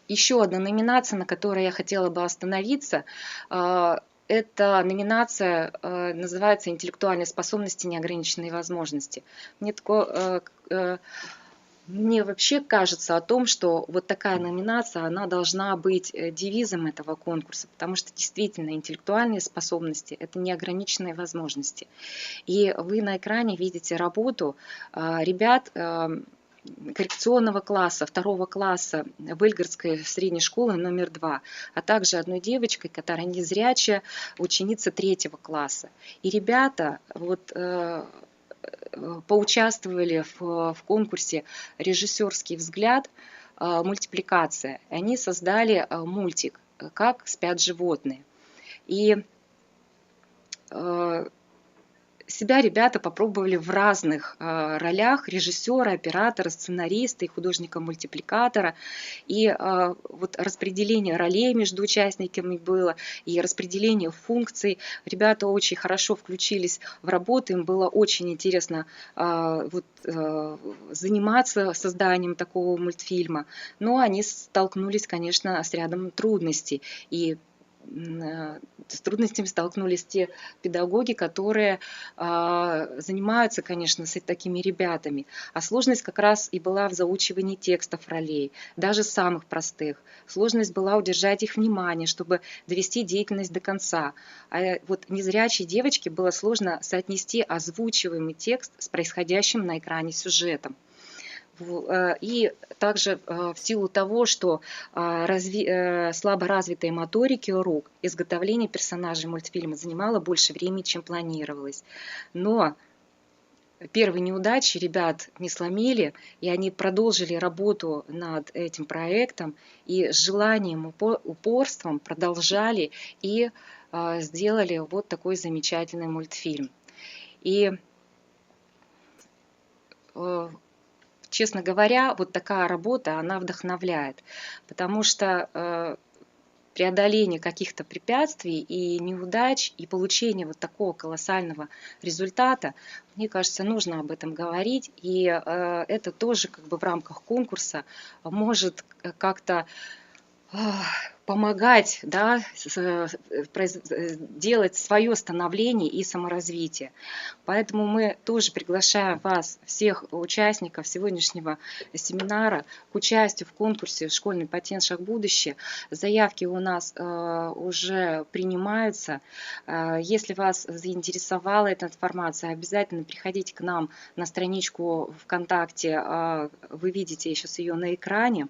Еще одна номинация, на которой я хотела бы остановиться, эта номинация называется «Интеллектуальные способности, неограниченные возможности». Мне вообще кажется о том, что вот такая номинация, она должна быть девизом этого конкурса, потому что действительно интеллектуальные способности – это неограниченные возможности. И вы на экране видите работу ребят коррекционного класса, 2 класса Выльгородской средней школы номер 2, а также одной девочкой, которая незрячая, ученица 3 класса. И ребята вот поучаствовали в конкурсе «Режиссерский взгляд. Мультипликация». Они создали мультик «Как спят животные». И Себя ребята попробовали в разных ролях: режиссера, оператора, сценариста и художника-мультипликатора. И вот распределение ролей между участниками было, и распределение функций. Ребята очень хорошо включились в работу, им было очень интересно заниматься созданием такого мультфильма. Но они столкнулись, конечно, с рядом трудностей. И с трудностями столкнулись те педагоги, которые занимаются, конечно, с такими ребятами. А сложность как раз и была в заучивании текстов ролей, даже самых простых. Сложность была удержать их внимание, чтобы довести деятельность до конца. А вот незрячей девочке было сложно соотнести озвучиваемый текст с происходящим на экране сюжетом. И также в силу того, что слабо развитой моторики рук, изготовление персонажей мультфильма занимало больше времени, чем планировалось. Но первые неудачи ребят не сломили, и они продолжили работу над этим проектом, и с желанием, упорством продолжали и сделали вот такой замечательный мультфильм. И честно говоря, вот такая работа, она вдохновляет, потому что преодоление каких-то препятствий и неудач, и получение вот такого колоссального результата, мне кажется, нужно об этом говорить, и это тоже как бы в рамках конкурса может как-то помогать, да, делать свое становление и саморазвитие. Поэтому мы тоже приглашаем вас, всех участников сегодняшнего семинара, к участию в конкурсе «Школьный патент. Шаг в будущее». Заявки у нас уже принимаются. Если вас заинтересовала эта информация, обязательно приходите к нам на страничку ВКонтакте. Вы видите сейчас ее на экране.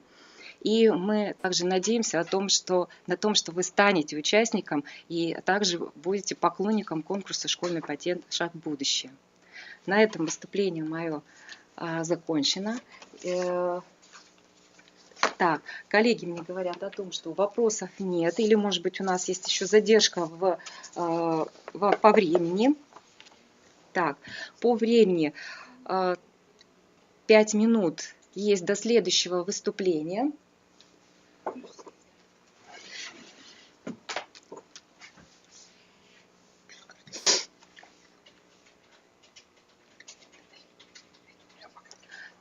И мы также надеемся на том, что вы станете участником и также будете поклонником конкурса «Школьный патент. Шаг в будущее». На этом выступление мое закончено. Так, коллеги мне говорят о том, что вопросов нет, или, может быть, у нас есть еще задержка по времени. Так, по времени 5 минут есть до следующего выступления.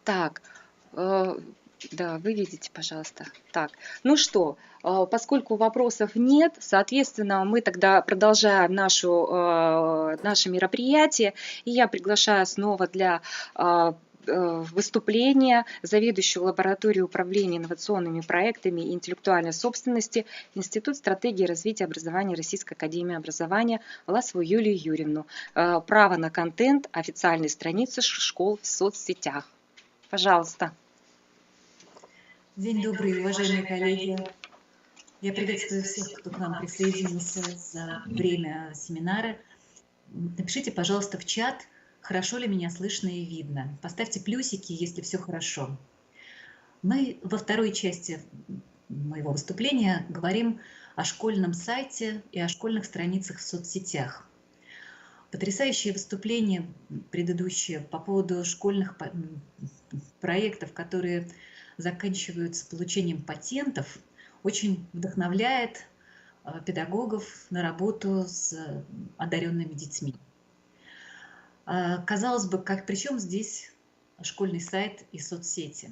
Так, да, вы видите, пожалуйста. Так, ну что, поскольку вопросов нет, соответственно, мы тогда продолжаем наше мероприятие, и я приглашаю снова для выступления заведующую лабораторией управления инновационными проектами и интеллектуальной собственности Институт стратегии развития образования Российской академии образования Власову Юлию Юрьевну. Право на контент, официальные страницы школ в соцсетях. Пожалуйста. День добрый, уважаемые коллеги. Я приветствую всех, кто к нам присоединился за время семинара. Напишите, пожалуйста, в чат, хорошо ли меня слышно и видно. Поставьте плюсики, если все хорошо. Мы во второй части моего выступления говорим о школьном сайте и о школьных страницах в соцсетях. Потрясающее выступление предыдущее по поводу школьных проектов, которые заканчиваются получением патентов, очень вдохновляет педагогов на работу с одаренными детьми. Казалось бы, при чем здесь школьный сайт и соцсети?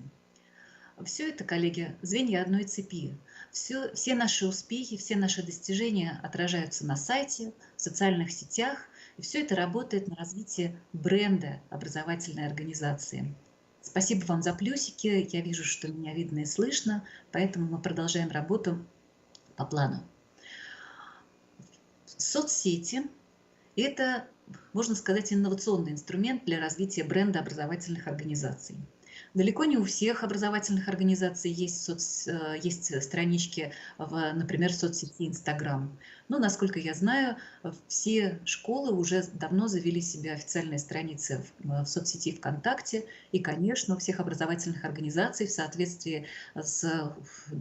Все это, коллеги, звенья одной цепи. Все наши успехи, все наши достижения отражаются на сайте, в социальных сетях, и все это работает на развитие бренда образовательной организации. Спасибо вам за плюсики, я вижу, что меня видно и слышно, поэтому мы продолжаем работу по плану. Соцсети – это, можно сказать, инновационный инструмент для развития бренда образовательных организаций. Далеко не у всех образовательных организаций есть странички, например, в соцсети Instagram. Но, насколько я знаю, все школы уже давно завели себе официальные страницы в соцсети ВКонтакте. И, конечно, у всех образовательных организаций в соответствии с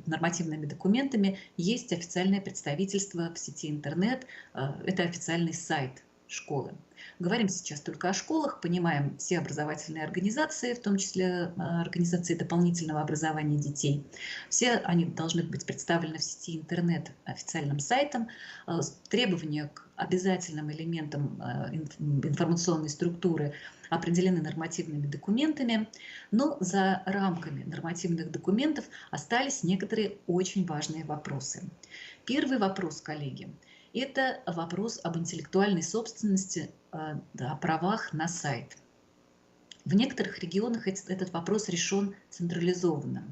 нормативными документами есть официальное представительство в сети интернет. Это официальный сайт школы. Говорим сейчас только о школах, понимаем все образовательные организации, в том числе организации дополнительного образования детей. Все они должны быть представлены в сети интернет официальным сайтом. Требования к обязательным элементам информационной структуры определены нормативными документами, но за рамками нормативных документов остались некоторые очень важные вопросы. Первый вопрос, коллеги, это вопрос об интеллектуальной собственности, о правах на сайт. В некоторых регионах этот вопрос решен централизованно.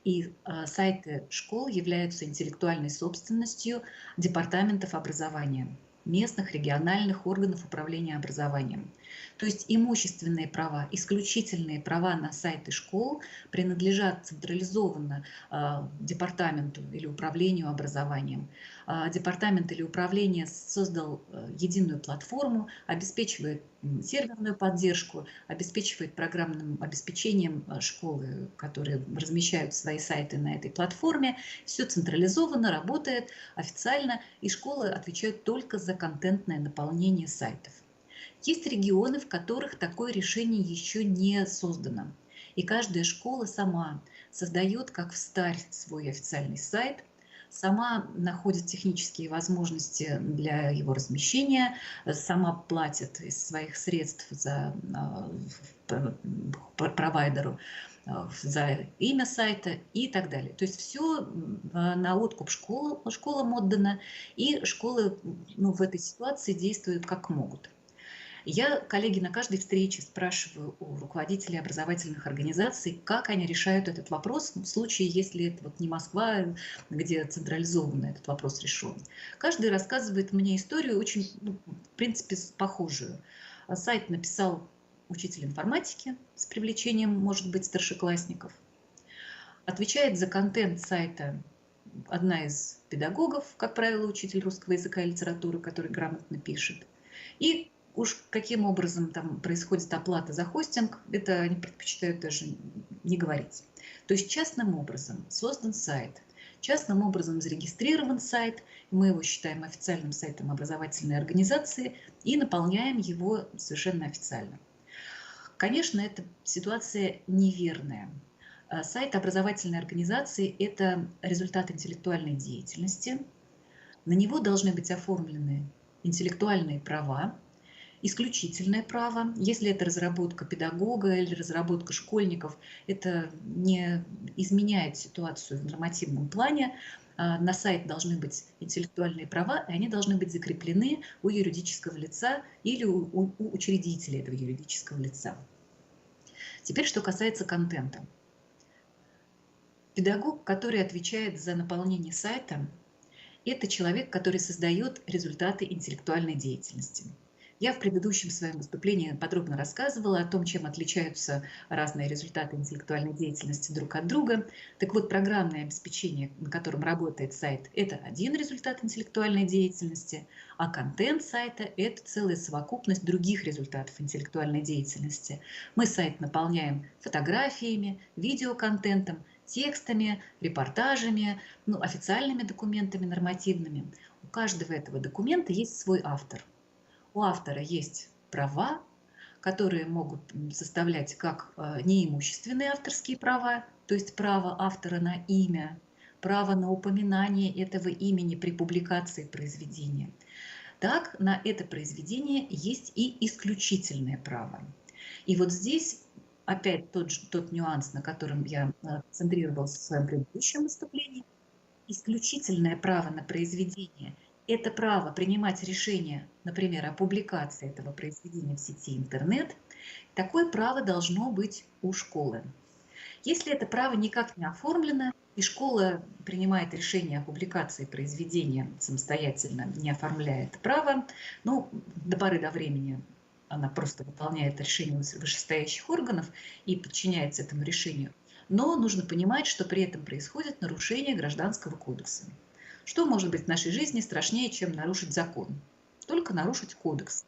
И сайты школ являются интеллектуальной собственностью департаментов образования, местных, региональных органов управления образованием. То есть имущественные права, исключительные права на сайты школ принадлежат централизованно департаменту или управлению образованием. Департамент или управление создал единую платформу, обеспечивает серверную поддержку, обеспечивает программным обеспечением школы, которые размещают свои сайты на этой платформе. Все централизованно, работает официально, и школы отвечают только за контентное наполнение сайтов. Есть регионы, в которых такое решение еще не создано. И каждая школа сама создает, как встарь, свой официальный сайт, сама находит технические возможности для его размещения, сама платит из своих средств за провайдеру за имя сайта и так далее. То есть все на откуп школам отдано, и школы в этой ситуации действуют как могут. Я, коллеги, на каждой встрече спрашиваю у руководителей образовательных организаций, как они решают этот вопрос в случае, если это не Москва, где централизованно этот вопрос решен. Каждый рассказывает мне историю очень, в принципе, похожую. Сайт написал учитель информатики с привлечением, может быть, старшеклассников. Отвечает за контент сайта одна из педагогов, как правило, учитель русского языка и литературы, который грамотно пишет. И уж каким образом там происходит оплата за хостинг, это они предпочитают даже не говорить. То есть частным образом создан сайт, частным образом зарегистрирован сайт, мы его считаем официальным сайтом образовательной организации и наполняем его совершенно официально. Конечно, эта ситуация неверная. Сайт образовательной организации – это результат интеллектуальной деятельности. На него должны быть оформлены интеллектуальные права, исключительное право. Если это разработка педагога или разработка школьников, это не изменяет ситуацию в нормативном плане. На сайт должны быть интеллектуальные права, и они должны быть закреплены у юридического лица или у учредителя этого юридического лица. Теперь, что касается контента. Педагог, который отвечает за наполнение сайта, это человек, который создает результаты интеллектуальной деятельности. Я в предыдущем своем выступлении подробно рассказывала о том, чем отличаются разные результаты интеллектуальной деятельности друг от друга. Так вот, программное обеспечение, на котором работает сайт, это один результат интеллектуальной деятельности, а контент сайта – это целая совокупность других результатов интеллектуальной деятельности. Мы сайт наполняем фотографиями, видеоконтентом, текстами, репортажами, официальными документами нормативными. У каждого этого документа есть свой автор. У автора есть права, которые могут составлять как неимущественные авторские права, то есть право автора на имя, право на упоминание этого имени при публикации произведения. Так, на это произведение есть и исключительное право. И вот здесь опять тот нюанс, на котором я концентрировалась в своем предыдущем выступлении. Исключительное право на произведение – это право принимать решение, например, о публикации этого произведения в сети интернет. Такое право должно быть у школы. Если это право никак не оформлено, и школа принимает решение о публикации произведения самостоятельно, не оформляя это право, до поры до времени она просто выполняет решение вышестоящих органов и подчиняется этому решению. Но нужно понимать, что при этом происходит нарушение Гражданского кодекса. Что может быть в нашей жизни страшнее, чем нарушить закон? Только нарушить кодекс.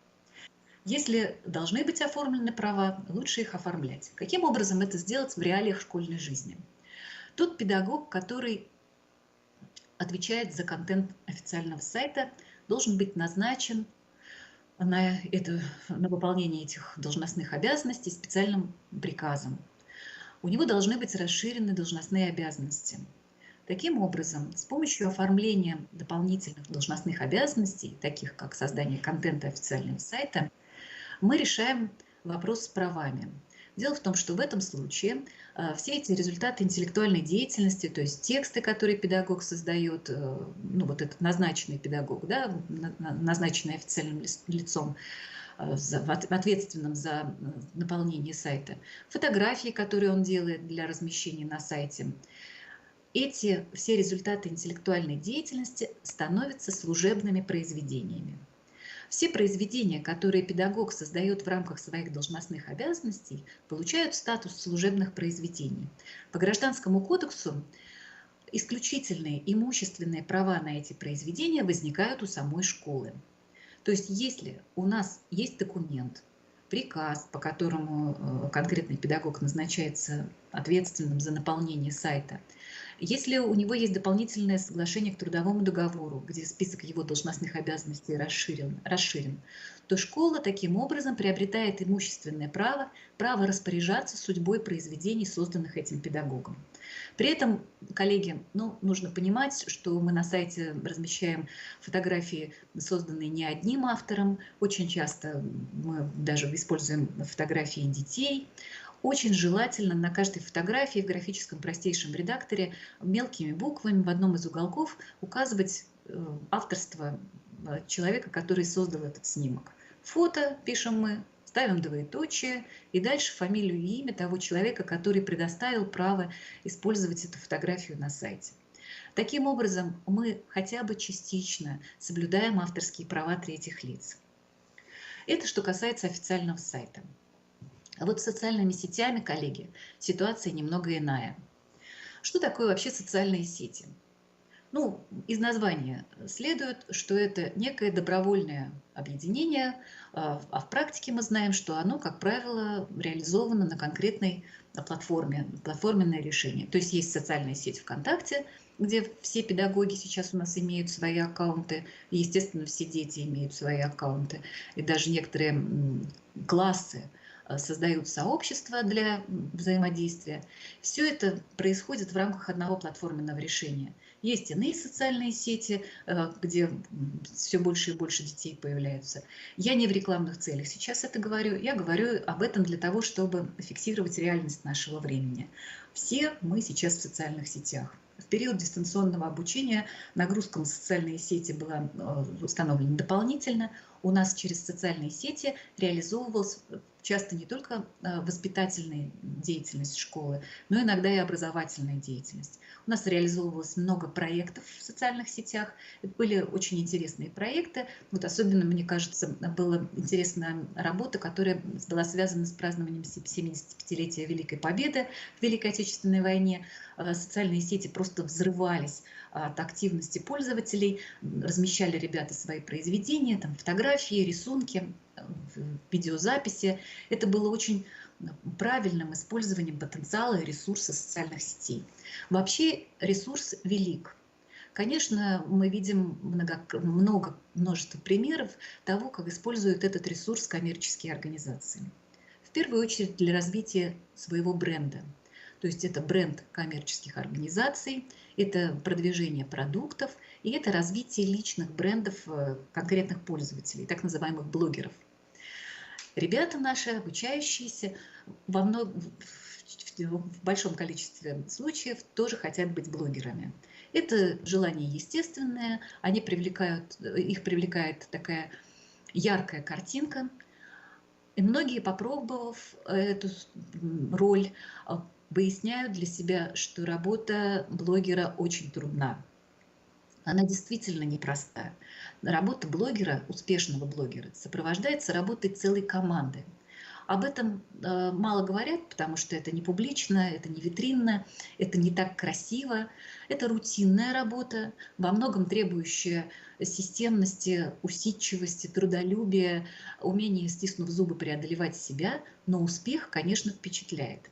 Если должны быть оформлены права, лучше их оформлять. Каким образом это сделать в реалиях школьной жизни? Тот педагог, который отвечает за контент официального сайта, должен быть назначен на выполнение этих должностных обязанностей специальным приказом. У него должны быть расширены должностные обязанности. Таким образом, с помощью оформления дополнительных должностных обязанностей, таких как создание контента официального сайта, мы решаем вопрос с правами. Дело в том, что в этом случае все эти результаты интеллектуальной деятельности, то есть тексты, которые педагог создает, ну вот этот назначенный педагог, да, назначенный официальным лицом, ответственным за наполнение сайта, фотографии, которые он делает для размещения на сайте, эти все результаты интеллектуальной деятельности становятся служебными произведениями. Все произведения, которые педагог создает в рамках своих должностных обязанностей, получают статус служебных произведений. По Гражданскому кодексу исключительные имущественные права на эти произведения возникают у самой школы. То есть если у нас есть документ, приказ, по которому конкретный педагог назначается ответственным за наполнение сайта, если у него есть дополнительное соглашение к трудовому договору, где список его должностных обязанностей расширен, то школа таким образом приобретает имущественное право распоряжаться судьбой произведений, созданных этим педагогом. При этом, коллеги, нужно понимать, что мы на сайте размещаем фотографии, созданные не одним автором. Очень часто мы даже используем фотографии детей. Очень желательно на каждой фотографии в графическом простейшем редакторе мелкими буквами в одном из уголков указывать авторство человека, который создал этот снимок. Фото пишем мы, ставим двоеточие и дальше фамилию и имя того человека, который предоставил право использовать эту фотографию на сайте. Таким образом, мы хотя бы частично соблюдаем авторские права третьих лиц. Это что касается официального сайта. А вот с социальными сетями, коллеги, ситуация немного иная. Что такое вообще социальные сети? Из названия следует, что это некое добровольное объединение, а в практике мы знаем, что оно, как правило, реализовано на конкретной платформе, платформенное решение. То есть есть социальная сеть ВКонтакте, где все педагоги сейчас у нас имеют свои аккаунты, и, естественно, все дети имеют свои аккаунты, и даже некоторые классы создают сообщества для взаимодействия. Все это происходит в рамках одного платформенного решения. Есть иные социальные сети, где все больше и больше детей появляются. Я не в рекламных целях сейчас это говорю, я говорю об этом для того, чтобы фиксировать реальность нашего времени. Все мы сейчас в социальных сетях. В период дистанционного обучения нагрузка на социальные сети была установлена дополнительно. У нас через социальные сети реализовывалась часто не только воспитательная деятельность школы, но иногда и образовательная деятельность. У нас реализовывалось много проектов в социальных сетях. Это были очень интересные проекты. Вот особенно, мне кажется, была интересная работа, которая была связана с празднованием 75-летия Великой Победы в Великой Отечественной войне. Социальные сети просто взрывались от активности пользователей. Размещали ребята свои произведения, там, фотографии, рисунки, видеозаписи. Это было очень правильным использованием потенциала и ресурса социальных сетей. Вообще ресурс велик. Конечно, мы видим множество примеров того, как используют этот ресурс коммерческие организации. В первую очередь для развития своего бренда. То есть это бренд коммерческих организаций, это продвижение продуктов и это развитие личных брендов конкретных пользователей, так называемых блогеров. Ребята наши, обучающиеся, в большом количестве случаев тоже хотят быть блогерами. Это желание естественное, их привлекает такая яркая картинка. И многие, попробовав эту роль, выясняют для себя, что работа блогера очень трудна. Она действительно непростая. Работа блогера, успешного блогера, сопровождается работой целой команды. Об этом мало говорят, потому что это не публично, это не витринно, это не так красиво. Это рутинная работа, во многом требующая системности, усидчивости, трудолюбия, умения, стиснув зубы, преодолевать себя, но успех, конечно, впечатляет.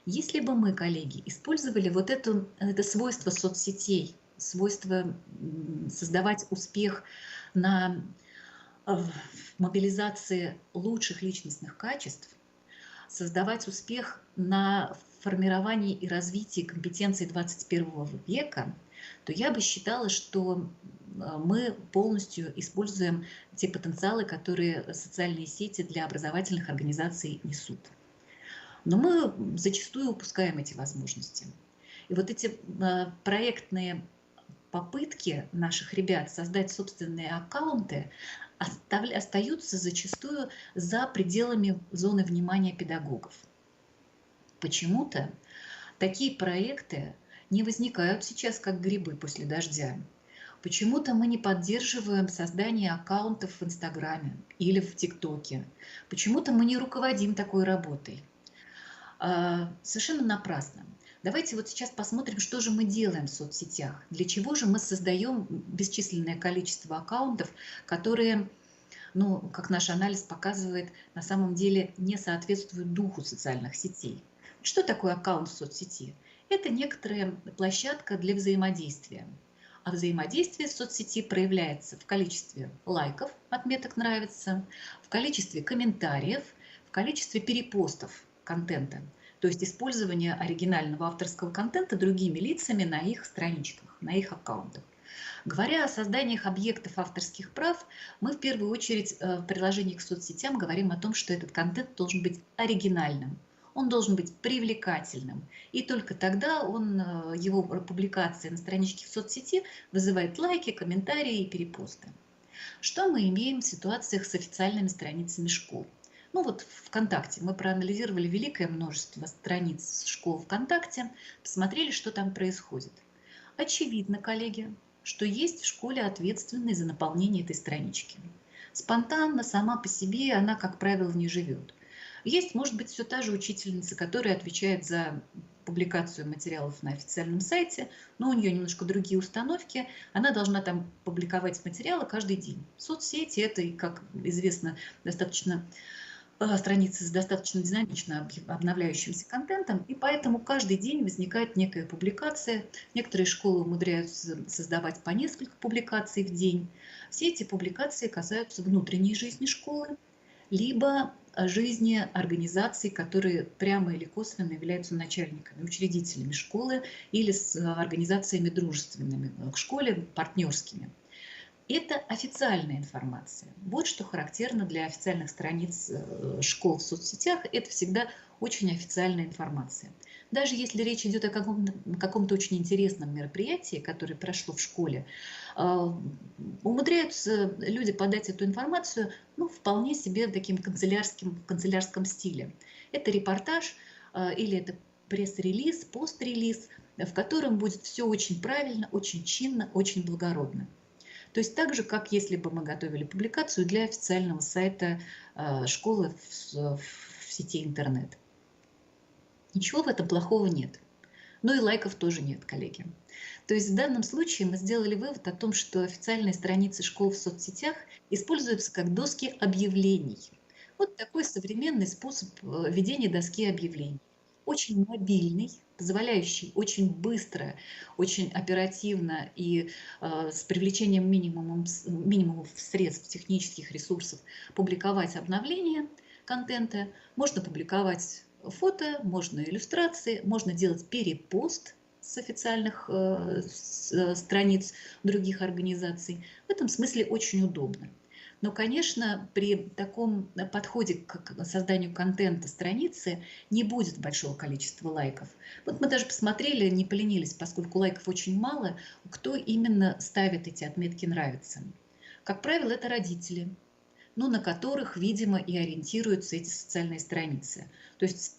Если бы мы, коллеги, использовали вот это свойство соцсетей, свойство создавать успех на в мобилизации лучших личностных качеств, создавать успех на формировании и развитии компетенций 21 века, то я бы считала, что мы полностью используем те потенциалы, которые социальные сети для образовательных организаций несут. Но мы зачастую упускаем эти возможности. И вот эти проектные попытки наших ребят создать собственные аккаунты остаются зачастую за пределами зоны внимания педагогов. Почему-то такие проекты не возникают сейчас как грибы после дождя. Почему-то мы не поддерживаем создание аккаунтов в Инстаграме или в ТикТоке. Почему-то мы не руководим такой работой. Совершенно напрасно. Давайте вот сейчас посмотрим, что же мы делаем в соцсетях. Для чего же мы создаем бесчисленное количество аккаунтов, которые, ну, как наш анализ показывает, на самом деле не соответствуют духу социальных сетей. Что такое аккаунт в соцсети? Это некоторая площадка для взаимодействия. А взаимодействие в соцсети проявляется в количестве лайков, отметок «нравится», в количестве комментариев, в количестве перепостов контента, то есть использование оригинального авторского контента другими лицами на их страничках, на их аккаунтах. Говоря о создании объектов авторских прав, мы в первую очередь в приложении к соцсетям говорим о том, что этот контент должен быть оригинальным, он должен быть привлекательным, и только тогда его публикация на страничке в соцсети вызывает лайки, комментарии и перепосты. Что мы имеем в ситуациях с официальными страницами школ? Ну вот ВКонтакте мы проанализировали великое множество страниц школ ВКонтакте, посмотрели, что там происходит. Очевидно, коллеги, что есть в школе ответственный за наполнение этой странички. Спонтанно, сама по себе, она, как правило, не живет. Есть, может быть, все та же учительница, которая отвечает за публикацию материалов на официальном сайте, но у нее немножко другие установки. Она должна там публиковать материалы каждый день. Соцсети – это, как известно, достаточно страницы с достаточно динамично обновляющимся контентом, и поэтому каждый день возникает некая публикация. Некоторые школы умудряются создавать по несколько публикаций в день. Все эти публикации касаются внутренней жизни школы, либо жизни организаций, которые прямо или косвенно являются начальниками, учредителями школы или с организациями дружественными к школе, партнерскими. Это официальная информация. Вот что характерно для официальных страниц школ в соцсетях. Это всегда очень официальная информация. Даже если речь идет о каком-то очень интересном мероприятии, которое прошло в школе, умудряются люди подать эту информацию, ну, вполне себе в таким канцелярском стиле. Это репортаж или это пресс-релиз, пост-релиз, в котором будет все очень правильно, очень чинно, очень благородно. То есть так же, как если бы мы готовили публикацию для официального сайта школы в сети интернет. Ничего в этом плохого нет. Ну и лайков тоже нет, коллеги. То есть в данном случае мы сделали вывод о том, что официальные страницы школ в соцсетях используются как доски объявлений. Вот такой современный способ ведения доски объявлений. Очень мобильный, позволяющий очень быстро, очень оперативно и с привлечением минимумов средств, технических ресурсов публиковать обновления контента. Можно публиковать фото, можно иллюстрации, можно делать перепост с официальных страниц других организаций. В этом смысле очень удобно. Но, конечно, при таком подходе к созданию контента страницы не будет большого количества лайков. Вот мы даже посмотрели, не поленились, поскольку лайков очень мало, кто именно ставит эти отметки «нравится». Как правило, это родители, ну, на которых, видимо, и ориентируются эти социальные страницы. То есть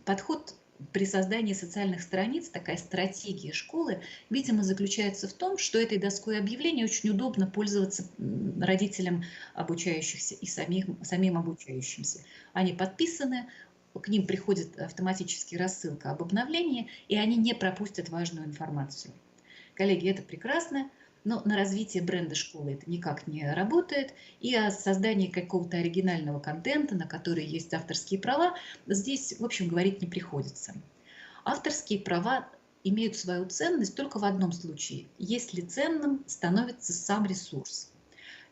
подход при создании социальных страниц, такая стратегия школы, видимо, заключается в том, что этой доской объявлений очень удобно пользоваться родителям обучающихся и самим обучающимся. Они подписаны, к ним приходит автоматически рассылка об обновлении, и они не пропустят важную информацию. Коллеги, это прекрасно, но на развитие бренда школы это никак не работает, и о создании какого-то оригинального контента, на который есть авторские права, здесь, в общем, говорить не приходится. Авторские права имеют свою ценность только в одном случае, если ценным становится сам ресурс.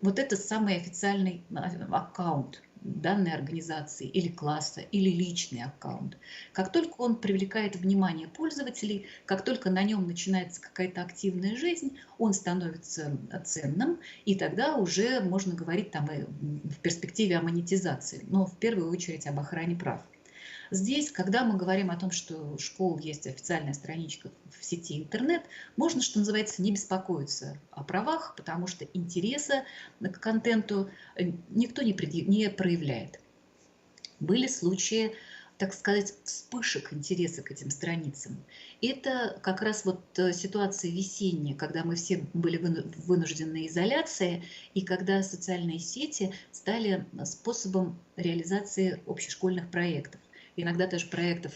вот это самый официальный аккаунт данной организации или класса, или личный аккаунт. Как только он привлекает внимание пользователей, как только на нем начинается какая-то активная жизнь, он становится ценным, и тогда уже можно говорить там и в перспективе о монетизации, но в первую очередь об охране прав. Здесь, когда мы говорим о том, что у школ есть официальная страничка в сети интернет, можно, что называется, не беспокоиться о правах, потому что интереса к контенту никто не проявляет. Были случаи, так сказать, вспышек интереса к этим страницам. Это как раз вот ситуация весенняя, когда мы все были в вынужденной изоляции, и когда социальные сети стали способом реализации общешкольных проектов, иногда даже проектов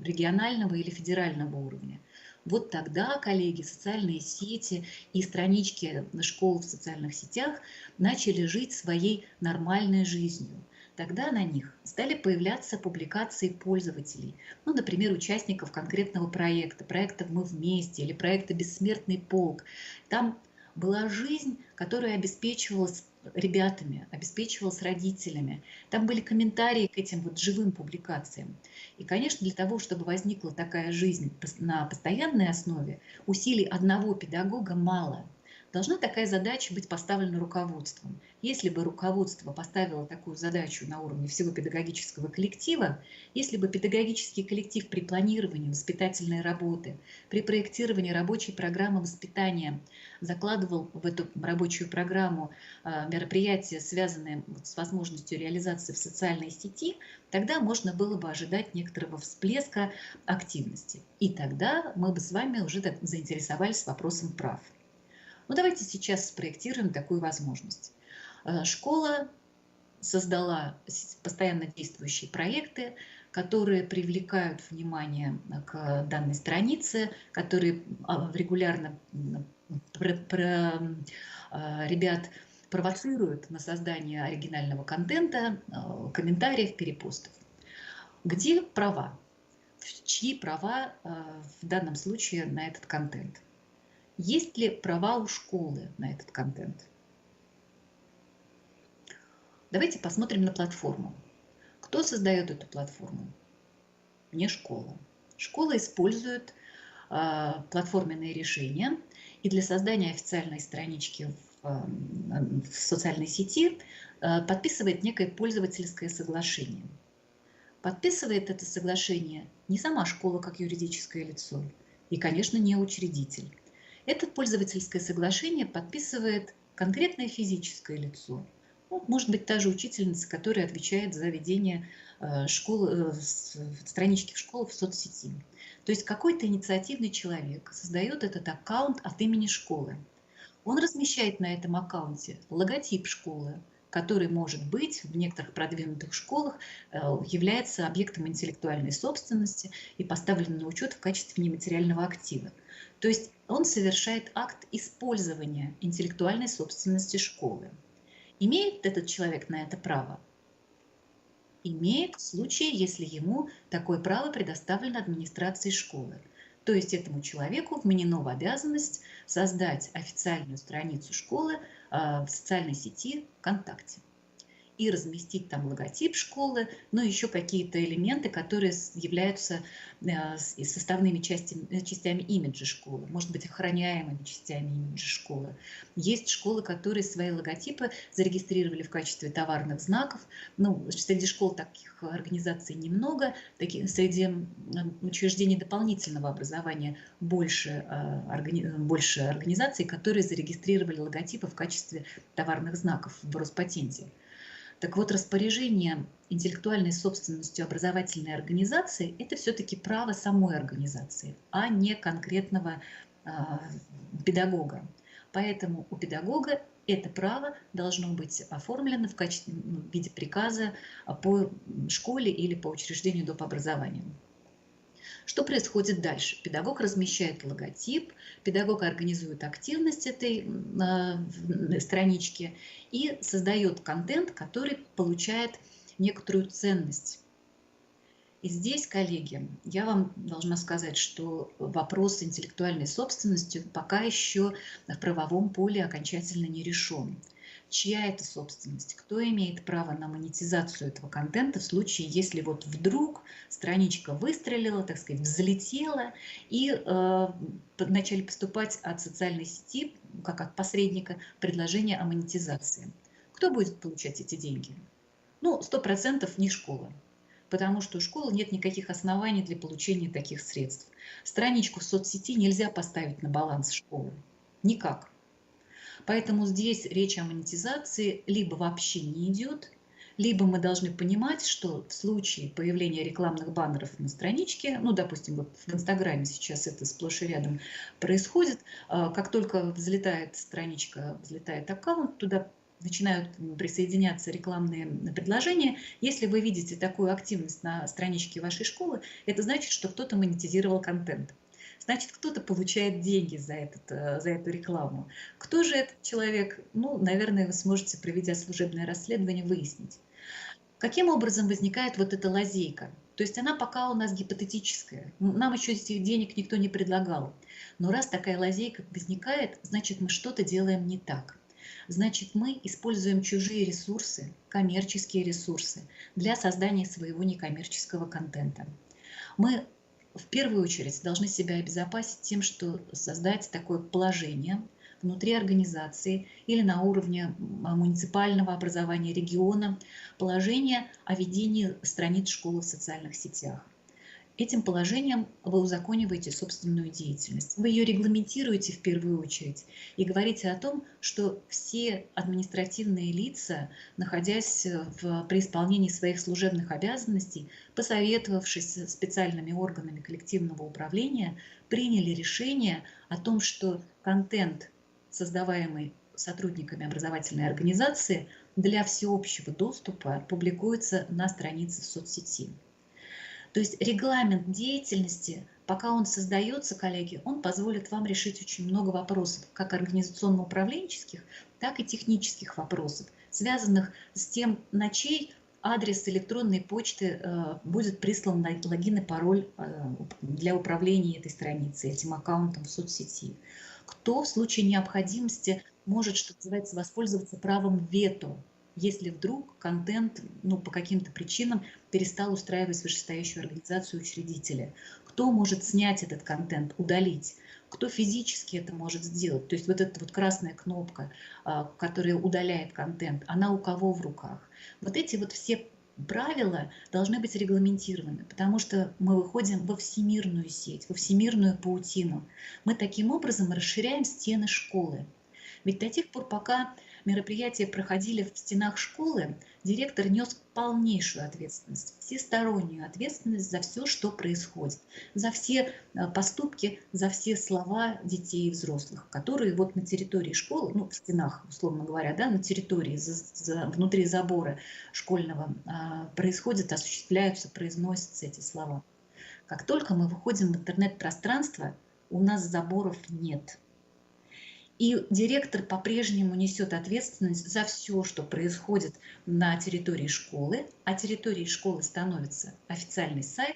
регионального или федерального уровня. Вот тогда, коллеги, социальные сети и странички школ в социальных сетях начали жить своей нормальной жизнью. Тогда на них стали появляться публикации пользователей, ну, например, участников конкретного проекта «Мы вместе» или проекта «Бессмертный полк». Там была жизнь, которая обеспечивалась ребятами, обеспечивалась родителями. Там были комментарии к этим вот живым публикациям. И, конечно, для того, чтобы возникла такая жизнь на постоянной основе, усилий одного педагога мало. Должна такая задача быть поставлена руководством. Если бы руководство поставило такую задачу на уровне всего педагогического коллектива, если бы педагогический коллектив при планировании воспитательной работы, при проектировании рабочей программы воспитания закладывал в эту рабочую программу мероприятия, связанные с возможностью реализации в социальной сети, тогда можно было бы ожидать некоторого всплеска активности. И тогда мы бы с вами уже заинтересовались вопросом прав. Но давайте сейчас спроектируем такую возможность. Школа создала постоянно действующие проекты, которые привлекают внимание к данной странице, которые регулярно ребят провоцируют на создание оригинального контента, комментариев, перепостов. Где права? Чьи права в данном случае на этот контент? Есть ли права у школы на этот контент? Давайте посмотрим на платформу. Кто создает эту платформу? Не школа. Школа использует платформенные решения, и для создания официальной странички в социальной сети подписывает некое пользовательское соглашение. Подписывает это соглашение не сама школа как юридическое лицо, и, конечно, не учредитель. Это пользовательское соглашение подписывает конкретное физическое лицо. Ну, может быть, та же учительница, которая отвечает за ведение странички в школе в соцсети. То есть какой-то инициативный человек создает этот аккаунт от имени школы. Он размещает на этом аккаунте логотип школы, который, может быть, в некоторых продвинутых школах является объектом интеллектуальной собственности и поставлен на учет в качестве нематериального актива. То есть он совершает акт использования интеллектуальной собственности школы. Имеет этот человек на это право? Имеет в случае, если ему такое право предоставлено администрацией школы. То есть этому человеку вменено в обязанность создать официальную страницу школы в социальной сети ВКонтакте и разместить там логотип школы, но еще какие-то элементы, которые являются составными частями имиджа школы, может быть, охраняемыми частями имиджа школы. Есть школы, которые свои логотипы зарегистрировали в качестве товарных знаков. Ну, среди школ таких организаций немного, среди учреждений дополнительного образования больше организаций, которые зарегистрировали логотипы в качестве товарных знаков в Роспатенте. Так вот, распоряжение интеллектуальной собственностью образовательной организации – это все-таки право самой организации, а не конкретного педагога. Поэтому у педагога это право должно быть оформлено в виде приказа по школе или по учреждению доп. Образования. Что происходит дальше? Педагог размещает логотип, педагог организует активность этой странички и создает контент, который получает некоторую ценность. И здесь, коллеги, я вам должна сказать, что вопрос интеллектуальной собственности пока еще в правовом поле окончательно не решен. чья это собственность, кто имеет право на монетизацию этого контента в случае, если вот вдруг страничка выстрелила, так сказать, взлетела и начали поступать от социальной сети, как от посредника, предложения о монетизации. Кто будет получать эти деньги? Ну, 100% не школа, потому что у школы нет никаких оснований для получения таких средств. Страничку в соцсети нельзя поставить на баланс школы. Никак. Поэтому здесь речь о монетизации либо вообще не идет, либо мы должны понимать, что в случае появления рекламных баннеров на страничке, ну, допустим, вот в Инстаграме сейчас это сплошь и рядом происходит, как только взлетает страничка, взлетает аккаунт, туда начинают присоединяться рекламные предложения. Если вы видите такую активность на страничке вашей школы, это значит, что кто-то монетизировал контент. Значит, кто-то получает деньги за эту рекламу. Кто же этот человек? Ну, наверное, вы сможете, проведя служебное расследование, выяснить. Каким образом возникает вот эта лазейка? То есть она пока у нас гипотетическая. Нам еще этих денег никто не предлагал. Но раз такая лазейка возникает, значит, мы что-то делаем не так. Значит, мы используем чужие ресурсы, коммерческие ресурсы, для создания своего некоммерческого контента. Мы в первую очередь должны себя обезопасить тем, что создать такое положение внутри организации или на уровне муниципального образования региона, положение о ведении страниц школы в социальных сетях. Этим положением вы узакониваете собственную деятельность. Вы ее регламентируете в первую очередь и говорите о том, что все административные лица, находясь при исполнении своих служебных обязанностей, посоветовавшись с специальными органами коллективного управления, приняли решение о том, что контент, создаваемый сотрудниками образовательной организации, для всеобщего доступа публикуется на странице в соцсети. То есть регламент деятельности, пока он создается, коллеги, он позволит вам решить очень много вопросов, как организационно-управленческих, так и технических вопросов, связанных с тем, на чей адрес электронной почты будет прислан логин и пароль для управления этой страницей, этим аккаунтом в соцсети. Кто в случае необходимости может, что называется, воспользоваться правом вето, если вдруг контент, ну, по каким-то причинам перестал устраивать вышестоящую организацию учредителя. Кто может снять этот контент, удалить? Кто физически это может сделать? То есть вот эта вот красная кнопка, которая удаляет контент, она у кого в руках? Вот эти вот все правила должны быть регламентированы, потому что мы выходим во всемирную сеть, во всемирную паутину. Мы таким образом расширяем стены школы. Ведь до тех пор, пока мероприятия проходили в стенах школы, директор нес полнейшую ответственность, всестороннюю ответственность за все, что происходит, за все поступки, за все слова детей и взрослых, которые вот на территории школы, ну, в стенах, условно говоря, да, на территории, внутри забора школьного происходят, осуществляются, произносятся эти слова. Как только мы выходим в интернет-пространство, у нас заборов нет. И директор по-прежнему несет ответственность за все, что происходит на территории школы, а территорией школы становится официальный сайт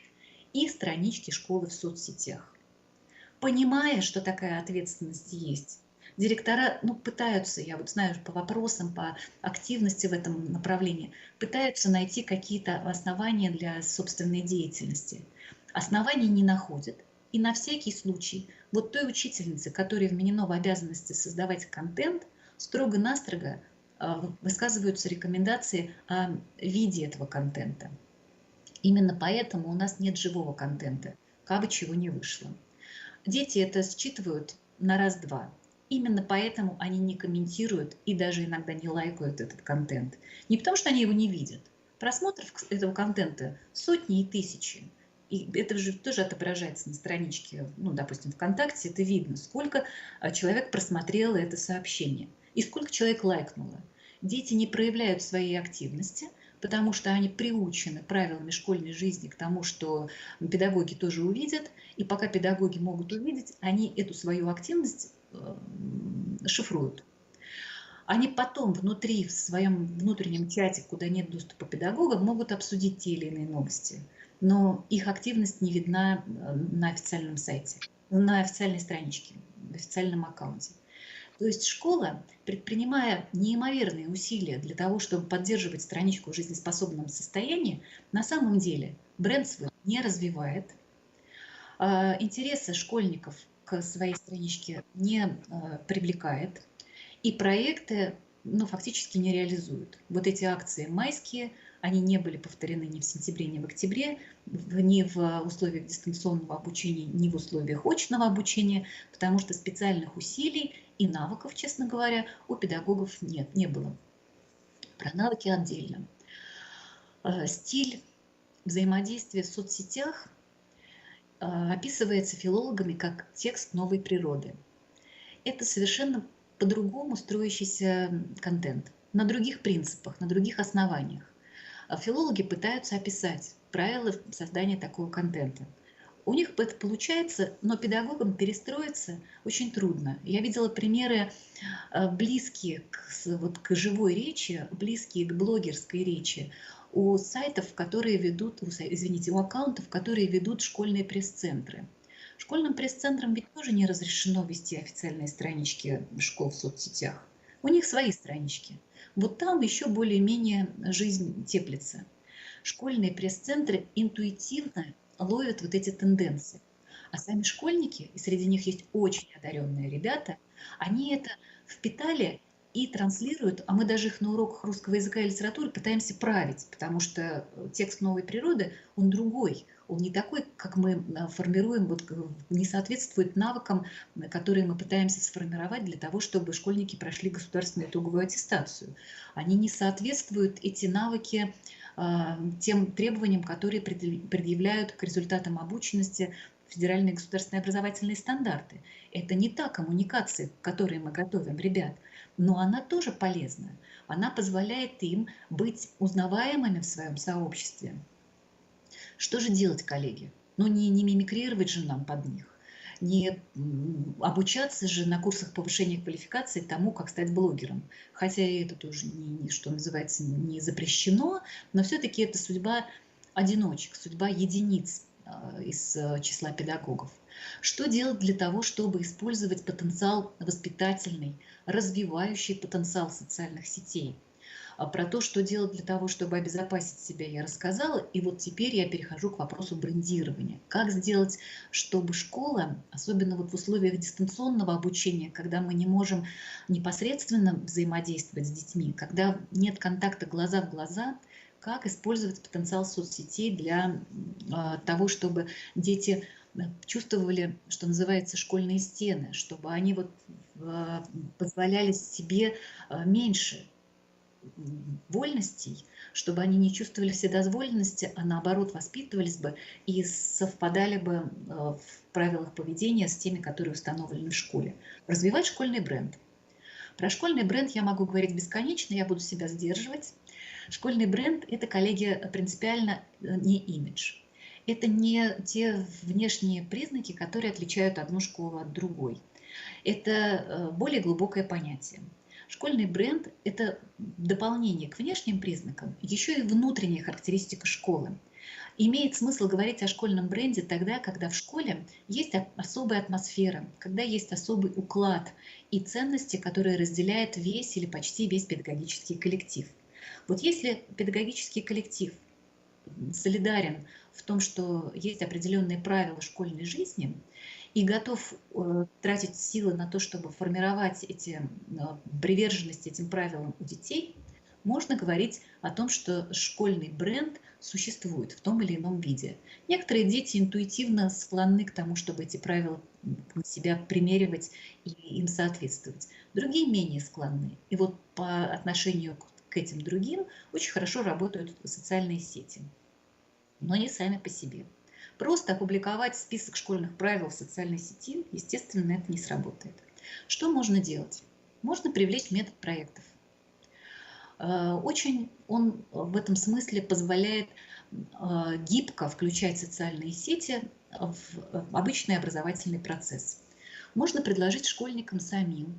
и странички школы в соцсетях. Понимая, что такая ответственность есть, директора, ну, пытаются, я вот знаю по вопросам, по активности в этом направлении, пытаются найти какие-то основания для собственной деятельности. Оснований не находят. И на всякий случай вот той учительнице, которой вменено в обязанности создавать контент, строго-настрого высказываются рекомендации о виде этого контента. Именно поэтому у нас нет живого контента, как бы чего не вышло. Дети это считывают на раз-два. Именно поэтому они не комментируют и даже иногда не лайкают этот контент. Не потому что они его не видят. Просмотров этого контента сотни и тысячи. И это же тоже отображается на страничке, ну, допустим, ВКонтакте, это видно, сколько человек просмотрело это сообщение и сколько человек лайкнуло. Дети не проявляют своей активности, потому что они приучены правилами школьной жизни к тому, что педагоги тоже увидят, и пока педагоги могут увидеть, они эту свою активность шифруют. Они потом внутри, в своем внутреннем чате, куда нет доступа педагога, могут обсудить те или иные новости. Но их активность не видна на официальном сайте, на официальной страничке, в официальном аккаунте. То есть школа, предпринимая неимоверные усилия для того, чтобы поддерживать страничку в жизнеспособном состоянии, на самом деле бренд свой не развивает, интересы школьников к своей страничке не привлекает, и проекты фактически не реализуют. Вот эти акции майские, они не были повторены ни в сентябре, ни в октябре, ни в условиях дистанционного обучения, ни в условиях очного обучения, потому что специальных усилий и навыков, честно говоря, у педагогов не было. Про навыки отдельно. Стиль взаимодействия в соцсетях описывается филологами как текст новой природы. Это совершенно по-другому строящийся контент, на других принципах, на других основаниях. Филологи пытаются описать правила создания такого контента. У них это получается, но педагогам перестроиться очень трудно. Я видела примеры близкие к живой речи, близкие к блогерской речи у сайтов, которые ведут, у аккаунтов, которые ведут школьные пресс-центры. Школьным пресс-центрам ведь тоже не разрешено вести официальные странички школ в соцсетях. У них свои странички. Вот там еще более-менее жизнь теплится. Школьные пресс-центры интуитивно ловят вот эти тенденции. А сами школьники, и среди них есть очень одаренные ребята, они это впитали и транслируют, а мы даже их на уроках русского языка и литературы пытаемся править, потому что текст новой природы, он другой, он не такой, как мы формируем, вот, не соответствует навыкам, которые мы пытаемся сформировать для того, чтобы школьники прошли государственную итоговую аттестацию. Они не соответствуют, эти навыки, тем требованиям, которые предъявляют к результатам обученности федеральные государственные образовательные стандарты. Это не та коммуникация, к которой мы готовим ребят, но она тоже полезна. Она позволяет им быть узнаваемыми в своем сообществе. Что же делать, коллеги? Не мимикрировать же нам под них, не обучаться же на курсах повышения квалификации тому, как стать блогером. Хотя это тоже, что называется, не запрещено, но все-таки это судьба одиночек, судьба единиц из числа педагогов. Что делать для того, чтобы использовать потенциал воспитательный, развивающий потенциал социальных сетей? Про то, что делать для того, чтобы обезопасить себя, я рассказала. И вот теперь я перехожу к вопросу брендирования. Как сделать, чтобы школа, особенно вот в условиях дистанционного обучения, когда мы не можем непосредственно взаимодействовать с детьми, когда нет контакта глаза в глаза, как использовать потенциал соцсетей для того, чтобы дети чувствовали, что называется, школьные стены, чтобы они вот позволяли себе меньше вольностей, чтобы они не чувствовали вседозволенности, а наоборот воспитывались бы и совпадали бы в правилах поведения с теми, которые установлены в школе. Развивать школьный бренд. Про школьный бренд я могу говорить бесконечно, я буду себя сдерживать. Школьный бренд – это, коллеги, принципиально не имидж. Это не те внешние признаки, которые отличают одну школу от другой. Это более глубокое понятие. Школьный бренд – это дополнение к внешним признакам, еще и внутренняя характеристика школы. Имеет смысл говорить о школьном бренде тогда, когда в школе есть особая атмосфера, когда есть особый уклад и ценности, которые разделяет весь или почти весь педагогический коллектив. Вот если педагогический коллектив солидарен в том, что есть определенные правила школьной жизни и готов тратить силы на то, чтобы формировать приверженность этим правилам у детей, можно говорить о том, что школьный бренд существует в том или ином виде. Некоторые дети интуитивно склонны к тому, чтобы эти правила на себя примеривать и им соответствовать. Другие менее склонны. И вот по отношению к этим другим очень хорошо работают социальные сети, но не сами по себе. Просто опубликовать список школьных правил в социальной сети, естественно, это не сработает. Что можно делать? Можно привлечь метод проектов. Очень он в этом смысле позволяет гибко включать социальные сети в обычный образовательный процесс. Можно предложить школьникам самим,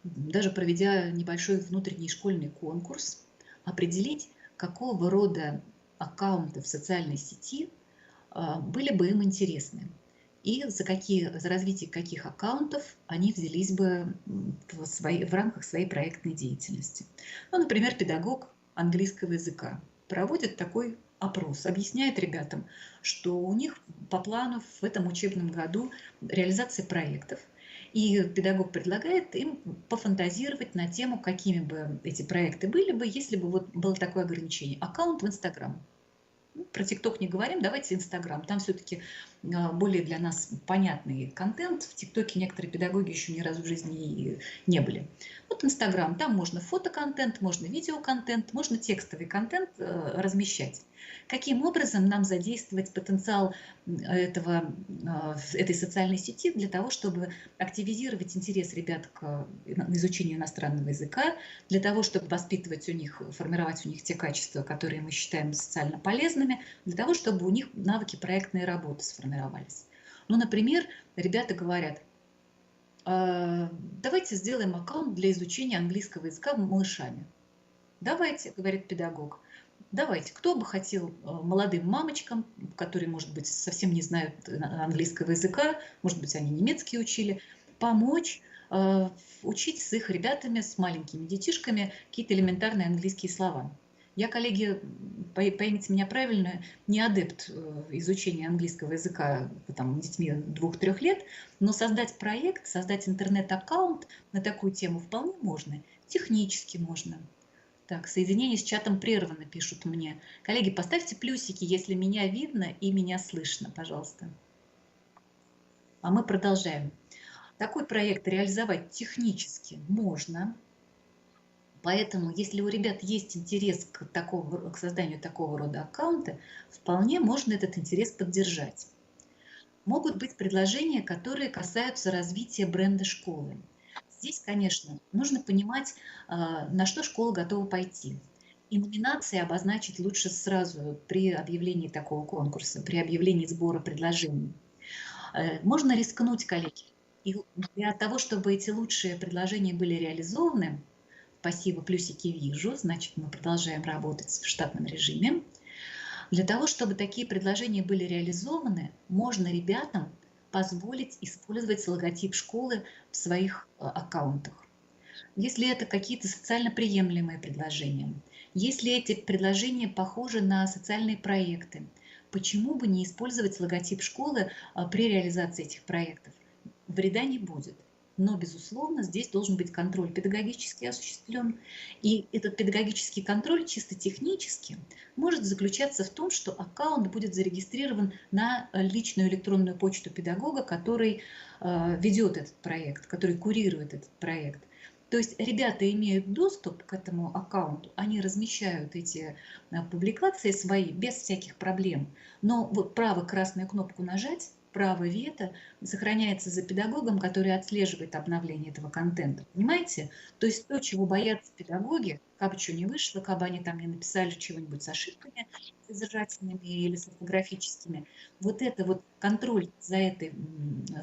даже проведя небольшой внутренний школьный конкурс, определить, какого рода аккаунты в социальной сети были бы им интересны. и за развитие каких аккаунтов они взялись бы в рамках своей проектной деятельности. Ну, например, педагог английского языка проводит такой опрос, объясняет ребятам, что у них по плану в этом учебном году реализация проектов, и педагог предлагает им пофантазировать на тему, какими бы эти проекты были бы, если бы вот было такое ограничение. Аккаунт в Инстаграм. Про ТикТок не говорим, давайте Инстаграм. Там все-таки более для нас понятный контент. В ТикТоке некоторые педагоги еще ни разу в жизни не были. Вот Инстаграм, там можно фотоконтент, можно видеоконтент, можно текстовый контент размещать. Каким образом нам задействовать потенциал этой социальной сети для того, чтобы активизировать интерес ребят к изучению иностранного языка, для того, чтобы воспитывать у них, формировать у них те качества, которые мы считаем социально полезными, для того, чтобы у них навыки проектной работы сформировались. Ну, например, ребята говорят: давайте сделаем аккаунт для изучения английского языка малышами. Давайте, говорит педагог. Давайте, кто бы хотел молодым мамочкам, которые, может быть, совсем не знают английского языка, может быть, они немецкий учили, помочь учить с их ребятами, с маленькими детишками какие-то элементарные английские слова. Я, коллеги, поймите меня правильно, не адепт изучения английского языка там, детьми 2-3 лет, но создать проект, создать интернет-аккаунт на такую тему вполне можно, технически можно. Так, соединение с чатом прервано, пишут мне. Коллеги, поставьте плюсики, если меня видно и меня слышно, пожалуйста. А мы продолжаем. Такой проект реализовать технически можно. Поэтому, если у ребят есть интерес к созданию такого рода аккаунта, вполне можно этот интерес поддержать. Могут быть предложения, которые касаются развития бренда школы. Здесь, конечно, нужно понимать, на что школа готова пойти. И номинации обозначить лучше сразу при объявлении такого конкурса, при объявлении сбора предложений. Можно рискнуть, коллеги. И для того, чтобы эти лучшие предложения были реализованы, спасибо, плюсики вижу, значит, мы продолжаем работать в штатном режиме. Для того, чтобы такие предложения были реализованы, можно ребятам позволить использовать логотип школы в своих аккаунтах. Если это какие-то социально приемлемые предложения, если эти предложения похожи на социальные проекты, почему бы не использовать логотип школы при реализации этих проектов? Вреда не будет. Но, безусловно, здесь должен быть контроль педагогически осуществлен. И этот педагогический контроль чисто технически может заключаться в том, что аккаунт будет зарегистрирован на личную электронную почту педагога, который ведет этот проект, который курирует этот проект. То есть ребята имеют доступ к этому аккаунту, они размещают эти публикации свои без всяких проблем. Но вот право красную кнопку нажать, право вето сохраняется за педагогом, который отслеживает обновление этого контента. Понимаете? То есть то, чего боятся педагоги, как бы что ни вышло, как бы они там не написали чего-нибудь с ошибками содержательными или с орфографическими, вот это вот контроль за этой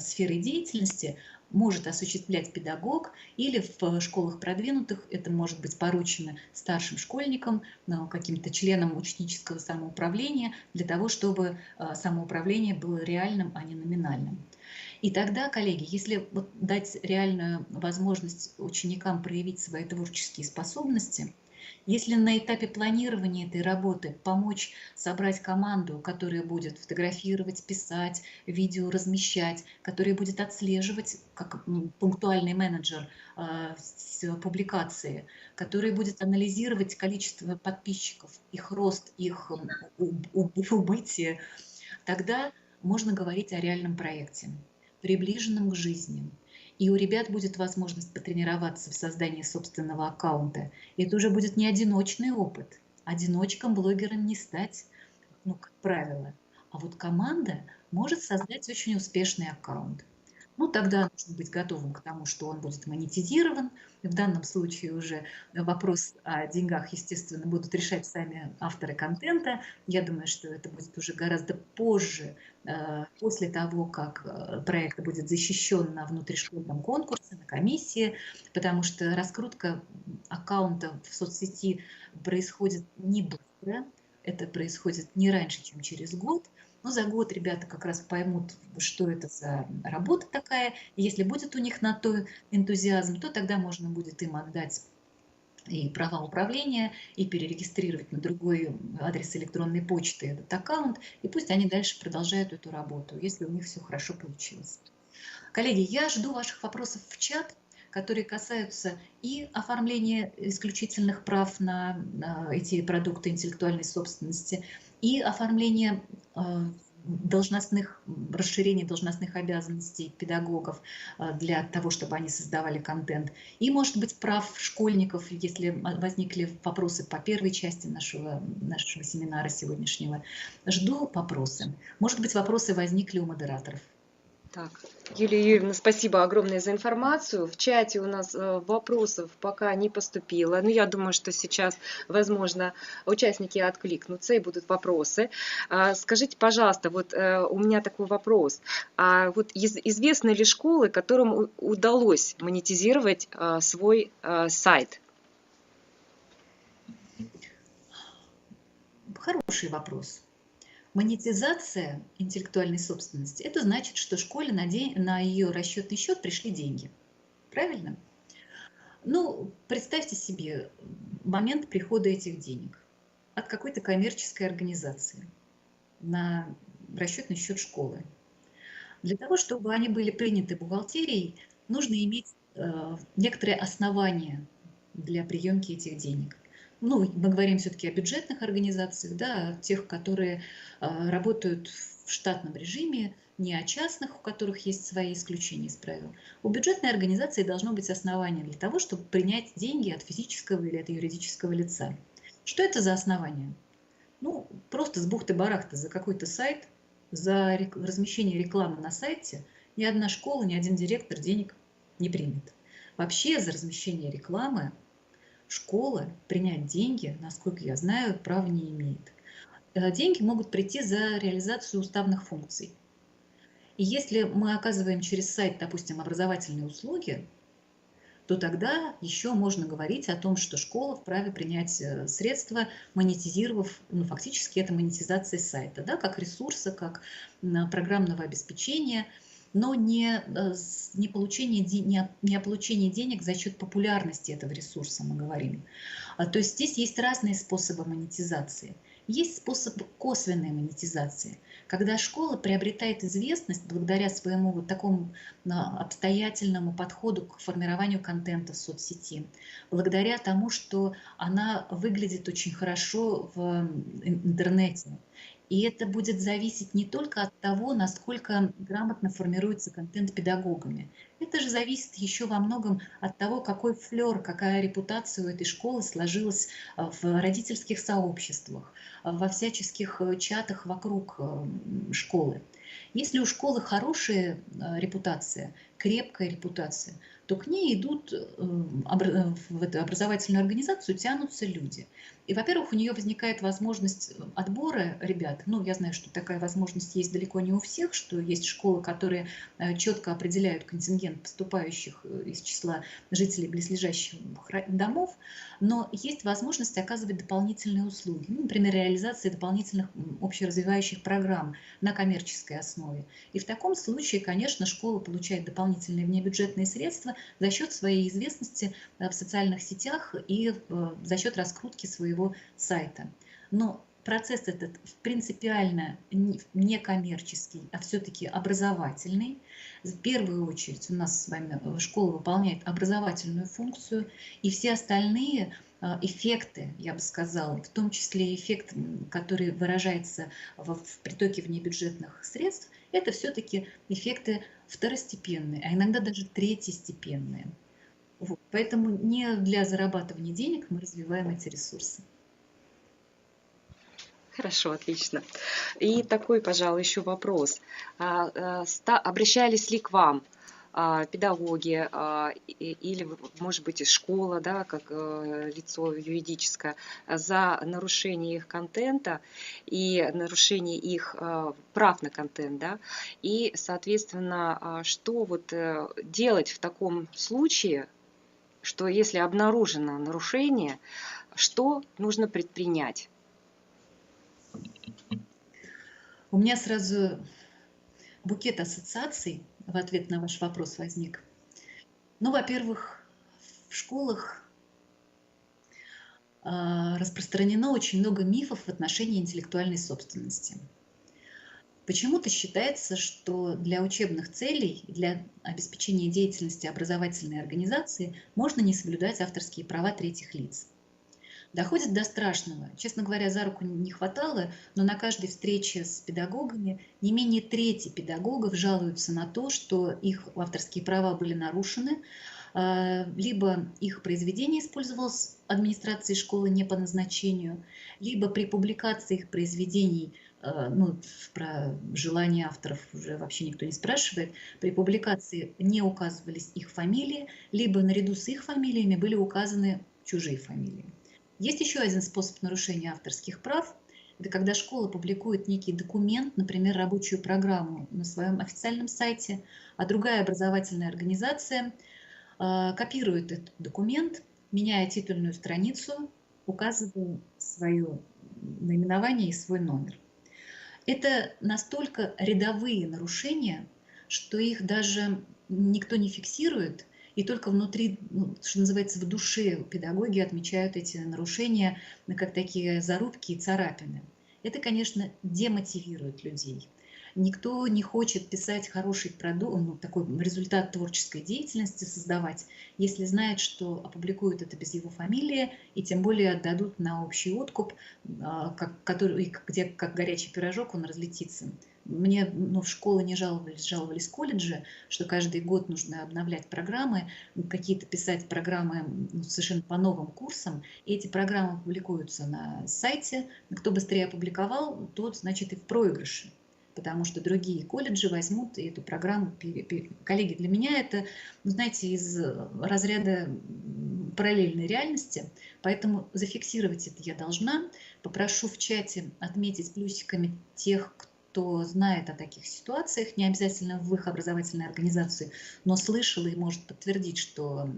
сферой деятельности может осуществлять педагог, или в школах продвинутых это может быть поручено старшим школьникам, каким-то членам ученического самоуправления, для того, чтобы самоуправление было реальным, а не номинальным. И тогда, коллеги, если дать реальную возможность ученикам проявить свои творческие способности, если на этапе планирования этой работы помочь собрать команду, которая будет фотографировать, писать, видео размещать, которая будет отслеживать, как пунктуальный менеджер публикации, который будет анализировать количество подписчиков, их рост, их убытие, тогда можно говорить о реальном проекте, приближенном к жизни. И у ребят будет возможность потренироваться в создании собственного аккаунта. И это уже будет не одиночный опыт. Одиночкам блогером не стать, как правило. А вот команда может создать очень успешный аккаунт. Тогда нужно быть готовым к тому, что он будет монетизирован. В данном случае уже вопрос о деньгах, естественно, будут решать сами авторы контента. Я думаю, что это будет уже гораздо позже, после того, как проект будет защищен на внутришкольном конкурсе, на комиссии, потому что раскрутка аккаунта в соцсети происходит не быстро. Это происходит не раньше, чем через год. Но за год ребята как раз поймут, что это за работа такая. И если будет у них на то энтузиазм, то тогда можно будет им отдать и права управления, и перерегистрировать на другой адрес электронной почты этот аккаунт, и пусть они дальше продолжают эту работу, если у них все хорошо получилось. Коллеги, я жду ваших вопросов в чат, которые касаются и оформления исключительных прав на эти продукты интеллектуальной собственности, и оформления расширения должностных обязанностей педагогов для того, чтобы они создавали контент. И, может быть, прав школьников, если возникли вопросы по первой части нашего семинара сегодняшнего. Жду вопросы. Может быть, вопросы возникли у модераторов. Так, Юлия Юрьевна, спасибо огромное за информацию. В чате у нас вопросов пока не поступило. Но я думаю, что сейчас, возможно, участники откликнутся и будут вопросы. Скажите, пожалуйста, вот у меня такой вопрос. Вот известны ли школы, которым удалось монетизировать свой сайт? Хороший вопрос. Монетизация интеллектуальной собственности – это значит, что школе на ее расчетный счет пришли деньги. Правильно? Ну, представьте себе момент прихода этих денег от какой-то коммерческой организации на расчетный счет школы. Для того, чтобы они были приняты бухгалтерией, нужно иметь некоторые основания для приемки этих денег. Ну, мы говорим все-таки о бюджетных организациях, да, о тех, которые работают в штатном режиме, не о частных, у которых есть свои исключения из правил. У бюджетной организации должно быть основание для того, чтобы принять деньги от физического или от юридического лица. Что это за основание? Ну, просто с бухты-барахты за какой-то сайт, за размещение рекламы на сайте ни одна школа, ни один директор денег не примет. Вообще за размещение рекламы школа принять деньги, насколько я знаю, права не имеет. Деньги могут прийти за реализацию уставных функций. И если мы оказываем через сайт, допустим, образовательные услуги, то тогда еще можно говорить о том, что школа вправе принять средства, монетизировав, ну, фактически это монетизация сайта, да, как ресурса, как программного обеспечения, но не о получении денег за счет популярности этого ресурса мы говорим. То есть здесь есть разные способы монетизации. Есть способ косвенной монетизации, когда школа приобретает известность благодаря своему вот такому обстоятельному подходу к формированию контента в соцсети, благодаря тому, что она выглядит очень хорошо в интернете. И это будет зависеть не только от того, насколько грамотно формируется контент педагогами. Это же зависит еще во многом от того, какой флер, какая репутация у этой школы сложилась в родительских сообществах, во всяческих чатах вокруг школы. Если у школы хорошая репутация, крепкая репутация, то к ней идут в эту образовательную организацию, тянутся люди. И, во-первых, у нее возникает возможность отбора ребят. Ну, я знаю, что такая возможность есть далеко не у всех, что есть школы, которые четко определяют контингент поступающих из числа жителей близлежащих домов, но есть возможность оказывать дополнительные услуги, ну, например, реализация дополнительных общеразвивающих программ на коммерческой основе. И в таком случае, конечно, школа получает дополнительные внебюджетные средства за счет своей известности в социальных сетях и за счет раскрутки своего сайта. Но процесс этот принципиально не коммерческий, а все-таки образовательный. В первую очередь у нас с вами школа выполняет образовательную функцию, и все остальные эффекты, я бы сказала, в том числе эффект, который выражается в притоке внебюджетных средств, это все-таки эффекты второстепенные, а иногда даже третьестепенные. Вот. Поэтому не для зарабатывания денег мы развиваем эти ресурсы. Хорошо, отлично. И такой, пожалуй, еще вопрос. Обращались ли к вам педагоги или, может быть, и школа, да, как лицо юридическое, за нарушение их контента и нарушение их прав на контент, да, и, соответственно, что вот делать в таком случае, что если обнаружено нарушение, что нужно предпринять? У меня сразу букет ассоциаций в ответ на ваш вопрос возник. Ну, во-первых, в школах распространено очень много мифов в отношении интеллектуальной собственности. Почему-то считается, что для учебных целей, для обеспечения деятельности образовательной организации можно не соблюдать авторские права третьих лиц. Доходит до страшного. Честно говоря, за руку не хватало, но на каждой встрече с педагогами не менее трети педагогов жалуются на то, что их авторские права были нарушены, либо их произведение использовалось администрацией школы не по назначению, либо при публикации их произведений, ну, про желания авторов уже вообще никто не спрашивает, при публикации не указывались их фамилии, либо наряду с их фамилиями были указаны чужие фамилии. Есть еще один способ нарушения авторских прав. Это когда школа публикует некий документ, например, рабочую программу на своем официальном сайте, а другая образовательная организация копирует этот документ, меняя титульную страницу, указывая свое наименование и свой номер. Это настолько рядовые нарушения, что их даже никто не фиксирует, и только внутри, что называется, в душе педагоги отмечают эти нарушения как такие зарубки и царапины. Это, конечно, демотивирует людей. Никто не хочет писать хороший продукт, такой результат творческой деятельности создавать, если знает, что опубликуют это без его фамилии и тем более отдадут на общий откуп, где как горячий пирожок он разлетится. Мне в школы не жаловались колледжи, что каждый год нужно обновлять программы, какие-то писать программы совершенно по новым курсам, и эти программы публикуются на сайте. Кто быстрее опубликовал, тот, значит, и в проигрыше, потому что другие колледжи возьмут и эту программу. Коллеги, для меня это, знаете, из разряда параллельной реальности, поэтому зафиксировать это я должна. Попрошу в чате отметить плюсиками тех, кто знает о таких ситуациях, не обязательно в их образовательной организации, но слышал и может подтвердить, что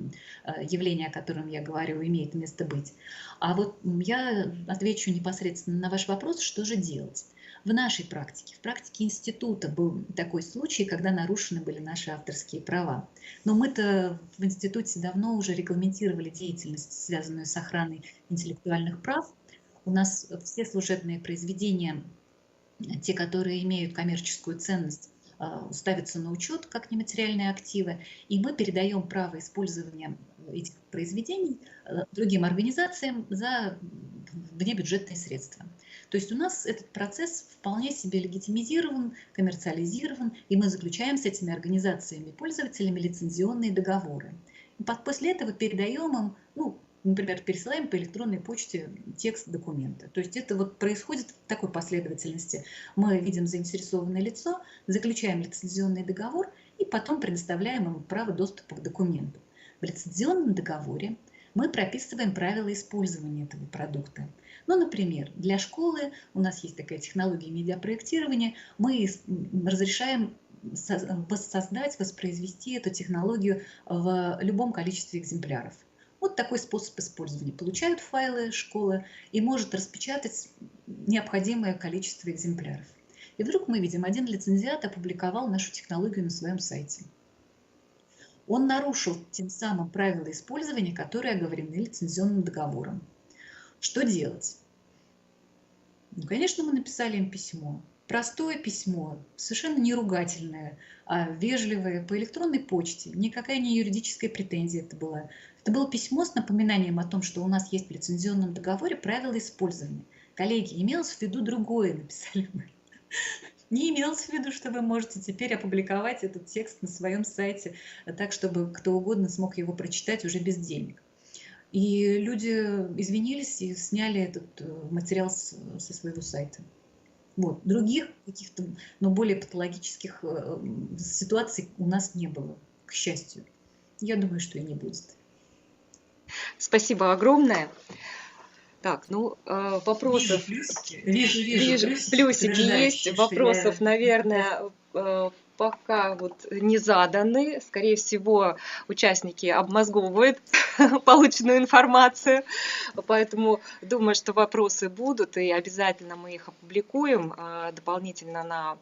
явление, о котором я говорю, имеет место быть. А вот я отвечу непосредственно на ваш вопрос, что же делать. В нашей практике, в практике института был такой случай, когда нарушены были наши авторские права. Но мы-то в институте давно уже регламентировали деятельность, связанную с охраной интеллектуальных прав. У нас все служебные произведения, те, которые имеют коммерческую ценность, ставятся на учет как нематериальные активы, и мы передаем право использования этих произведений другим организациям за внебюджетные средства. То есть у нас этот процесс вполне себе легитимизирован, коммерциализирован, и мы заключаем с этими организациями, пользователями лицензионные договоры. И после этого передаем им, например, пересылаем по электронной почте текст документа. То есть это вот происходит в такой последовательности. Мы видим заинтересованное лицо, заключаем лицензионный договор и потом предоставляем ему право доступа к документу. В лицензионном договоре мы прописываем правила использования этого продукта. Например, для школы у нас есть такая технология медиапроектирования, мы разрешаем воссоздать, воспроизвести эту технологию в любом количестве экземпляров. Вот такой способ использования. Получают файлы школы и может распечатать необходимое количество экземпляров. И вдруг мы видим, один лицензиат опубликовал нашу технологию на своем сайте. Он нарушил тем самым правила использования, которые оговорены лицензионным договором. Что делать? Конечно, мы написали им письмо. Простое письмо, совершенно не ругательное, а вежливое, по электронной почте. Никакая не юридическая претензия это была. Это было письмо с напоминанием о том, что у нас есть в лицензионном договоре правила использования. Коллеги, имелось в виду другое, написали мы. Не имелось в виду, что вы можете теперь опубликовать этот текст на своем сайте так, чтобы кто угодно смог его прочитать уже без денег. И люди извинились и сняли этот материал со своего сайта. Вот. Других каких-то, но более патологических ситуаций у нас не было, к счастью. Я думаю, что и не будет. Спасибо огромное. Так, вопросов. Вижу Плюсики есть. Вопросов, наверное, пока вот не заданы. Скорее всего, участники обмозговывают полученную информацию. Поэтому думаю, что вопросы будут, и обязательно мы их опубликуем дополнительно на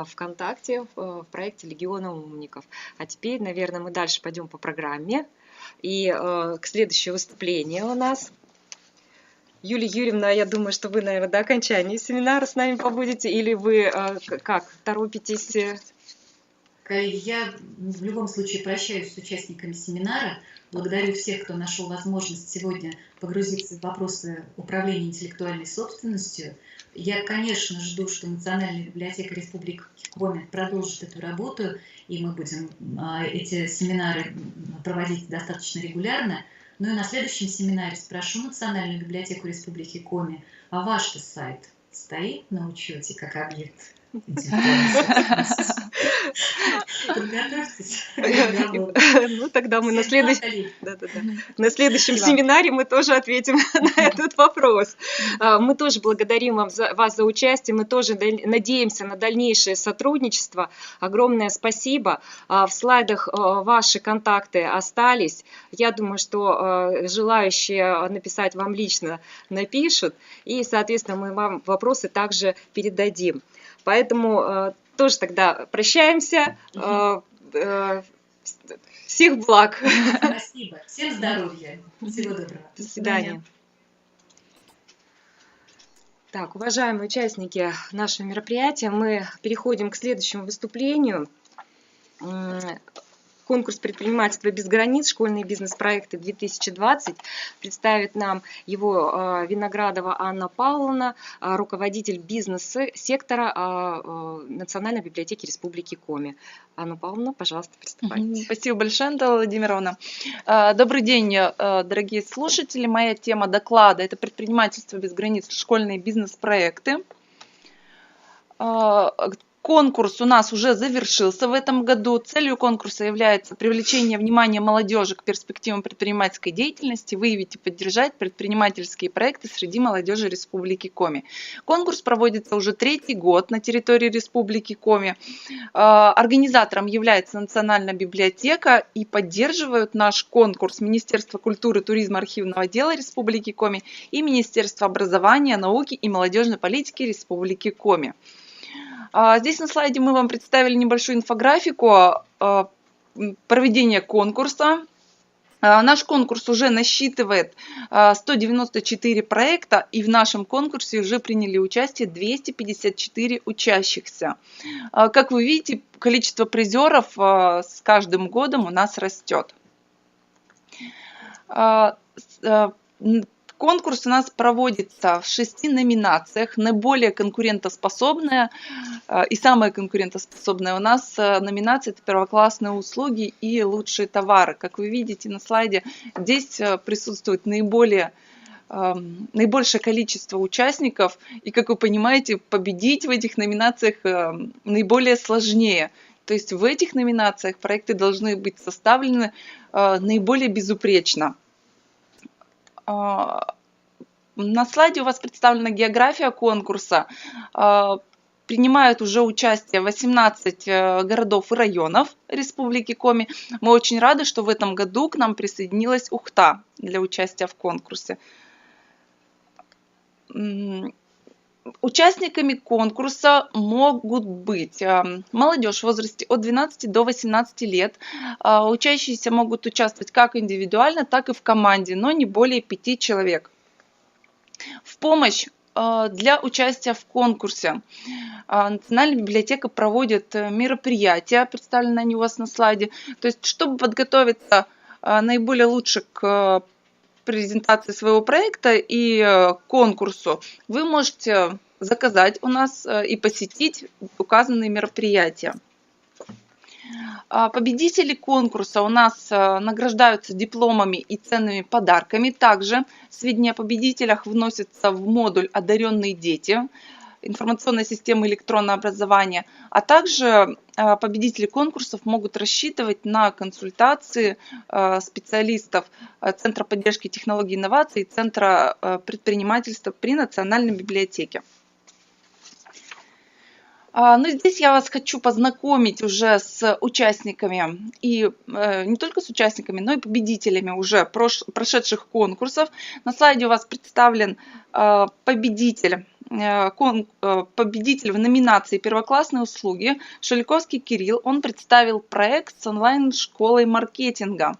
ВКонтакте в проекте «Легиона умников». А теперь, наверное, мы дальше пойдем по программе. И к следующему выступлению у нас. Юлия Юрьевна, я думаю, что вы, наверное, до окончания семинара с нами побудете, или вы как, торопитесь? Я в любом случае прощаюсь с участниками семинара. Благодарю всех, кто нашел возможность сегодня погрузиться в вопросы управления интеллектуальной собственностью. Я, конечно, жду, что Национальная библиотека Республики Коми продолжит эту работу, и мы будем эти семинары проводить достаточно регулярно. Ну и на следующем семинаре спрошу Национальную библиотеку Республики Коми, а ваш-то сайт стоит на учете как объект интеллектуальной собственности? Подготовьтесь. Ну, тогда мы на следующем семинаре мы тоже ответим на этот вопрос. Мы тоже благодарим вас за участие, мы тоже надеемся на дальнейшее сотрудничество. Огромное спасибо. В слайдах ваши контакты остались. Я думаю, что желающие написать вам лично напишут, и, соответственно, мы вам вопросы также передадим. Поэтому тоже тогда прощаемся. Всех благ. Спасибо. Всем здоровья. Всего доброго. До свидания. Так, уважаемые участники нашего мероприятия, мы переходим к следующему выступлению. Конкурс предпринимательства без границ, школьные бизнес-проекты 2020. Представит нам его Виноградова Анна Павловна, руководитель бизнес-сектора Национальной библиотеки Республики Коми. Анна Павловна, пожалуйста, приступайте. Спасибо большое, Антонина Владимировна. Добрый день, дорогие слушатели. Моя тема доклада – это предпринимательство без границ, школьные бизнес-проекты. Конкурс у нас уже завершился в этом году. Целью конкурса является привлечение внимания молодежи к перспективам предпринимательской деятельности, выявить и поддержать предпринимательские проекты среди молодежи Республики Коми. Конкурс проводится уже 3-й год на территории Республики Коми. Организатором является Национальная библиотека, и поддерживают наш конкурс Министерство культуры, туризма, архивного отдела Республики Коми и Министерство образования, науки и молодежной политики Республики Коми. Здесь на слайде мы вам представили небольшую инфографику проведения конкурса. Наш конкурс уже насчитывает 194 проекта, и в нашем конкурсе уже приняли участие 254 учащихся. Как вы видите, количество призеров с каждым годом у нас растет. Конкурс у нас проводится в 6 номинациях. Наиболее конкурентоспособная и самая конкурентоспособная у нас номинация – это первоклассные услуги и лучшие товары. Как вы видите на слайде, здесь присутствует наибольшее количество участников. И, как вы понимаете, победить в этих номинациях наиболее сложнее. То есть в этих номинациях проекты должны быть составлены наиболее безупречно. На слайде у вас представлена география конкурса. Принимают уже участие 18 городов и районов Республики Коми. Мы очень рады, что в этом году к нам присоединилась Ухта для участия в конкурсе. Участниками конкурса могут быть молодежь в возрасте от 12 до 18 лет. Учащиеся могут участвовать как индивидуально, так и в команде, но не более 5 человек. В помощь для участия в конкурсе Национальная библиотека проводит мероприятия, представленные они у вас на слайде. То есть, чтобы подготовиться наиболее лучше к презентации своего проекта и конкурсу, вы можете заказать у нас и посетить указанные мероприятия. Победители конкурса у нас награждаются дипломами и ценными подарками. Также сведения о победителях вносятся в модуль «Одаренные дети» информационной системы электронного образования, а также победители конкурсов могут рассчитывать на консультации специалистов Центра поддержки технологий и инноваций и Центра предпринимательства при Национальной библиотеке. Но здесь я вас хочу познакомить уже с участниками, и не только с участниками, но и победителями уже прошедших конкурсов. На слайде у вас представлен победитель в номинации «Первоклассные услуги» Шеликовский Кирилл. Он представил проект с онлайн-школой маркетинга.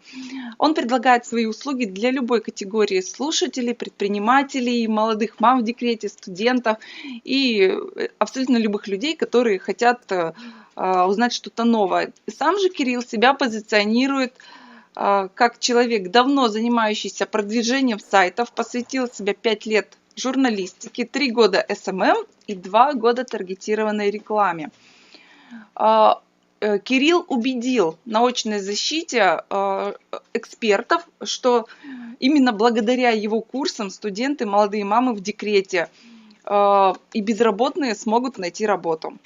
Он предлагает свои услуги для любой категории слушателей, предпринимателей, молодых мам в декрете, студентов и абсолютно любых людей, которые хотят узнать что-то новое. И сам же Кирилл себя позиционирует как человек, давно занимающийся продвижением сайтов, посвятил себя 5 лет журналистике, 3 года SMM и 2 года таргетированной рекламе. Кирилл убедил на очной защите экспертов, что именно благодаря его курсам студенты, молодые мамы в декрете и безработные смогут найти работу.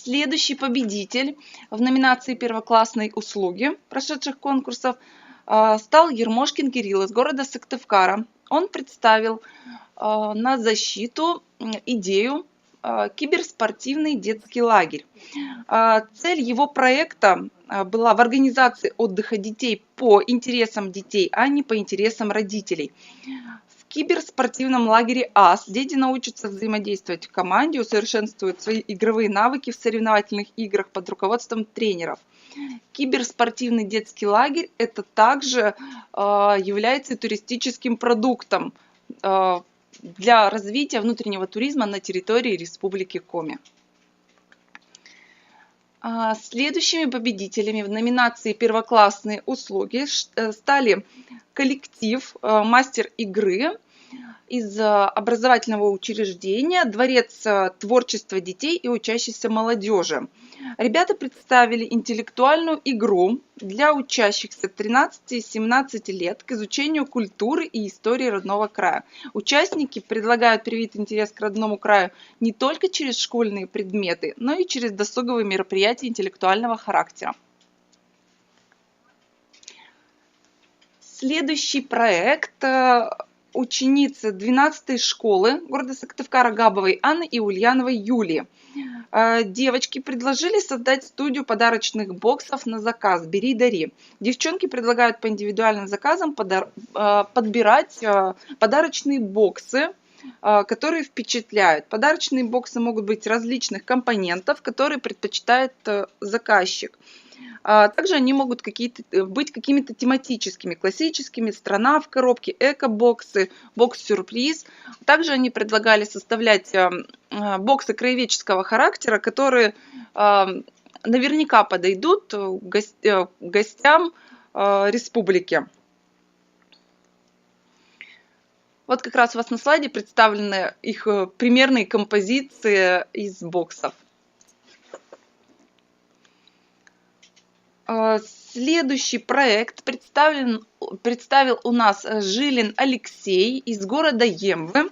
Следующий победитель в номинации «Первоклассные услуги» прошедших конкурсов стал Ермошкин Кирилл из города Сыктывкара. Он представил на защиту идею киберспортивный детский лагерь. Цель его проекта была в организации отдыха детей по интересам детей, а не по интересам родителей. В киберспортивном лагере АС дети научатся взаимодействовать в команде, усовершенствуют свои игровые навыки в соревновательных играх под руководством тренеров. Киберспортивный детский лагерь – это также является туристическим продуктом для развития внутреннего туризма на территории Республики Коми. Следующими победителями в номинации «Первоклассные услуги» стали коллектив «Мастер игры» из образовательного учреждения «Дворец творчества детей и учащейся молодежи». Ребята представили интеллектуальную игру для учащихся 13-17 лет к изучению культуры и истории родного края. Участники предлагают привить интерес к родному краю не только через школьные предметы, но и через досуговые мероприятия интеллектуального характера. Следующий проект ученицы 12-й школы города Сыктывкара Габовой Анны и Ульяновой Юлии. Девочки предложили создать студию подарочных боксов на заказ «Бери, дари». Девчонки предлагают по индивидуальным заказам подбирать подарочные боксы, которые впечатляют. Подарочные боксы могут быть различных компонентов, которые предпочитает заказчик. Также они могут быть какими-то тематическими, классическими, страна в коробке, эко-боксы, бокс-сюрприз. Также они предлагали составлять боксы краеведческого характера, которые наверняка подойдут гостям республики. Вот как раз у вас на слайде представлены их примерные композиции из боксов. Следующий проект представил у нас Жилин Алексей из города Емвы.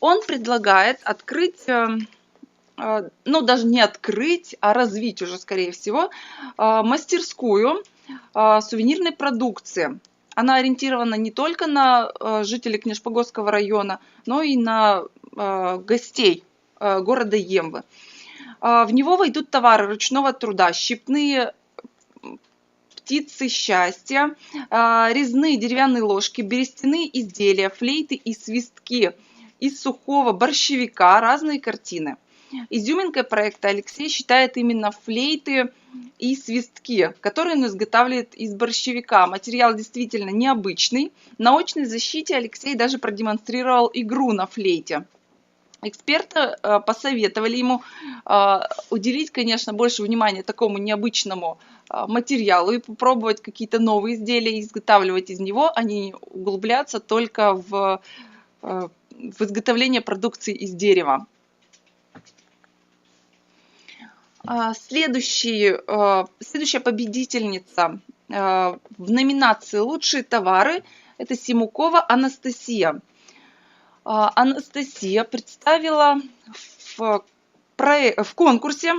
Он предлагает открыть, ну даже не открыть, а развить уже скорее всего, мастерскую сувенирной продукции. Она ориентирована не только на жителей Книжпогосского района, но и на гостей города Емвы. В него войдут товары ручного труда, щипные птицы счастья, резные деревянные ложки, берестяные изделия, флейты и свистки из сухого борщевика, разные картины. Изюминкой проекта Алексей считает именно флейты и свистки, которые он изготавливает из борщевика. Материал действительно необычный. На очной защите Алексей даже продемонстрировал игру на флейте. Эксперты посоветовали ему уделить, конечно, больше внимания такому необычному материалу и попробовать какие-то новые изделия изготавливать из него, а не углубляться только в изготовление продукции из дерева. Следующая победительница в номинации «Лучшие товары» – это Симукова Анастасия. Анастасия представила в конкурсе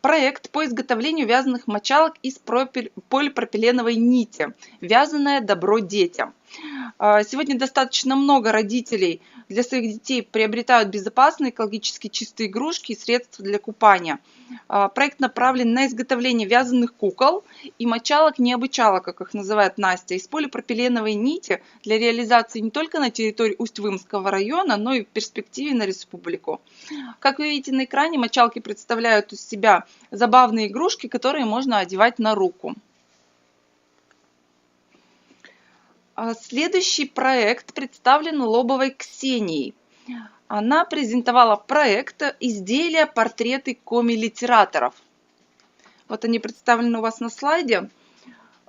проект по изготовлению вязаных мочалок из полипропиленовой нити «Вязаное добро детям». Сегодня достаточно много родителей для своих детей приобретают безопасные, экологически чистые игрушки и средства для купания. Проект направлен на изготовление вязаных кукол и мочалок-необычалок, как их называет Настя, из полипропиленовой нити для реализации не только на территории Усть-Вымского района, но и в перспективе на республику. Как вы видите на экране, мочалки представляют из себя забавные игрушки, которые можно одевать на руку. Следующий проект представлен Лобовой Ксенией. Она презентовала проект «Изделия, портреты коми-литераторов». Вот они представлены у вас на слайде.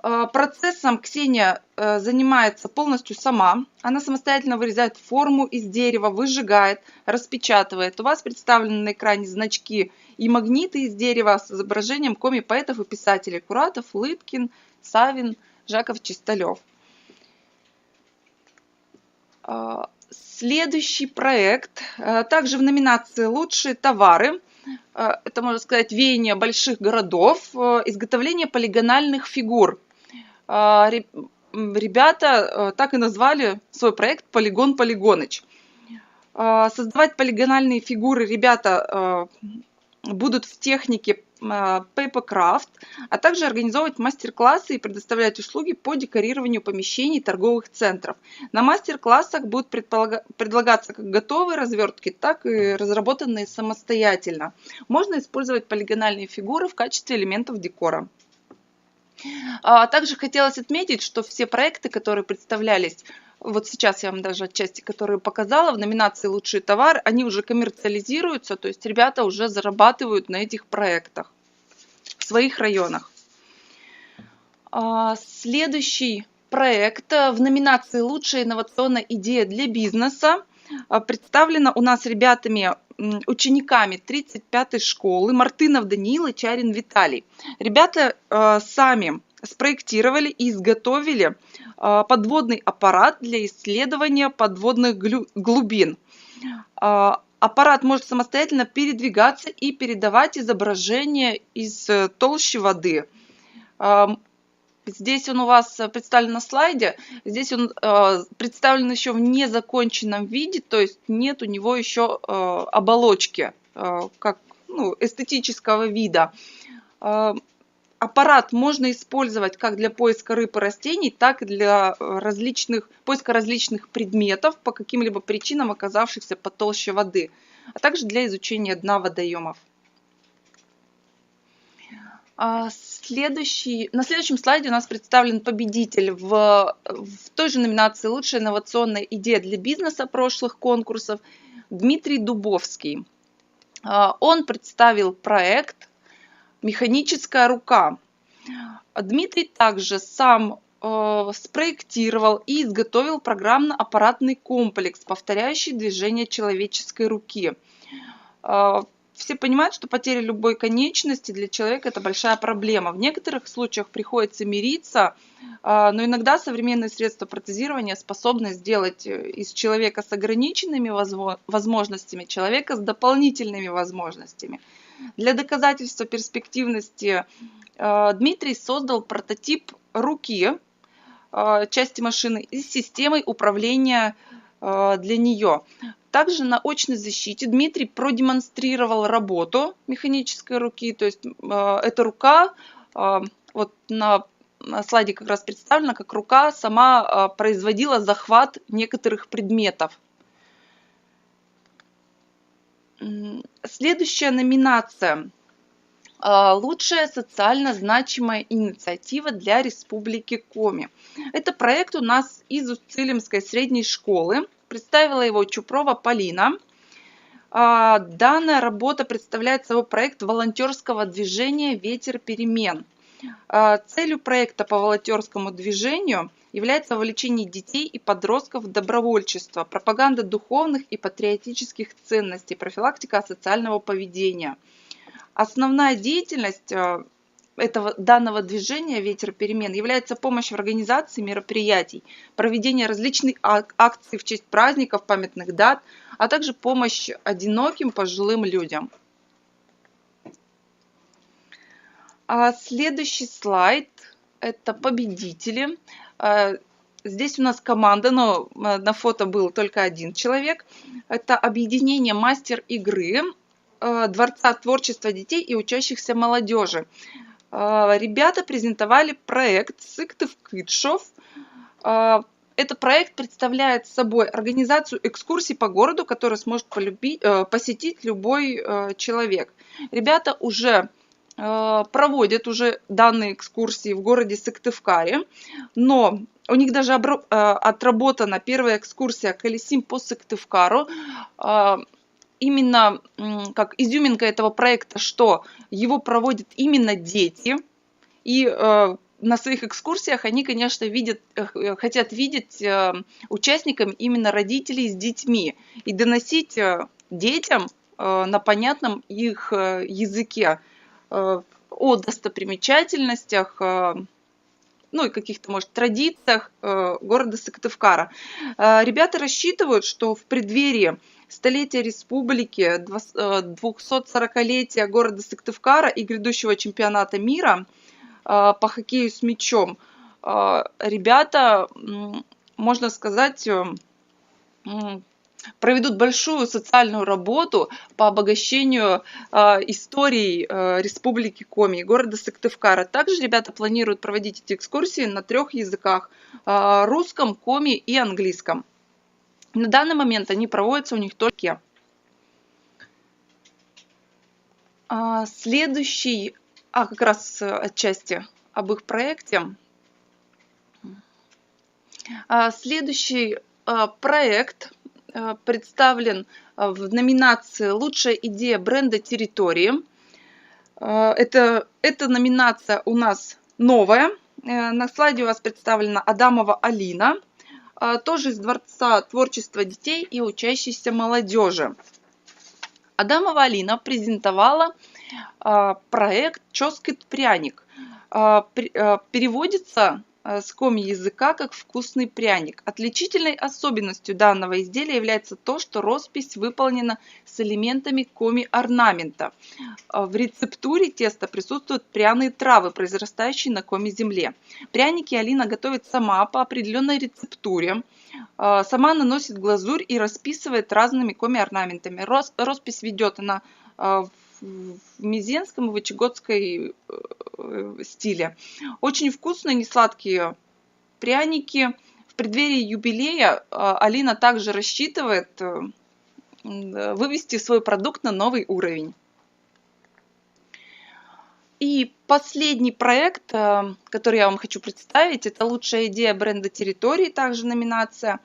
Процессом Ксения занимается полностью сама. Она самостоятельно вырезает форму из дерева, выжигает, распечатывает. У вас представлены на экране значки и магниты из дерева с изображением коми-поэтов и писателей: Куратов, Лыткин, Савин, Жаков, Чисталев. Следующий проект, также в номинации «Лучшие товары». Это, можно сказать, веяние больших городов, изготовление полигональных фигур. Ребята так и назвали свой проект «Полигон Полигоныч». Создавать полигональные фигуры ребята будут в технике Papercraft, а также организовывать мастер-классы и предоставлять услуги по декорированию помещений торговых центров. На мастер-классах будут предлагаться как готовые развертки, так и разработанные самостоятельно. Можно использовать полигональные фигуры в качестве элементов декора. Также хотелось отметить, что все проекты, которые представлялись, вот сейчас я вам даже отчасти, которые показала, в номинации «Лучшие товары», они уже коммерциализируются, то есть ребята уже зарабатывают на этих проектах в своих районах. Следующий проект в номинации «Лучшая инновационная идея для бизнеса» представлена у нас ребятами, учениками 35-й школы Мартынов Даниил и Чарин Виталий. Ребята сами спроектировали и изготовили подводный аппарат для исследования подводных глубин. Аппарат может самостоятельно передвигаться и передавать изображения из толщи воды. Здесь он у вас представлен на слайде. Здесь он представлен еще в незаконченном виде, то есть нет у него еще оболочки, как эстетического вида. Аппарат можно использовать как для поиска рыб и растений, так и для поиска различных предметов, по каким-либо причинам оказавшихся под толще воды, а также для изучения дна водоемов. На следующем слайде у нас представлен победитель в той же номинации «Лучшая инновационная идея для бизнеса» прошлых конкурсов Дмитрий Дубовский. Он представил проект «Механическая рука». Дмитрий также сам спроектировал и изготовил программно-аппаратный комплекс, повторяющий движение человеческой руки. Все понимают, что потеря любой конечности для человека – это большая проблема. В некоторых случаях приходится мириться, но иногда современные средства протезирования способны сделать из человека с ограниченными возможностями человека с дополнительными возможностями. Для доказательства перспективности Дмитрий создал прототип руки, части машины, и с системой управления для нее. Также на очной защите Дмитрий продемонстрировал работу механической руки, то есть эта рука, вот на слайде как раз представлена, как рука сама производила захват некоторых предметов. Следующая номинация – лучшая социально значимая инициатива для Республики Коми. Это проект у нас из Усть-Цилимской средней школы. Представила его Чупрова Полина. Данная работа представляет собой проект волонтерского движения «Ветер перемен». Целью проекта по волонтерскому движению является вовлечение детей и подростков в добровольчество, пропаганда духовных и патриотических ценностей, профилактика асоциального поведения. Основная деятельность данного движения «Ветер перемен» является помощь в организации мероприятий, проведение различных акций в честь праздников, памятных дат, а также помощь одиноким пожилым людям. Следующий слайд – это победители. Здесь у нас команда, но на фото был только один человек. Это объединение мастер игры Дворца творчества детей и учащихся молодежи. Ребята презентовали проект «Сыктыв Кытшов». Этот проект представляет собой организацию экскурсий по городу, которую сможет посетить любой человек. Ребята уже проводят уже данные экскурсии в городе Сыктывкаре, но у них даже отработана первая экскурсия «Колесим по Сыктывкару». Именно как изюминка этого проекта, что его проводят именно дети, и на своих экскурсиях они, конечно, хотят видеть участниками именно родителей с детьми и доносить детям на понятном их языке о достопримечательностях, ну и каких-то, может, традициях города Сыктывкара. Ребята рассчитывают, что в преддверии столетия республики, 240-летия города Сыктывкара и грядущего чемпионата мира по хоккею с мячом, ребята, можно сказать, проведут большую социальную работу по обогащению истории Республики Коми и города Сыктывкара. Также ребята планируют проводить эти экскурсии на 3 языках – русском, коми и английском. На данный момент они проводятся у них только. Следующий, как раз отчасти об их проекте. Следующий проект представлен в номинации «Лучшая идея бренда территории». Эта номинация у нас новая. На слайде у вас представлена Адамова Алина, тоже из Дворца творчества детей и учащейся молодежи. Адамова Алина презентовала проект «Чоскит пряник». Переводится с коми языка как «вкусный пряник». Отличительной особенностью данного изделия является то, что роспись выполнена с элементами коми-орнамента. В рецептуре теста присутствуют пряные травы, произрастающие на коми-земле. Пряники Алина готовит сама по определенной рецептуре. Сама наносит глазурь и расписывает разными коми-орнаментами. Роспись ведет она в мезенском и вычегодской стиле. Очень вкусные, несладкие пряники. В преддверии юбилея Алина также рассчитывает вывести свой продукт на новый уровень. И последний проект, который я вам хочу представить, это «Лучшая идея бренда территории», также номинация.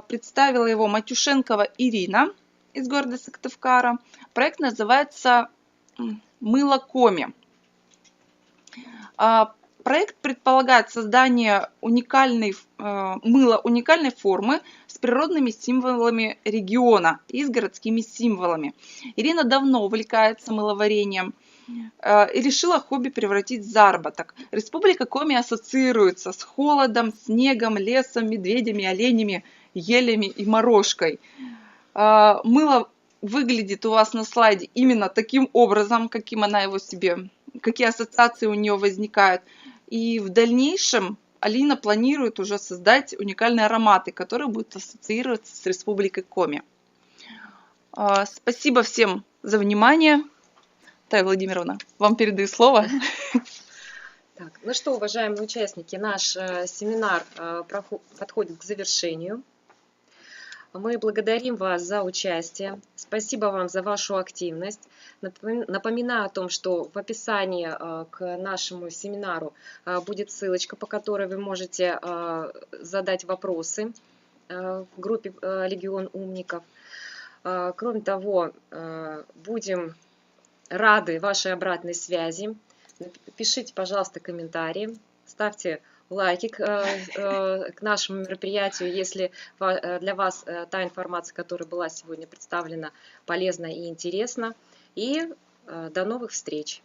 Представила его Матюшенкова Ирина из города Сыктывкара. Проект называется «Мыло коми». Проект предполагает создание мыла уникальной формы с природными символами региона и с городскими символами. Ирина давно увлекается мыловарением и решила хобби превратить в заработок. Республика Коми ассоциируется с холодом, снегом, лесом, медведями, оленями, елями и морожкой. Мыло выглядит у вас на слайде именно таким образом, какие ассоциации у нее возникают. И в дальнейшем Алина планирует уже создать уникальные ароматы, которые будут ассоциироваться с Республикой Коми. Спасибо всем за внимание. Тая Владимировна, вам передаю слово. Так, ну что, уважаемые участники, наш семинар подходит к завершению. Мы благодарим вас за участие. Спасибо вам за вашу активность. Напоминаю о том, что в описании к нашему семинару будет ссылочка, по которой вы можете задать вопросы в группе «Легион умников». Кроме того, будем рады вашей обратной связи. Пишите, пожалуйста, комментарии, ставьте лайки к нашему мероприятию, если для вас та информация, которая была сегодня представлена, полезна и интересна. И до новых встреч!